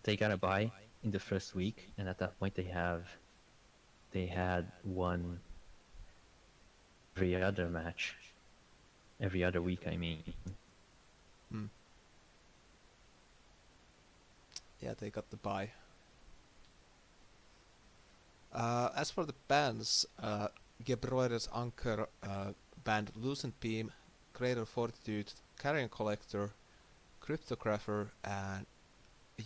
They got a bye in the first week, and at that point they had won every other match, every other week. I mean. Yeah, they got the bye. As for the bans, Gebroeders Anker banned Lucent Beam, Greater Fortitude, Carrion Collector, Cryptographer, and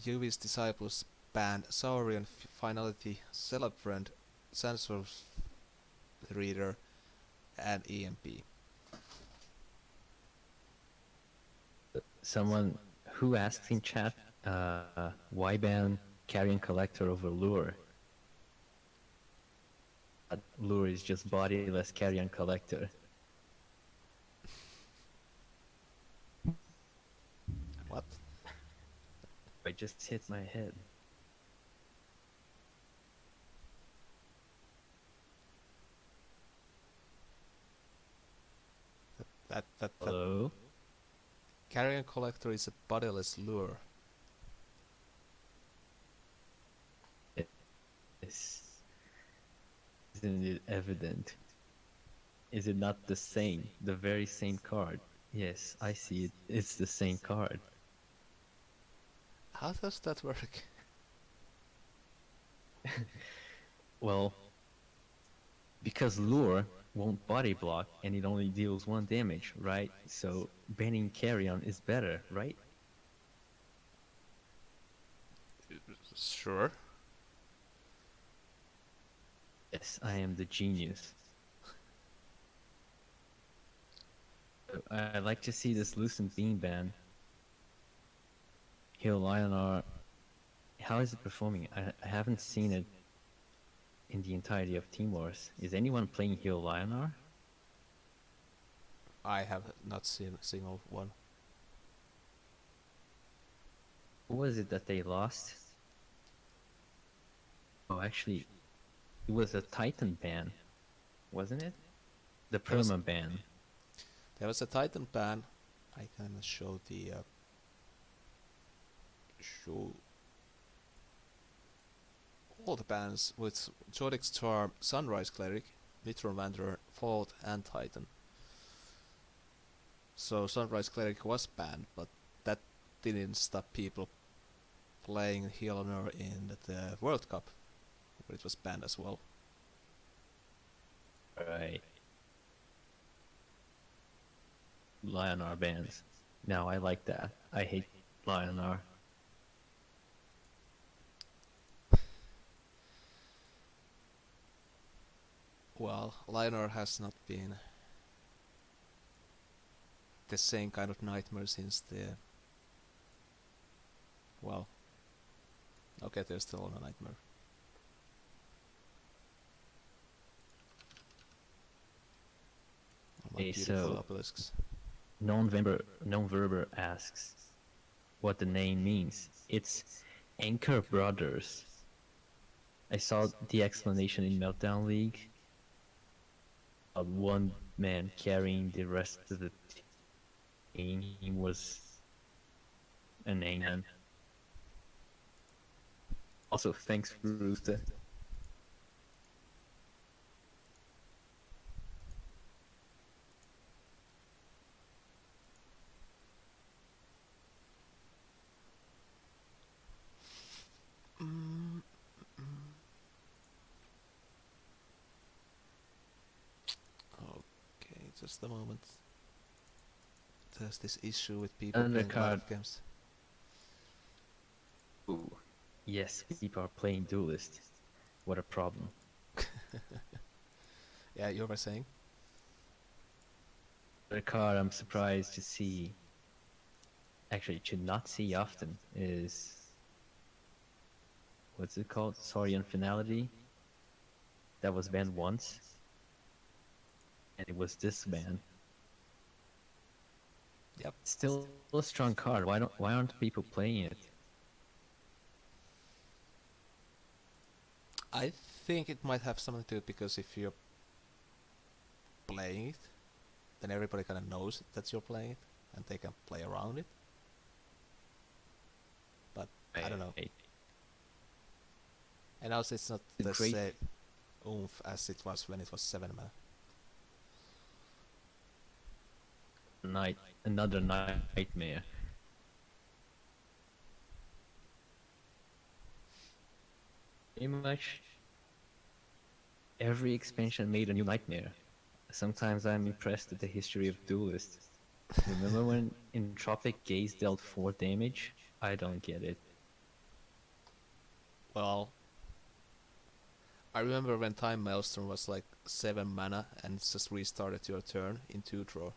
Duelyst Disciples banned Saurian Finality, Celebrant, Sensor Reader, and EMP. Someone who asked in chat, why ban Carrion Collector over Lure? Lure is just bodiless Carrion Collector. What? I just hit my head. That Hello? Carrion Collector is a bodiless lure. Yes. Isn't it evident? Is it not the same? The very same card? Yes, I see it. It's the same card. How does that work? Well, because Lure won't body block and it only deals 1 damage, right? So banning Carrion is better, right? Sure. Yes, I am the genius. I'd like to see this Lucent Beam ban. Heal Lionar. How is it performing? I haven't seen it in the entirety of Team Wars. Is anyone playing Heal Lionar? I have not seen a single one. Who was it that they lost? Oh, actually, it was a Titan ban, wasn't it? The perma ban. There was a Titan ban. I can show the show all the bans with Zodic's Charm, Sunrise Cleric, Mitron Wanderer, Fault, and Titan. So Sunrise Cleric was banned, but that didn't stop people playing Healer in the World Cup, where it was banned as well. Right. Lionar bans. Now I like that. I hate Lionar. Well, Lionor has not been the same kind of nightmare since the... Well... Okay, they're still on a nightmare. Oh, my Okay, beautiful so obelisks. Non-Verber asks what the name means. It's Anchor Brothers. I saw the explanation in Meltdown League. One man carrying the rest of the team was an Anan. Also, thanks, Rooster. Okay, just a moment. There's this issue with people playing Undercard. live games. Ooh. Yes, people are playing Duelyst. What a problem. Yeah, you were saying? The card I'm surprised to see, actually to not see often, is, what's it called? Saurian Finality. That was banned once. And it was this ban. Yep. Still a strong card. Why aren't people playing it? I think it might have something to do with because if you're playing it, then everybody kind of knows that you're playing it, and they can play around it. But I don't know. And also it's not the same oomph as it was when it was 7 mana. Another nightmare. Pretty much every expansion made a new nightmare. Sometimes I'm impressed at the history of Duelyst. Remember when Entropic Gaze dealt 4 damage? I don't get it. Well, I remember when Time Maelstrom was like 7 mana and it just restarted your turn in 2 draw.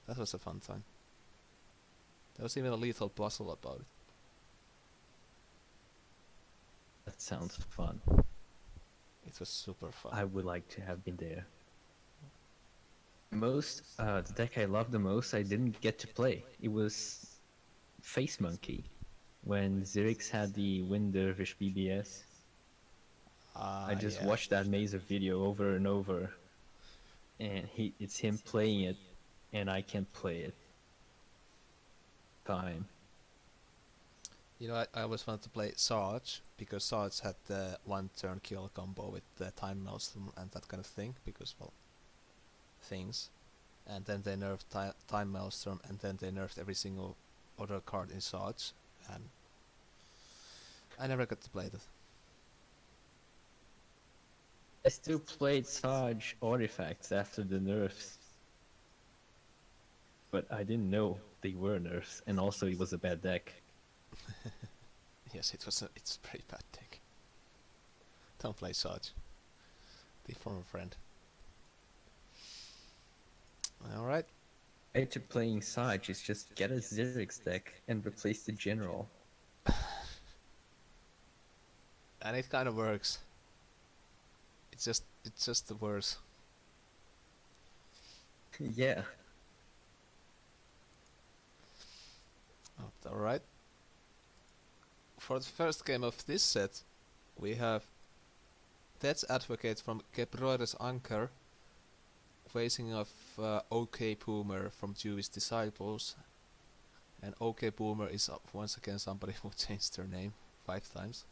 That was a fun time. There was even a lethal puzzle about it. That sounds fun. It was super fun. I would like to have been there. The deck I loved the most, I didn't get to play. It was Face Monkey, when Zerix had the Wind Dervish BBS. I just Yeah. watched that Mazer video over and over, and it's him playing it, and I can't play it. Time. You know, I always wanted to play Sarge, because Sarge had the 1-turn kill combo with the Time Maelstrom and that kind of thing, because, well, things. And then they nerfed Time Maelstrom, and then they nerfed every single other card in Sarge, and I never got to play that. I still played Sarge artifacts after the nerfs, but I didn't know they were nerfs, and also it was a bad deck. Yes, it's a pretty bad deck. Don't play Sarge. The former friend. Alright. Way to playing Sarge is just get a Zerix deck and replace the general. And it kind of works. It's just the worst. Yeah. Oh, alright. For the first game of this set, we have Death's Advocate from Gebroeders Anker facing off OK Boomer from Duelyst Disciples. And OK Boomer is once again somebody who changed their name 5 times.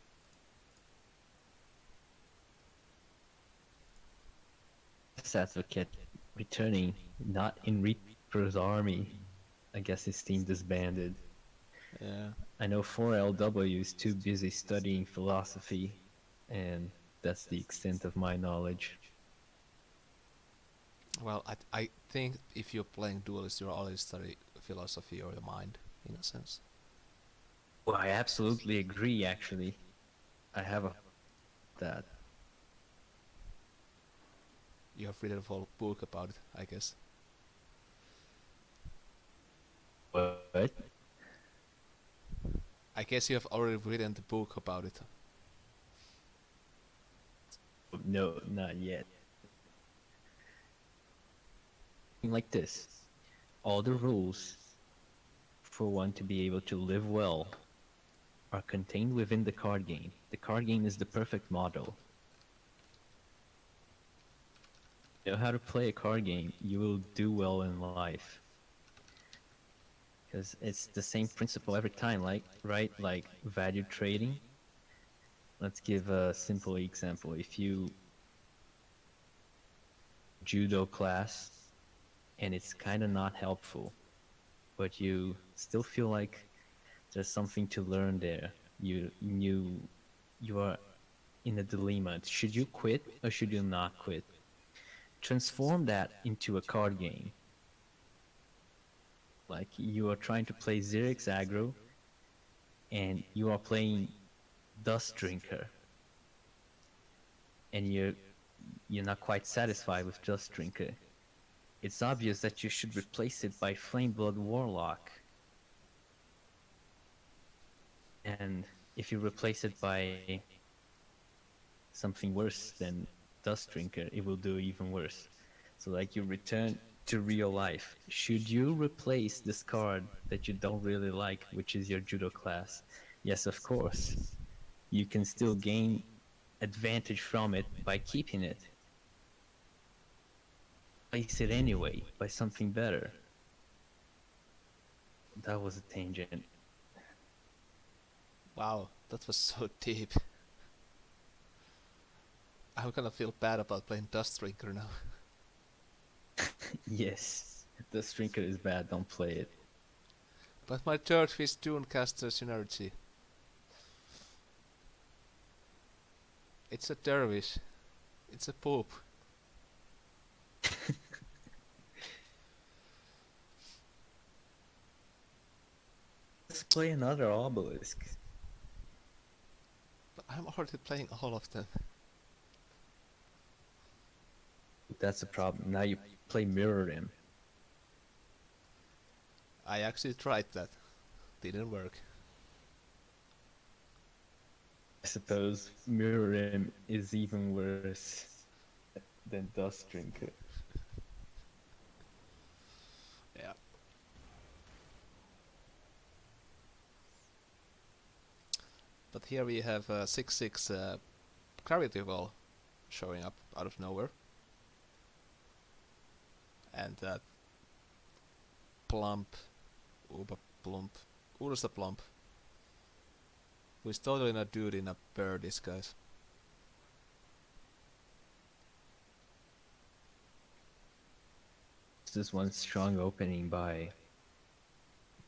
Death's Advocate returning, not in Reaper's army. I guess his team disbanded. Yeah. I know 4LW is too busy studying philosophy, and that's the extent of my knowledge. Well, I think if you're playing Duelist, you're already studying philosophy or the mind, in a sense. Well, I absolutely agree, actually. I have that. You have read a whole book about it, I guess. What? I guess you have already written the book about it. No, not yet. Like this. All the rules for one to be able to live well are contained within the card game. The card game is the perfect model. You know how to play a card game, you will do well in life. Because it's the same principle every time, right? Like value trading. Let's give a simple example. If you judo class and it's kind of not helpful, but you still feel like there's something to learn there. You are in a dilemma. Should you quit or should you not quit? Transform that into a card game. Like you are trying to play Zerix aggro and you are playing Dust Drinker. And you're not quite satisfied with Dust Drinker. It's obvious that you should replace it by Flameblood Warlock. And if you replace it by something worse than Dust Drinker, it will do even worse. So like you return to real life. Should you replace this card that you don't really like, which is your judo class? Yes, of course. You can still gain advantage from it by keeping it. Replace it anyway by something better. That was a tangent. Wow, that was so deep. I'm gonna feel bad about playing Dust Drinker now. Yes, the Drinker is bad, don't play it. But my third fish Dunecaster synergy. It's a dervish. It's a poop. Let's play another obelisk. I'm already playing all of them. That's a problem. Now you play Mirror Him. I actually tried that. Didn't work. I suppose Mirror Him is even worse than Dust Drinker. Yeah. But here we have 6/6 Gravity Well showing up out of nowhere. And that Plump, Ursa Plump, who is totally not dude in a bear disguise. This one strong opening by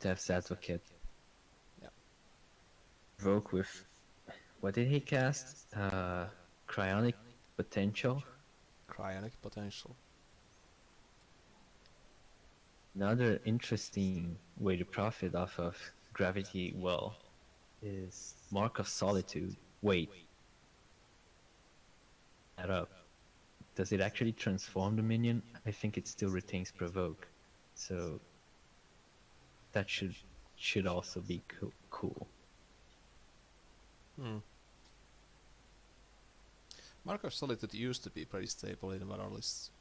Death's Advocate. Yeah. Provoke with, what did he cast? Cryonic Potential. Cryonic Potential. Another interesting way to profit off of Gravity Well is Mark of Solitude. Wait. That up. Does it actually transform the minion? I think it still retains Provoke. So that should also be cool. Mark of Solitude used to be pretty stable in Valor lists.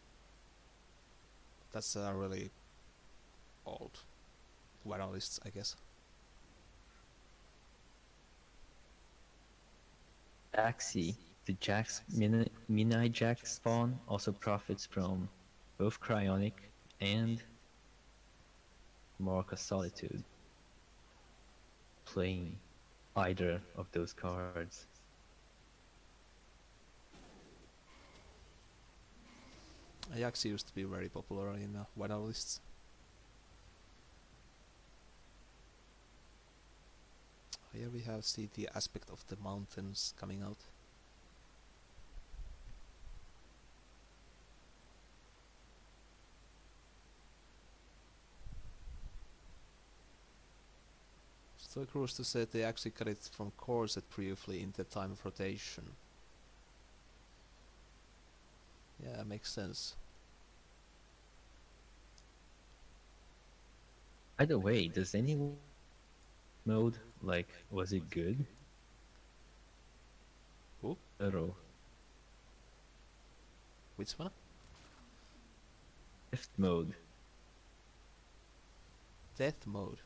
That's really old Valor lists, I guess. Axie, the Jax Mini Jax spawn, also profits from both Cryonic and Mark of Solitude. Playing either of those cards. Ajax used to be very popular in Valor lists. Here we have the aspect of the mountains coming out. So cruise to say they actually got it from Corset briefly in the time of rotation. Yeah, makes sense. By the way, does any mode, like, was it good? Who? Zero. Which one? Fifth mode. Death mode.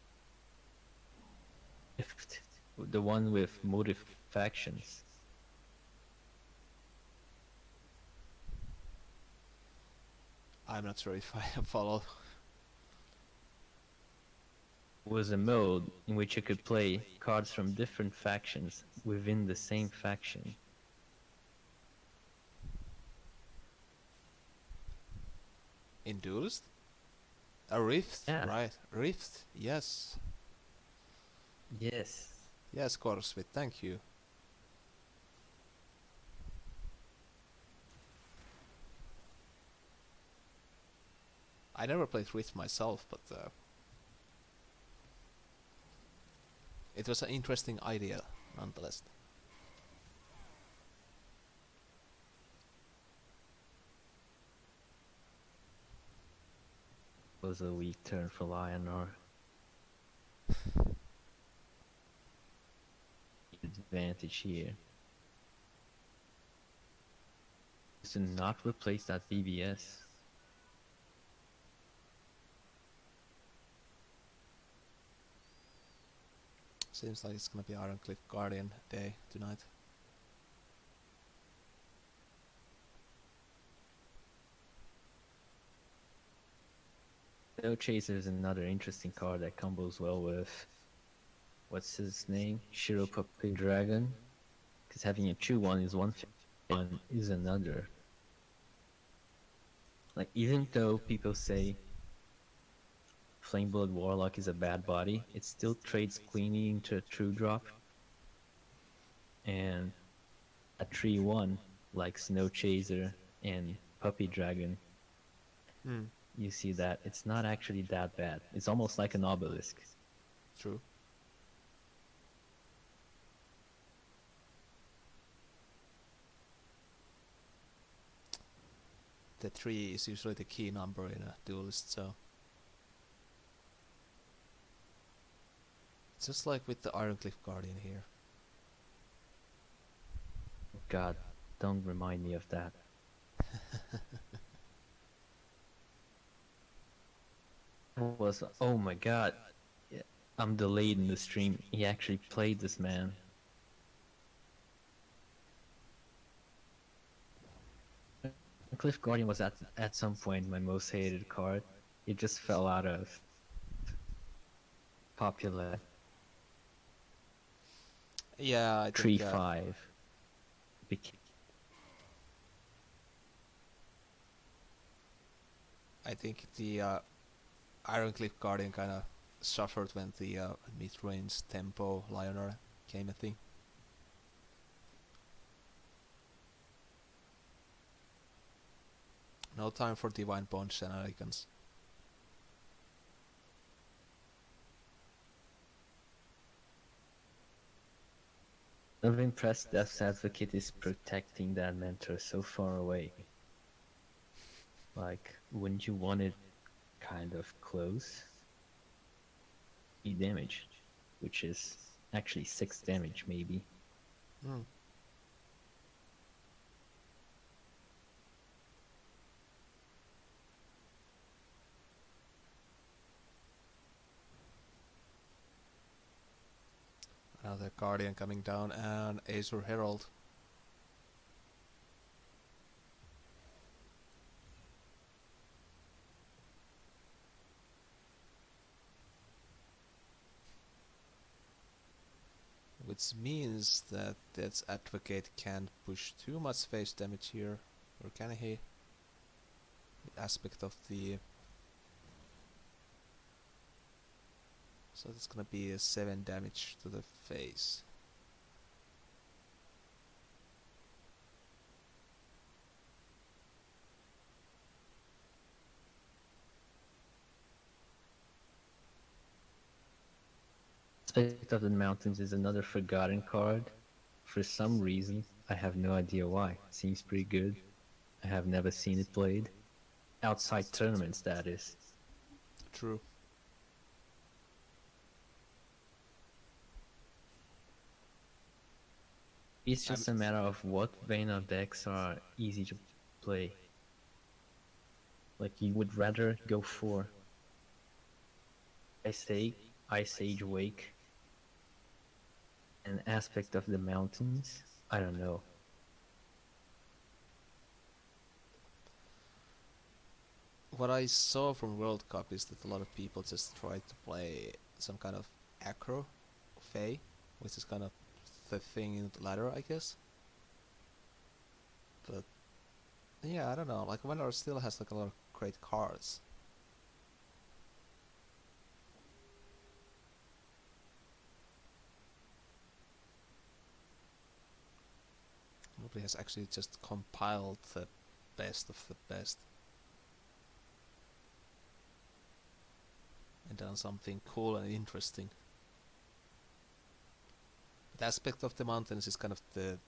Fifth. The one with motive factions. I'm not sure if I follow. Was a mode in which you could play cards from different factions within the same faction. In Duelyst? A Rift? Yeah. Right. Rift, yes. Yes. Yes, Korsvit, thank you. I never played Rift myself, but it was an interesting idea, nonetheless. Was a weak turn for Lionor. Advantage here. Is to not replace that BBS. Seems like it's gonna be Ironcliff Guardian day tonight. No Chaser is another interesting card that combos well with, what's his name? Shiropuppy Dragon. Because having a true one is one thing, one is another. Like, even though people say Flameblood Warlock is a bad body, it still trades Queenie into a true drop. And a 3/1 like Snow Chaser and Puppy Dragon, you see that it's not actually that bad. It's almost like an obelisk. True. the 3 is usually the key number in a Duelyst, so just like with the Ironcliff Guardian here. God, don't remind me of that. Oh my god. Yeah, I'm delayed in the stream. He actually played this man. Cliff Guardian was at some point my most hated card. It just fell out of popular. Yeah, I think 3-5. I think the Ironcliff Guardian kind of suffered when the mid-range tempo Lioner came a thing. No time for Divine Bond shenanigans. I'm impressed Death's Advocate is protecting that mentor so far away. Like, wouldn't you want it kind of close? 3 damage, which is actually 6 damage maybe. Hmm. Another Guardian coming down and Azure Herald. Which means that Death's Advocate can't push too much face damage here. Or can he? The aspect of the... So that's gonna be a 7 damage to the face. Aspect of the Mountains is another forgotten card. For some reason, I have no idea why. It seems pretty good. I have never seen it played. Outside tournaments, that is. True. It's just a matter of what vein of decks are easy to play. Like, you would rather go for Ice Age Wake, an aspect of the Mountains. I don't know. What I saw from World Cup is that a lot of people just tried to play some kind of acro Fae, which is kind of the thing in the ladder, I guess. But yeah, I don't know. Like Vanguard still has like a lot of great cards. Nobody has actually just compiled the best of the best and done something cool and interesting. The aspect of the mountains is kind of the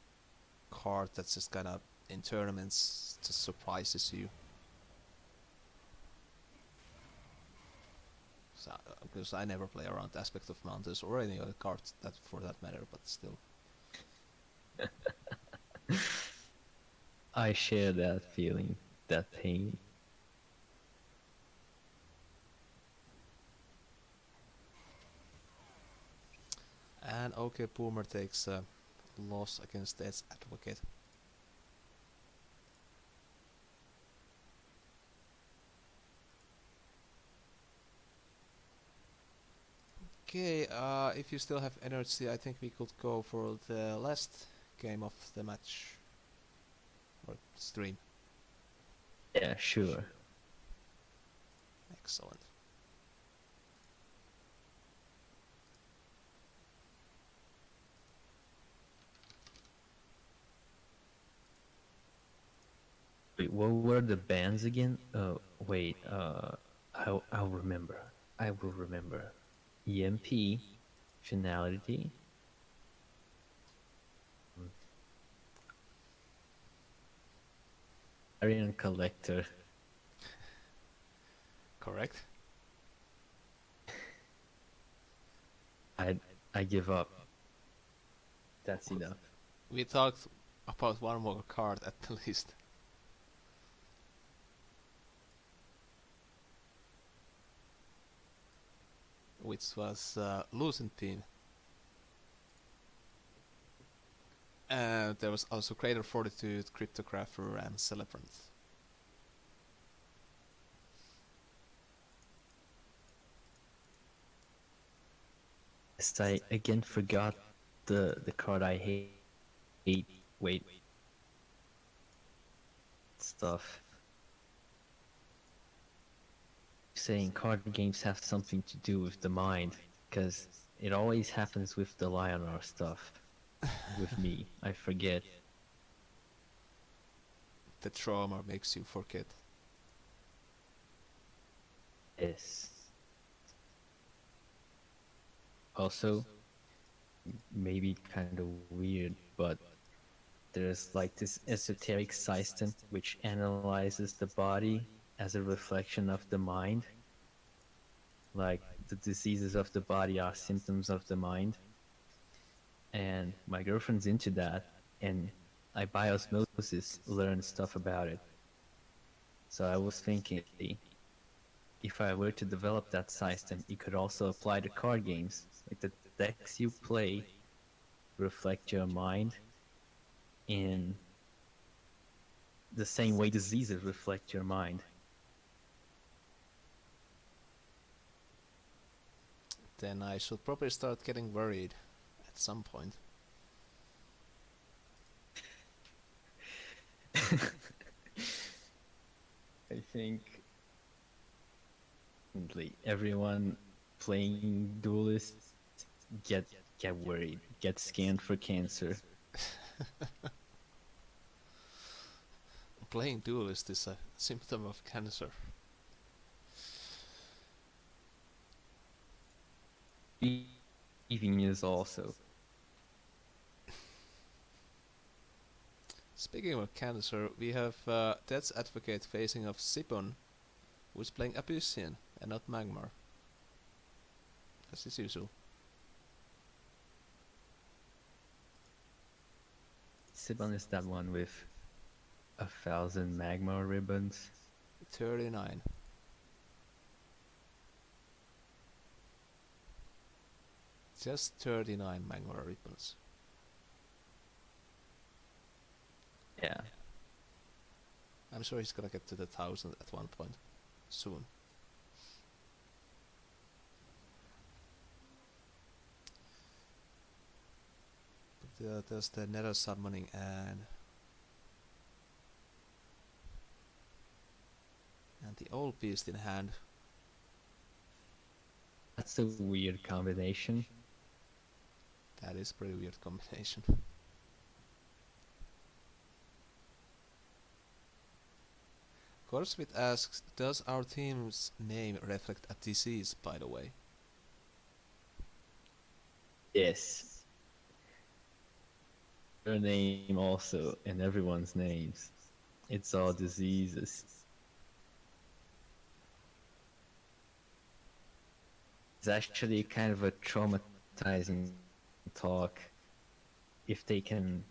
card that's just kind of in tournaments just surprises you. So, because I never play around the aspect of mountains or any other cards that for that matter, but still. I share that feeling, that pain. And OK Boomer takes a loss against Death's Advocate. Okay, if you still have energy, I think we could go for the last game of the match or stream. Yeah, sure. Excellent. Wait, what were the bands again? Wait, I'll remember. I will remember. EMP, Finality. Arian collector. Correct? I I give up. That's enough. We talked about one more card at the list. Which was Lucent Team. And there was also Greater Fortitude, Cryptographer, and Celebrant. Yes, I again forgot the card I hate. Wait. Stuff. Saying card games have something to do with the mind, because it always happens with the Lionar stuff. With me, I forget. The trauma makes you forget. Yes. Also, maybe kind of weird, but there's like this esoteric system which analyzes the body as a reflection of the mind. Like the diseases of the body are symptoms of the mind. And my girlfriend's into that, and I by osmosis learn stuff about it. So I was thinking, if I were to develop that system, it could also apply to card games. Like the decks you play reflect your mind in the same way diseases reflect your mind. Then I should probably start getting worried at some point. I think everyone playing Duelyst get worried, get scanned for cancer. Playing Duelyst is a symptom of cancer. Eating is also. Speaking of cancer, we have Death's Advocate facing off Sipon, who's playing Abyssian and not Magmar. As is usual. Sibon is that one with 1,000 magma ribbons. 39. Just 39 Magmar ribbons. Yeah. I'm sure he's gonna get to the 1,000 at one point. Soon. But there's the Nether Summoning and the Old Beast in hand. That's a weird combination. That is a pretty weird combination. Corswith asks, does our team's name reflect a disease, by the way? Yes. Your name also, and everyone's names. It's all diseases. It's actually kind of a traumatizing talk if they can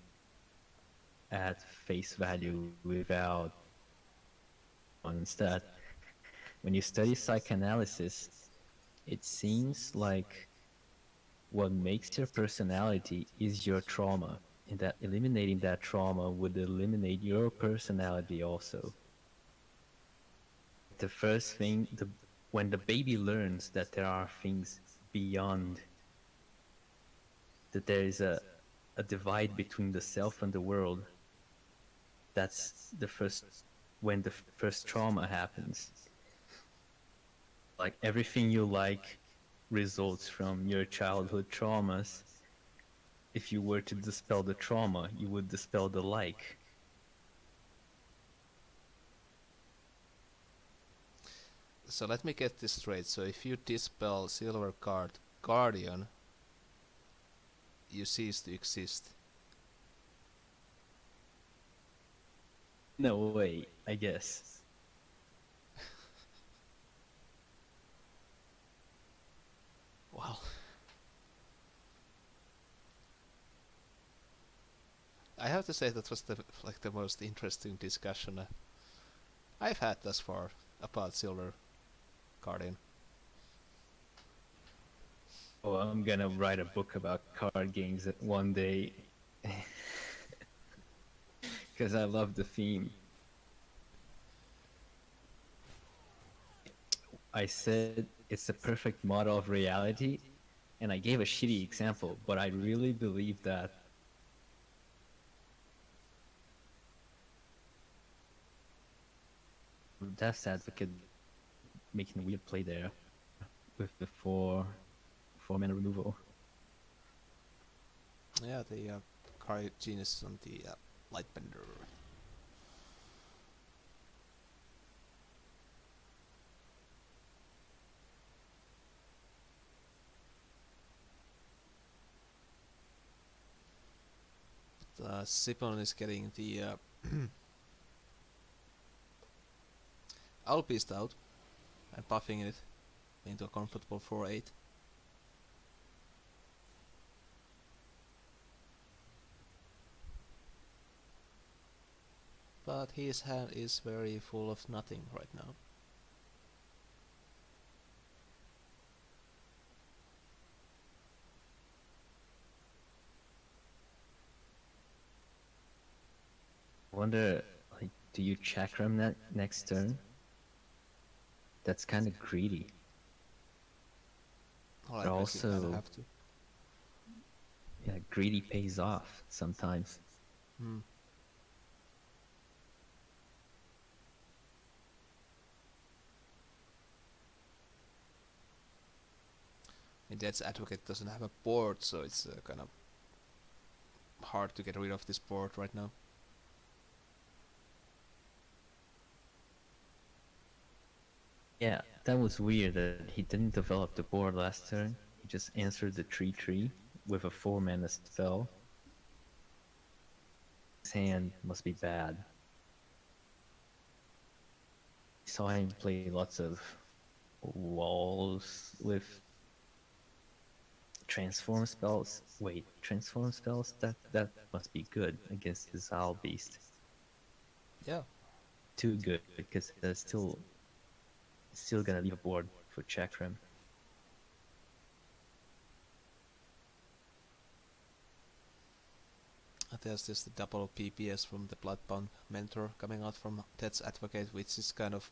add face value without ones that when you study psychoanalysis, it seems like what makes your personality is your trauma, and that eliminating that trauma would eliminate your personality also. The first thing, when the baby learns that there are things beyond, that there is a divide between the self and the world, that's when the first trauma happens. Like everything you like results from your childhood traumas. If you were to dispel the trauma, you would dispel the like. So let me get this straight. So if you dispel silver card Guardian, you cease to exist. No way. I guess. Well, I have to say that was the most interesting discussion I've had thus far about Silver Guardian. Oh, I'm gonna write a book about card games one day. Because I love the theme. I said it's a perfect model of reality, and I gave a shitty example, but I really believe that. Death's Advocate making a weird play there with the four mana removal. Yeah, the Cry Genius on the Lightbender. Sipon is getting the Owl Beast out and buffing it into a comfortable 4-8. But his hand is very full of nothing right now. I wonder, like, do you chakram that next turn? That's kind of greedy. Well, But I guess you also, kinda have to. yeah, greedy pays off sometimes. Hmm. And Death's Advocate doesn't have a board, so it's kind of hard to get rid of this board right now. Yeah, that was weird that he didn't develop the board last turn. He just answered the 3/3 with a 4 mana spell. His hand must be bad. I saw him play lots of walls with transform spells. Wait, transform spells? That must be good against his Owl Beast. Yeah. Too good because there's still gonna leave a board for Chakram. There's this double PPS from the Bloodbound Mentor coming out from Death's Advocate, which is kind of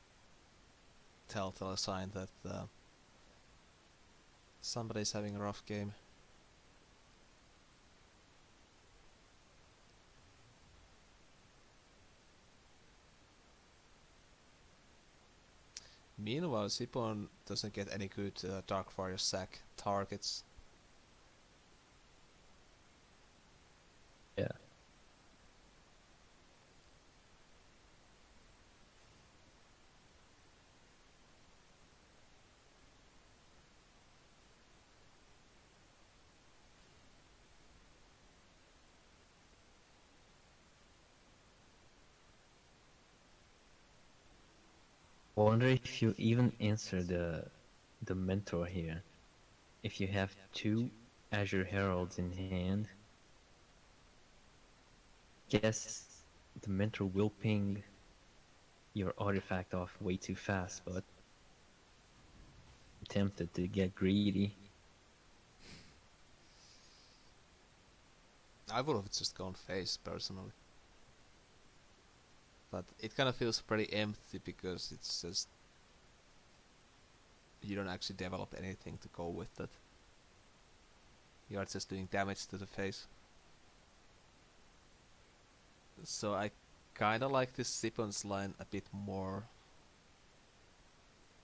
telltale sign that somebody's having a rough game. Meanwhile, Sipon doesn't get any good Darkfire sack targets. Yeah. I wonder if you even answer the mentor here. If you have 2 Azure Heralds in hand, guess the mentor will ping your artifact off way too fast, but I'm tempted to get greedy. I would have just gone face personally. But it kind of feels pretty empty because it's just you don't actually develop anything to go with that. You are just doing damage to the face. So I kinda like this Sipon's line a bit more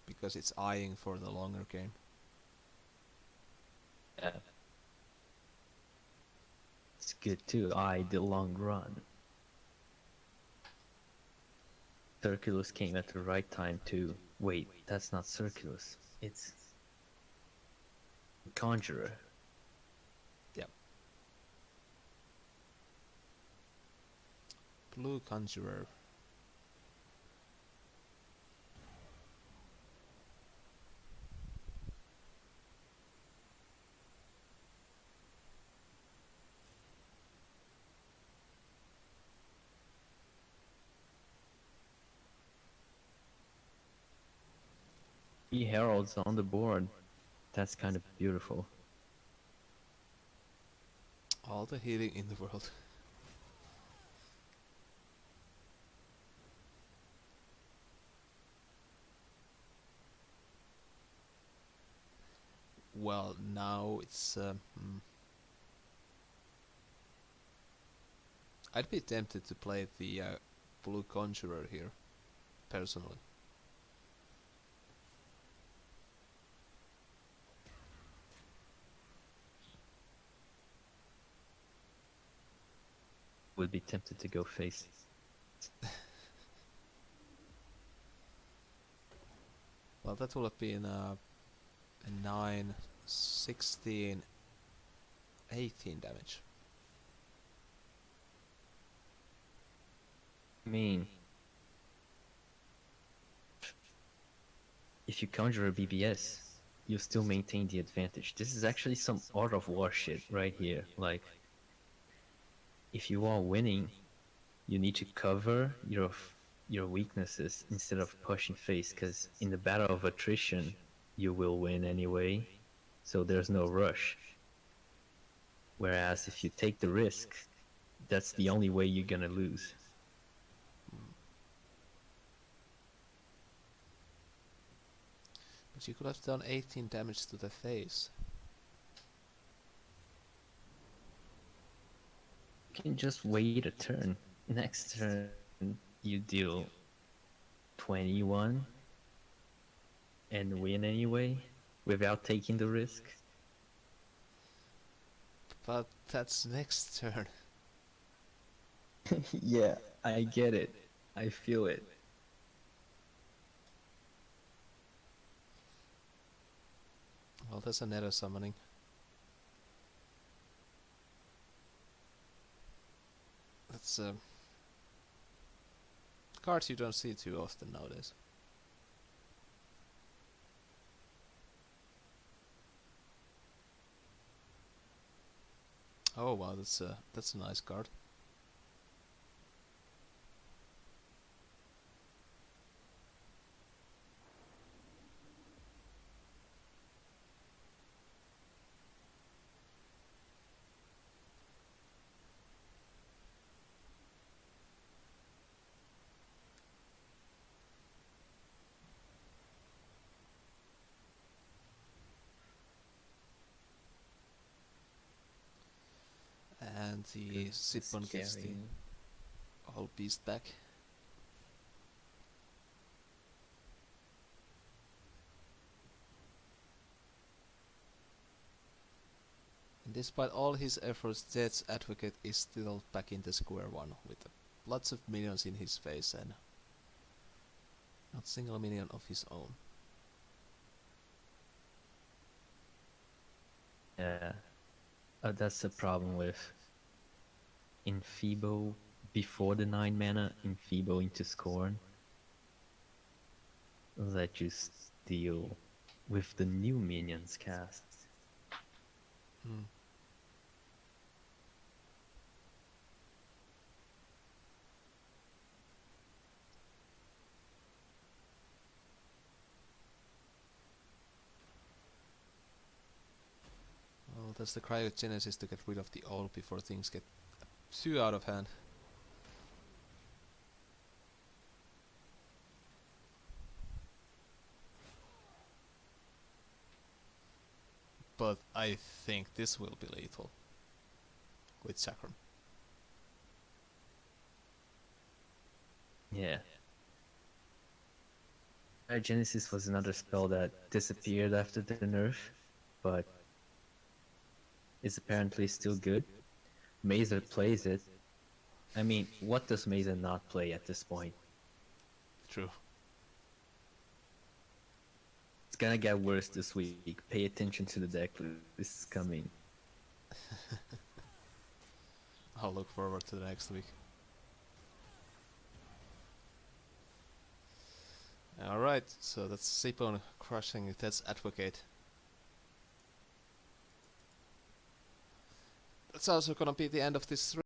because it's eyeing for the longer game. Yeah. It's good to eye the long run. Circulus came at the right time too. Wait, that's not Circulus. It's Conjurer. Yep. Blue Conjurer. 3 heralds on the board. That's kind of beautiful. All the healing in the world. Well, now it's... I'd be tempted to play the Blue Conjurer here, personally. Would be tempted to go face. Well, that will have been a 9, 16, 18 damage. I mean, if you conjure a BBS, you still maintain the advantage. This is actually some Art of War shit right here. Like, if you are winning, you need to cover your weaknesses instead of pushing face, because in the battle of attrition, you will win anyway, so there's no rush. Whereas if you take the risk, that's the only way you're gonna lose. But you could have done 18 damage to the face. You can just wait a turn. Next turn, you deal 21 and win anyway, without taking the risk. But that's next turn. Yeah, I get it. I feel it. Well, there's an error summoning. That's cards you don't see too often nowadays. Oh wow, that's a nice card. And the Siphon gets the whole beast back. And despite all his efforts, Death's Advocate is still back in the square one with lots of minions in his face and not a single minion of his own. Yeah, that's the problem with Enfeeble before the 9 mana, Enfeeble into Scorn. That you deal with the new minions cast. Hmm. Well, that's the cryogenesis to get rid of the old before things get too out of hand. But I think this will be lethal with Chakram. Yeah. Cryogenesis was another spell that disappeared after the nerf, but is apparently still good. Mazer plays it. I mean, what does Mazer not play at this point? True. It's gonna get worse this week. Pay attention to the deck. This is coming. I'll look forward to the next week. Alright, so that's Siphon crushing Death's Advocate. That's also gonna be the end of this